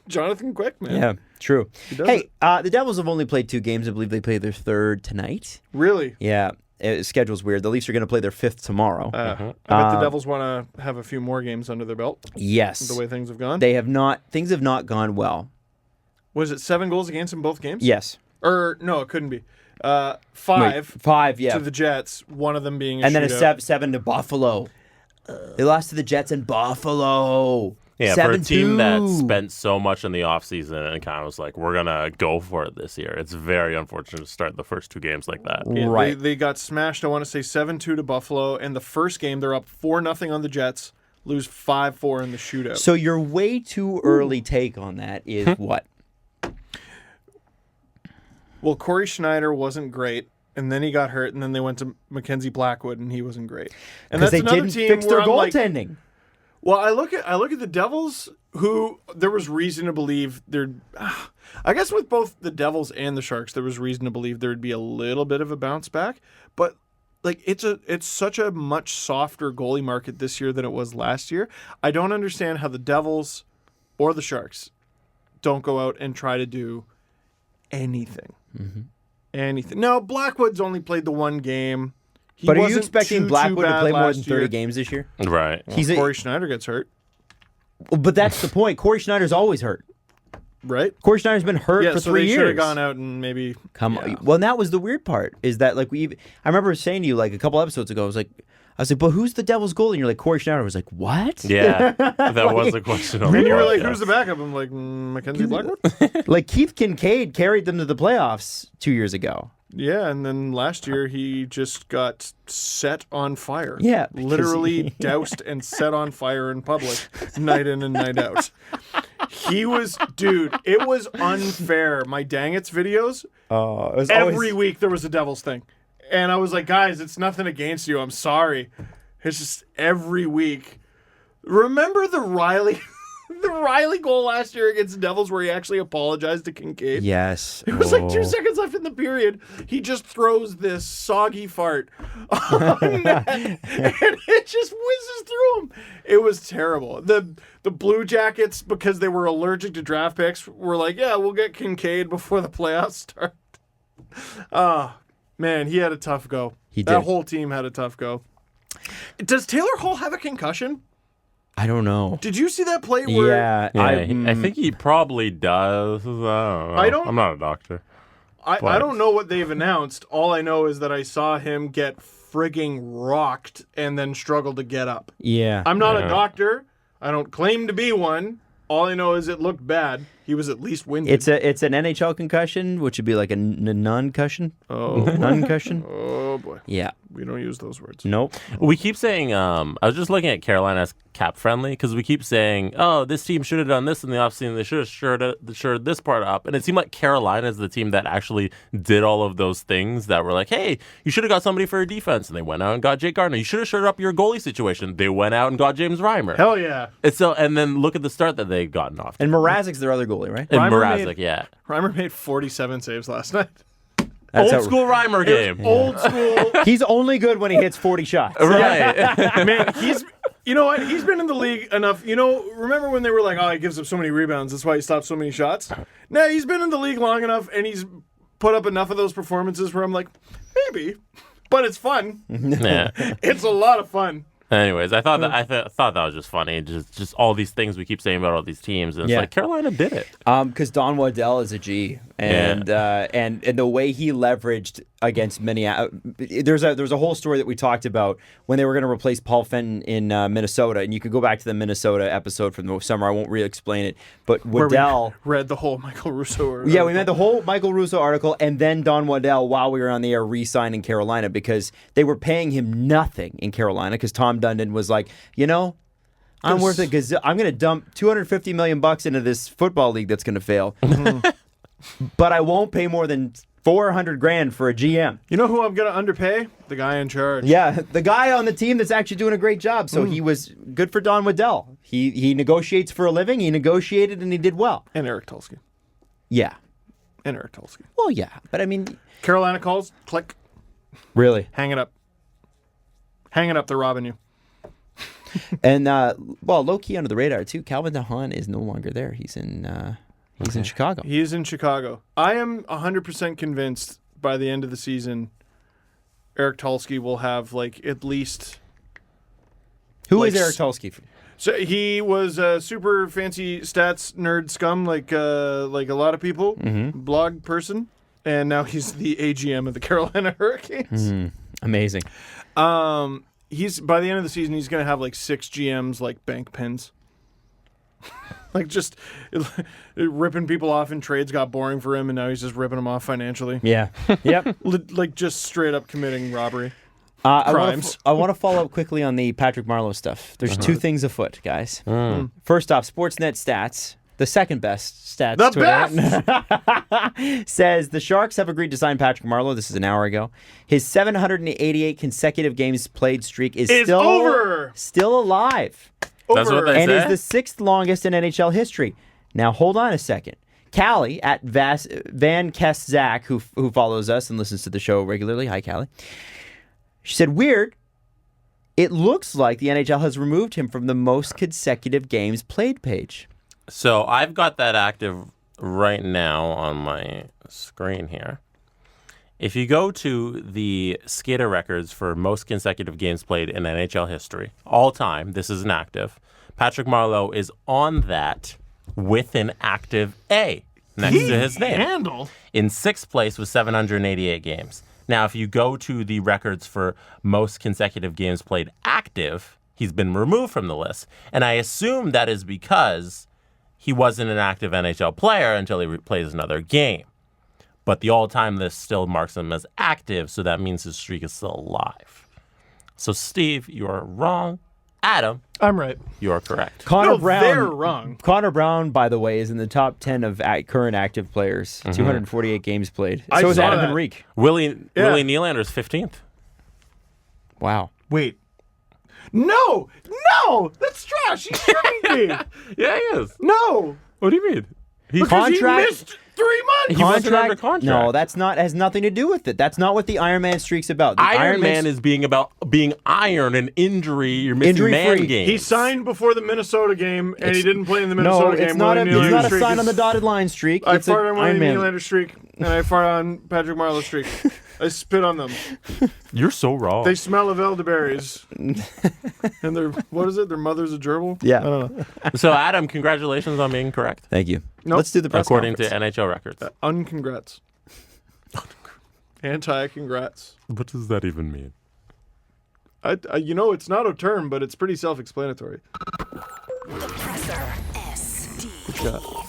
Jonathan Quick, man. Yeah, true. does Hey, the Devils have only played 2 games. I believe they play their 3rd tonight. Really? Yeah, schedule's weird. The Leafs are going to play their 5th tomorrow. I bet the Devils want to have a few more games under their belt. Yes. The way things have gone. They have not. Things have not gone well. Was it 7 goals against in both games? Yes. Or no, it couldn't be. 5 Wait, 5, yeah. to the Jets. One of them being a And then a shootout. 7 to Buffalo. They lost to the Jets in Buffalo. Yeah, for a 7-2. team that spent so much in the offseason and kind of was like, we're going to go for it this year. It's very unfortunate to start the first 2 games like that. Yeah, Right. They got smashed, I want to say 7-2 to Buffalo. And the first game, they're up 4-0 on the Jets, lose 5-4 in the shootout. So your way too early take on that is what? Well, Corey Schneider wasn't great, and then he got hurt, and then they went to Mackenzie Blackwood, and he wasn't great. And Because that's they another didn't team fix where their I'm like, goaltending. well, I look at the Devils, who there was reason to believe they're. I guess with both the Devils and the Sharks, there was reason to believe there would be a little bit of a bounce back, but like it's such a much softer goalie market this year than it was last year. I don't understand how the Devils or the Sharks don't go out and try to do anything. Anything. No, Blackwood's only played the 1 game. He But are you wasn't expecting too Blackwood to bad play more last than 30 year. games this year? Right. He's Corey Schneider gets hurt, But that's the point. Corey Schneider's always hurt. right? Corey Schneider's been hurt Yeah, for so 3 they years. should have gone out and maybe Come yeah. on. Well, and that was the weird part is that like I remember saying to you like a couple episodes ago, I was like, but who's the Devils goalie? And you're like, Corey Schneider. I was like, what? Yeah, that was a question. And you were like, yeah. "Who's the backup?" I'm like, Mackenzie Blackwood. Like Keith Kincaid carried them to the playoffs 2 years ago. Yeah, and then last year he just got set on fire. Yeah, because literally doused and set on fire in public, night in and night out. He was, dude. It was unfair. My Dang It's videos. It was Every week there was a Devils thing. And I was like, guys, it's nothing against you. I'm sorry. It's just every week. Remember the Riley goal last year against the Devils where he actually apologized to Kincaid? Yes. It was like 2 seconds left in the period. He just throws this soggy fart on net, and it just whizzes through him. It was terrible. The Blue Jackets, because they were allergic to draft picks, were like, yeah, we'll get Kincaid before the playoffs start. Man, he had a tough go. He That did. whole team had a tough go. Does Taylor Hall have a concussion? I don't know. Did you see that play where... Yeah. I think he probably does. I don't know. I'm not a doctor. I don't know what they've announced. All I know is that I saw him get frigging rocked and then struggled to get up. Yeah. I'm not a doctor. I don't claim to be one. All I know is it looked bad. He was at least winded. It's an NHL concussion, which would be like a non-cussion. Oh, non-cussion. oh boy. Yeah. We don't use those words. Nope. We keep saying, I was just looking at Carolina's cap friendly because we keep saying, oh, this team should have done this in the offseason. They should have shored this part up. And it seemed like Carolina is the team that actually did all of those things that were like, hey, you should have got somebody for your defense. And they went out and got Jake Gardiner. You should have shored up your goalie situation. They went out and got James Reimer. Hell yeah. And then look at the start that they've gotten off to. And Mrazek's their other goalie, right? And Reimer Mrazek, yeah. Reimer made 47 saves last night. That's Old school Reimer game. Old school. He's only good when he hits 40 shots. Right. Man, you know what? He's been in the league enough. You know, remember when they were like, oh, he gives up so many rebounds. That's why he stops so many shots? No, he's been in the league long enough, and he's put up enough of those performances where I'm like, maybe. But it's fun. Yeah. It's a lot of fun. Anyways, I thought that was just funny. Just all these things we keep saying about all these teams, and it's Yeah. like Carolina did it. Because Don Waddell is a G, and the way he leveraged against there's a whole story that we talked about when they were going to replace Paul Fenton in Minnesota, and you could go back to the Minnesota episode from the summer. I won't re-explain it, but Waddell. Where we read the whole Michael Russo. Yeah, we read the whole Michael Russo article, and then Don Waddell while we were on the air re-signed in Carolina because they were paying him nothing in Carolina because Tom Dundon was like, I'm worth it because I'm going to dump $250 million into this football league that's going to fail, but I won't pay more than $400,000 for a GM. You know who I'm going to underpay? The guy in charge. Yeah, the guy on the team that's actually doing a great job. So he was good for Don Waddell. He negotiates for a living. He negotiated and he did well. And Eric Tulsky. Yeah. Well, yeah, but I mean, Carolina calls, click, really. hang it up. Hang it up, they're robbing you. And low key under the radar too. Calvin DeHaan is no longer there. He's in Chicago. He is in Chicago. I am 100% convinced by the end of the season, Eric Tulsky will have at least. Who is Eric Tulsky? So he was a super fancy stats nerd scum, like a lot of people, blog person, and now he's the AGM of the Carolina Hurricanes. Amazing. He's by the end of the season, he's going to have 6 GMs like bank pins. Just ripping people off in trades got boring for him, and now he's just ripping them off financially. Yeah. Yep. Just straight up committing robbery. Crimes. I want to follow up quickly on the Patrick Marleau stuff. There's two things afoot, guys. First off, Sportsnet Stats, the second best stats Twitter, says the Sharks have agreed to sign Patrick Marleau. This is an hour ago. His 788 consecutive games played streak is still over. Still alive. That's what they And say? is the 6th longest in NHL history. Now, hold on a second. Callie at Van Kest-Zach, who follows us and listens to the show regularly. Hi, Callie. She said, weird. It looks like the NHL has removed him from the most consecutive games played page. So I've got that active right now on my screen here. If you go to the skater records for most consecutive games played in NHL history, all time, this is an active. Patrick Marleau is on that with an active A next to his name. In 6th place with 788 games. Now, if you go to the records for most consecutive games played active, he's been removed from the list. And I assume that is because he wasn't an active NHL player until he plays another game. But the all-time list still marks him as active, so that means his streak is still alive. So, Steve, you are wrong. Adam, I'm right. you are correct. They're wrong. Connor Brown, by the way, is in the top 10 of current active players. 248 games played. So is saw Adam that. Henrique. Willie Nylander's 15th. Wow. Wait. No! That's trash. He shouldn't be. Yeah, he is. No! What do you mean? Because he missed 3 months. He wasn't under contract. No, that's not has nothing to do with it. That's not what the Ironman streak's about. The Iron Man Man's- is being about being iron and injury. You're missing man Injury-free. games. He signed before the Minnesota game, and he didn't play in the Minnesota No, game. it's not a Willie Nylander streak sign on is- the dotted line streak. I It's a farted on Willie Ironman. Nylander streak, and I farted on Patrick Marleau streak. I spit on them. You're so wrong. They smell of elderberries. And they're, what is it? Their mother's a gerbil? Yeah. I don't know. So, Adam, congratulations on being correct. Thank you. Nope. Let's do the press According to conference. NHL records. Uncongrats. Anti-congrats. What does that even mean? It's not a term, but it's pretty self-explanatory. The Presser. SD.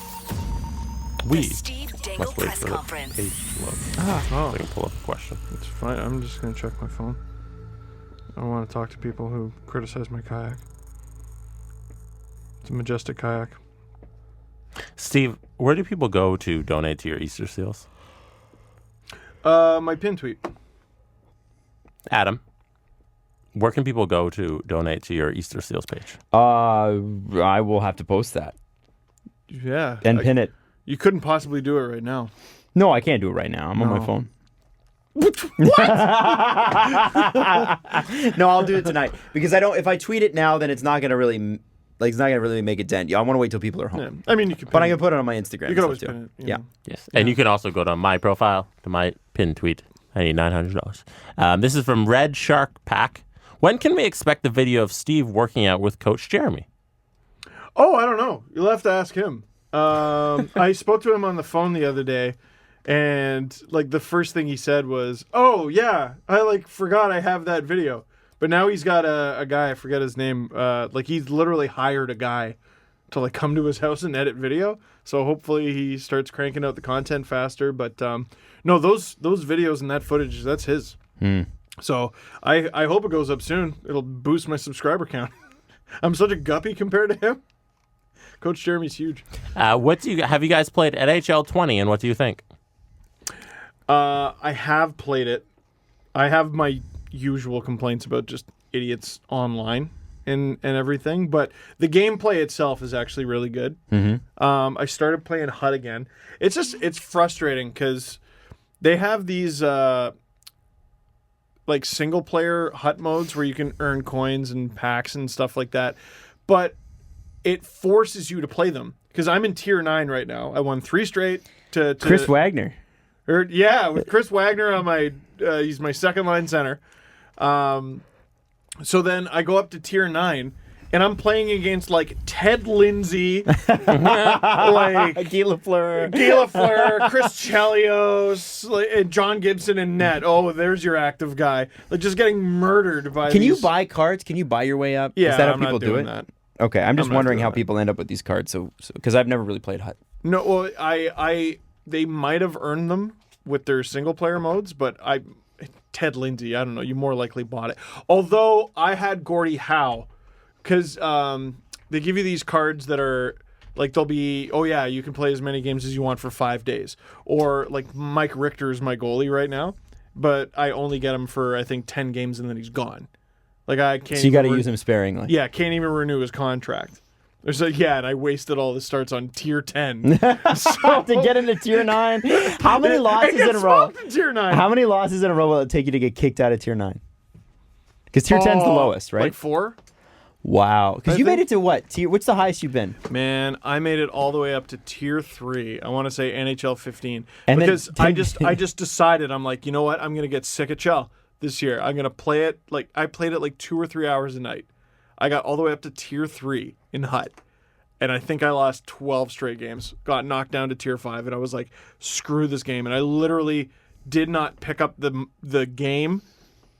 We Steve Dangle must wait press for the conference. page to load. Oh, I can pull up a question. it's fine. I'm just going to check my phone. I don't want to talk to people who criticize my kayak. It's a majestic kayak. Steve, where do people go to donate to your Easter seals? My pin tweet. Adam, where can people go to donate to your Easter seals page? I will have to post that Yeah. and pin it. You couldn't possibly do it right now. No, I can't do it right now. I'm on my phone. No, I'll do it tonight because I don't. If I tweet it now, then it's not gonna really, it's not gonna really make a dent. I want to wait till people are home. Yeah. I mean, you could. But I can put it on my Instagram. You can and always stuff, pin too. it. Yeah. Yes. And you can also go to my profile, to my pin tweet. I need $900. This is from Red Shark Pack. When can we expect the video of Steve working out with Coach Jeremy? Oh, I don't know. You'll have to ask him. I spoke to him on the phone the other day, and the first thing he said was, "Oh yeah, I forgot I have that video." But now he's got a guy, I forget his name. He's literally hired a guy to come to his house and edit video. So hopefully he starts cranking out the content faster. But no, those videos and that footage, that's his. So I hope it goes up soon. It'll boost my subscriber count. I'm such a guppy compared to him. Coach Jeremy's huge. Have you guys played NHL 20, and what do you think? I have played it. I have my usual complaints about just idiots online and everything, but the gameplay itself is actually really good. I started playing HUT again. It's frustrating because they have these single player HUT modes where you can earn coins and packs and stuff like that, but it forces you to play them because I'm in tier 9 right now. I won 3 straight to Chris Wagner. With Chris Wagner on my he's my second line center. So then I go up to tier 9 and I'm playing against Ted Lindsay, Guy Lafleur, Chris Chelios, and John Gibson and net. Oh, there's your active guy. Just getting murdered by Can these... you buy cards? Can you buy your way up? Yeah, Is that how I'm people not do doing it? that. Okay, I'm just I'm not wondering doing how that. people end up with these cards. So because I've never really played HUT. No, well, they might have earned them with their single player modes, but Ted Lindsay, I don't know, you more likely bought it. Although I had Gordie Howe, because they give you these cards that are they'll be, oh yeah, you can play as many games as you want for 5 days, or Mike Richter is my goalie right now, but I only get him for I think 10 games and then he's gone. I can't. So you got to use him sparingly. Yeah, can't even renew his contract. And I wasted all the starts on tier 10. To get into tier 9. How many losses in a row? Tier 9. How many losses in a row will it take you to get kicked out of tier 9? Because tier 10's the lowest, right? 4. Wow. Because you made it to what? What's the highest you've been? Man, I made it all the way up to tier 3. I want to say NHL 15. And because then, I just decided, I'm like, you know what? I'm going to get sick of Chell this year. I'm going to play it. I played it 2 or 3 hours a night. I got all the way up to tier 3 in HUT. And I think I lost 12 straight games. Got knocked down to tier 5. And I was like, screw this game. And I literally did not pick up the game.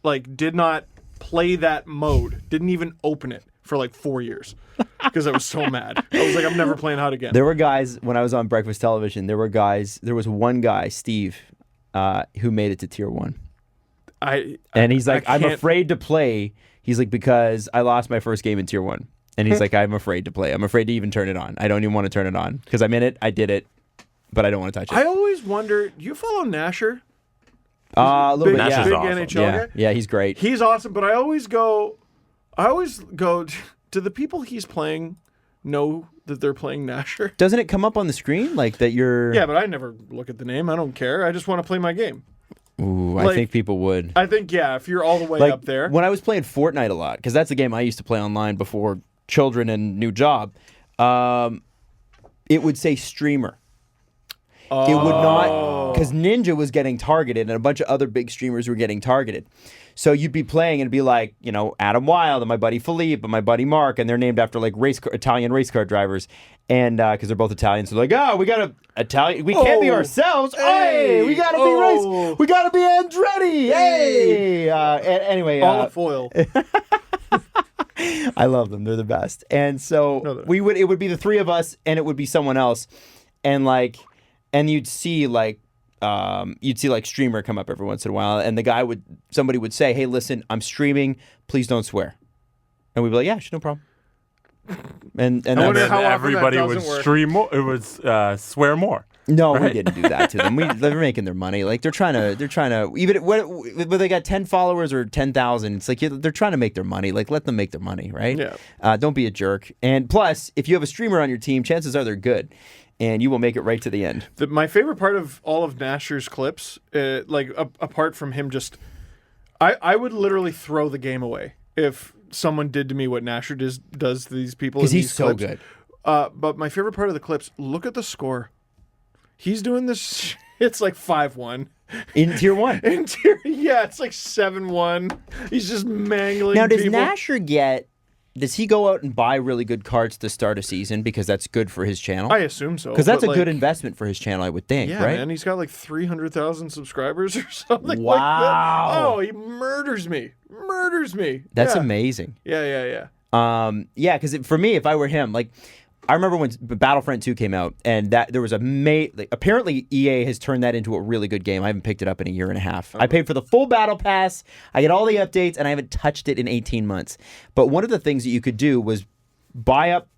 Did not play that mode. Didn't even open it for 4 years. Because I was so mad. I was like, I'm never playing HUT again. There were guys, when I was on breakfast television, there was one guy, Steve, who made it to tier 1. And he's like, I'm afraid to play. He's like, because I lost my first game in tier 1. And he's like, I'm afraid to play. I'm afraid to even turn it on. I don't even want to turn it on. Because I'm in it, I did it, but I don't want to touch it. I always wonder, do you follow Nasher? A little bit, Nash yeah. is Big awesome. NHL guy? Yeah, he's great. He's awesome, but I always go, do the people he's playing know that they're playing Nasher? Doesn't it come up on the screen that you're... Yeah, but I never look at the name. I don't care. I just want to play my game. Ooh, I think people would. I think, yeah, if you're all the way up there. When I was playing Fortnite a lot, because that's the game I used to play online before children and new job, it would say streamer. It would not, because Ninja was getting targeted and a bunch of other big streamers were getting targeted. So you'd be playing and it'd be like, Adam Wilde and my buddy Philippe and my buddy Mark, and they're named after Italian race car drivers. And because they're both Italian, so they're like, oh, we got to Italian. We can't be ourselves. Hey, we got to be race. We got to be Andretti. Hey. Anyway, Olive oil. I love them. They're the best. And so it would be the three of us, and it would be someone else, and you'd see streamer come up every once in a while, and somebody would say, hey, listen, I'm streaming. Please don't swear. And we'd be like, yeah, sure, no problem. And then everybody would stream more. It was swear more. No, right? We didn't do that to them. They're making their money. Like they're trying to even whether they got 10 followers or 10,000. It's like they're trying to make their money. Like let them make their money, right? Yeah. Don't be a jerk. And plus, if you have a streamer on your team, chances are they're good, and you will make it right to the end. My favorite part of all of Nasher's clips, apart from him, I would literally throw the game away if someone did to me what Nasher does to these people. Because he's so good. But my favorite part of the clips, look at the score. He's doing this. It's like 5-1. In Tier 1. Yeah, it's like 7-1. He's just mangling Now, does people. Nasher does he go out and buy really good cards to start a season because that's good for his channel? I assume so. Because that's a good investment for his channel, I would think, yeah, right? Man, he's got like 300,000 subscribers or something wow. like that. Oh, he murders me. That's amazing. Yeah. Yeah, because for me, if I were him, like, I remember when Battlefront 2 came out, and that there was apparently EA has turned that into a really good game. I haven't picked it up in a year and a half. I paid for the full battle pass. I get all the updates, and I haven't touched it in 18 months. But one of the things that you could do was buy up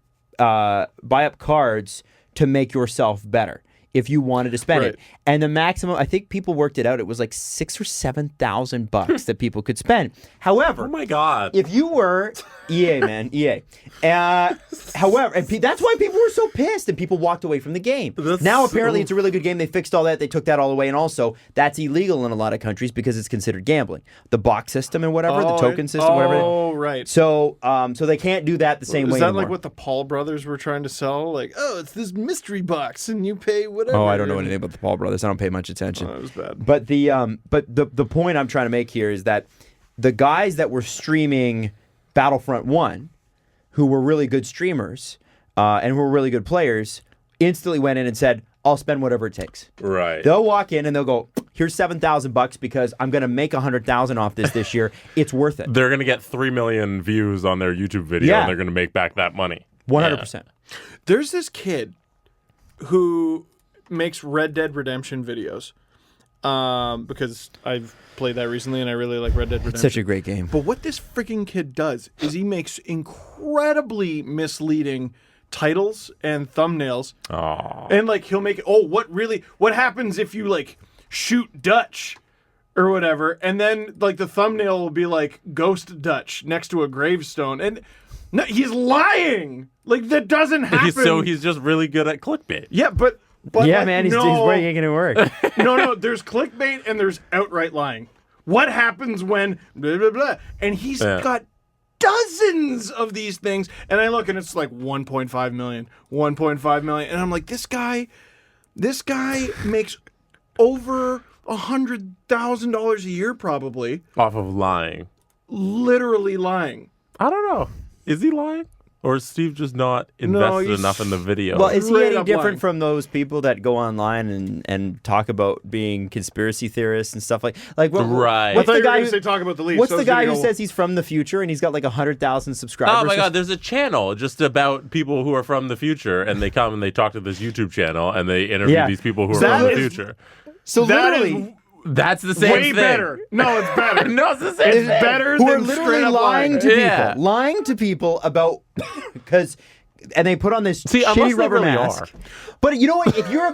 cards to make yourself better if you wanted to spend it. And the maximum, I think people worked it out, it was like $6,000 or $7,000 that people could spend. However, oh my God, if you were EA, man, EA. However, and that's why people were so pissed and people walked away from the game. Now apparently it's a really good game. They fixed all that. They took that all away, and also that's illegal in a lot of countries because it's considered gambling. The box system and whatever, the token system, whatever. Oh, right. So they can't do that the same way anymore. Is that anymore. like what the Paul brothers were trying to sell? Like, oh, it's this mystery box, and you pay whatever. Oh, I don't know anything about the Paul brothers. I don't pay much attention. Oh, that was bad. But the point I'm trying to make here is that the guys that were streaming Battlefront 1, who were really good streamers and who were really good players, instantly went in and said, I'll spend whatever it takes. Right. They'll walk in and they'll go, here's $7,000 because I'm going to make $100,000 off this year. It's worth it. They're going to get 3 million views on their YouTube video, and they're going to make back that money. 100%. Yeah. There's this kid who makes Red Dead Redemption videos because I've played that recently and I really like Red Dead Redemption. It's such a great game. But what this freaking kid does is he makes incredibly misleading titles and thumbnails. Oh. And like he'll make what happens if you like shoot Dutch or whatever, and then like the thumbnail will be like Ghost Dutch next to a gravestone, and no, he's lying. Like that doesn't happen. He's just really good at clickbait. Yeah, but yeah, like, man, he's making it work. No, there's clickbait and there's outright lying. What happens when blah, blah, blah? And he's got dozens of these things. And I look and it's like 1.5 million. And I'm like, this guy makes over $100,000 a year probably. Off of lying. Literally lying. I don't know. Is he lying? Or is Steve just not invested enough in the video? Well, is he Straight any up different lying. from those people that go online and talk about being conspiracy theorists and stuff like Right. What's I thought the you were guy gonna say talk about the Leafs. What's So I the was guy gonna who go- says he's from the future and he's got like 100,000 subscribers? Oh my God, there's a channel just about people who are from the future, and they come and they talk to this YouTube channel and they interview these people who are That from the is- future. So That literally, is That's the same way thing. better. No, it's better. No, it's the same It's thing. better who are than literally straight up lying to Yeah. people, lying to people about because. And they put on this unless shitty they rubber really mask. are. But you know what? If you're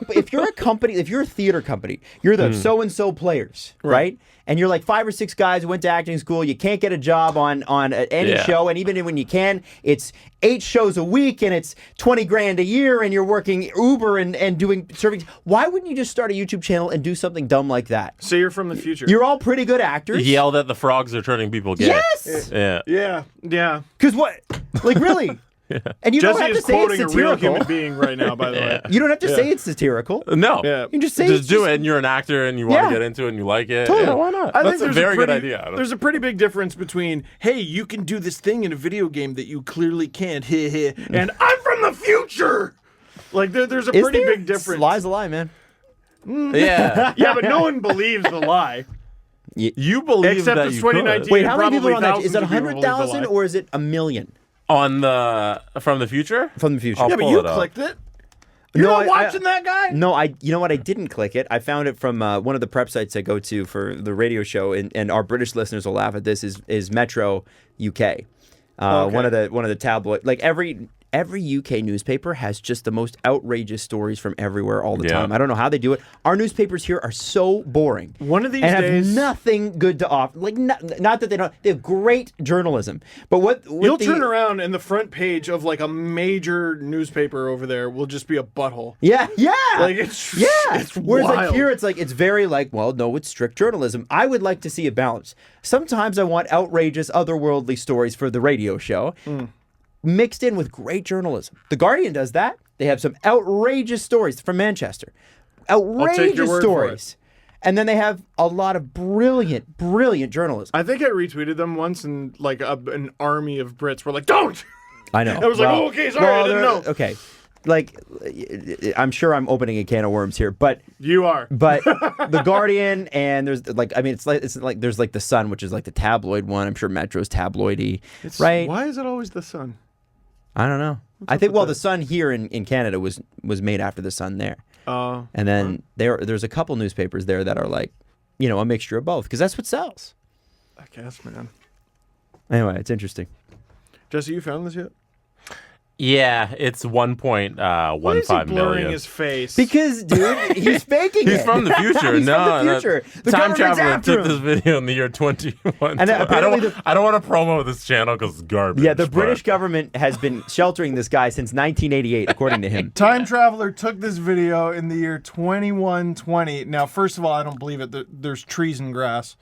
a company, if you're a theater company, you're the so and so players, right? And you're like 5 or 6 guys who went to acting school. You can't get a job on any show, and even when you can, it's 8 shows a week, and it's $20,000 a year, and you're working Uber and doing serving. Why wouldn't you just start a YouTube channel and do something dumb like that? So you're from the future. You're all pretty good actors. He yelled that the frogs are turning people gay. Yes. Yeah. Yeah. Because what? Like really? And you don't Jesse have to is say quoting it's a real satirical. human being right now, by the way. You don't have to say it's satirical. No. Yeah. You can just say Just it's do it, and you're an actor, and you want Yeah. to get into it, and you like it. Totally. Yeah, why not? I That's think a there's very good pretty- idea. There's a pretty big difference between, hey, you can do this thing in a video game that you clearly can't, and I'm from the future. Like there's a Is pretty there? big difference. Lie's a lie, man. Yeah. Yeah, but no one believes the lie. You believe Except that it's you 2019. could. Wait, how many people Probably are on that? Is it thousands of people believe the 100,000 lie. or is it 1 million On the from the future? from the future? I'll Yeah, but pull you it up. clicked it. You're No, not I- watching that guy? No, you know what? I didn't click it. I found it from one of the prep sites I go to for the radio show, and our British listeners will laugh at this. Is Metro UK? Okay. One of the tabloid, like every UK newspaper has just the most outrageous stories from everywhere all the Yeah. time. I don't know how they do it. Our newspapers here are so boring. One of these and days- have nothing good to offer. Like not that they don't. They have great journalism, but You'll turn around and the front page of like a major newspaper over there will just be a butthole. Yeah. Like it's Whereas like wild. here, it's very like, well, no, it's strict journalism. I would like to see a balance. Sometimes I want outrageous, otherworldly stories for the radio show, mixed in with great journalism. The Guardian does that. They have some outrageous stories from Manchester, take your outrageous word for stories, and then they have a lot of brilliant journalism. I think I retweeted them once, and like an army of Brits were like, "Don't." I know. I was like, "Oh, okay, sorry, I didn't know." Okay, like I'm sure I'm opening a can of worms here, but. You are. But the Guardian and there's like it's like there's like the Sun, which is like the tabloid one. I'm sure Metro's tabloidy, right? Why is it always the Sun? I don't know. I think the Sun here in Canada was made after the Sun there, and then there's a couple newspapers there that are like, a mixture of both because that's what sells. I guess, man. Anyway, it's interesting. Jesse, you found this yet? Yeah, it's 1.15 Why is he blurring million. his face? Because, dude, he's faking it. He's from the future. He's no, from the future. The Time government's Traveler after took him. this video in the year 21. And apparently I don't want to promo this channel because it's garbage. Yeah, the but- British government has been sheltering this guy since 1988, according to him. Time Traveler took this video in the year 2120. Now, first of all, I don't believe it. There's trees and grass.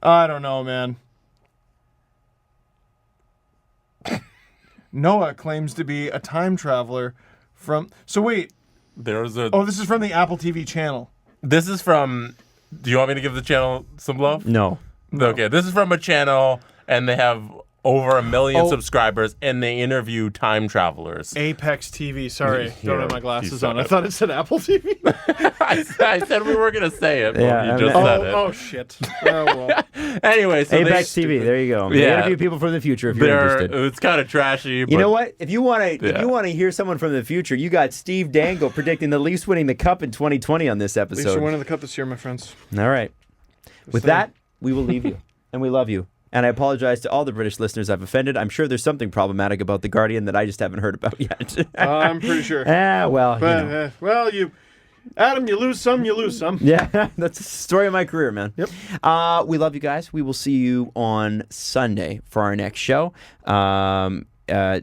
I don't know, man. Noah claims to be a time traveler from... So wait. There's a. Oh, this is from the Apple TV channel. This is from. Do you want me to give the channel some love? No. Okay, this is from a channel, and they have over 1 million Oh. subscribers, and they interview time travelers. Apex TV. Sorry, Yeah, don't have my you glasses said on. I it. thought it said Apple TV. I said we were gonna say it, but Yeah, you I just mean- said it. Oh, shit. Oh, well. Anyway, so Apex they, TV, there you go. They Yeah. interview people from the future if you're interested. It's kind of trashy. You know what? If you want to, Yeah. hear someone from the future, you got Steve Dangle predicting the Leafs winning the Cup in 2020 on this At least episode. you're winning the cup this year, my friends. All right. With thing. that, we will leave you, and we love you. And I apologize to all the British listeners I've offended. I'm sure there's something problematic about the Guardian that I just haven't heard about yet. I'm pretty sure. Well, But, well, Adam, you lose some, you lose some. Yeah, that's the story of my career, man. Yep. We love you guys. We will see you on Sunday for our next show.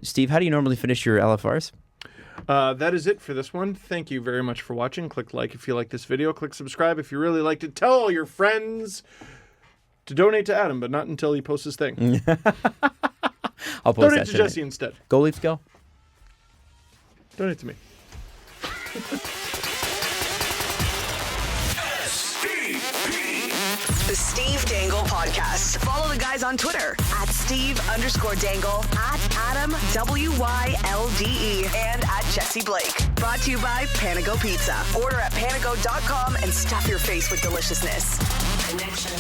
Steve, how do you normally finish your LFRs? That is it for this one. Thank you very much for watching. Click like if you like this video. Click subscribe if you really liked it. Tell all your friends to donate to Adam, but not until he posts his thing. I'll post Donate that to tonight. Jesse instead. Go Leafs, go. Donate to me. The Steve Dangle Podcast. Follow the guys on Twitter at Steve_Dangle, at Adam WYLDE, and at Jesse Blake. Brought to you by Panago Pizza. Order at panago.com and stuff your face with deliciousness. Connection.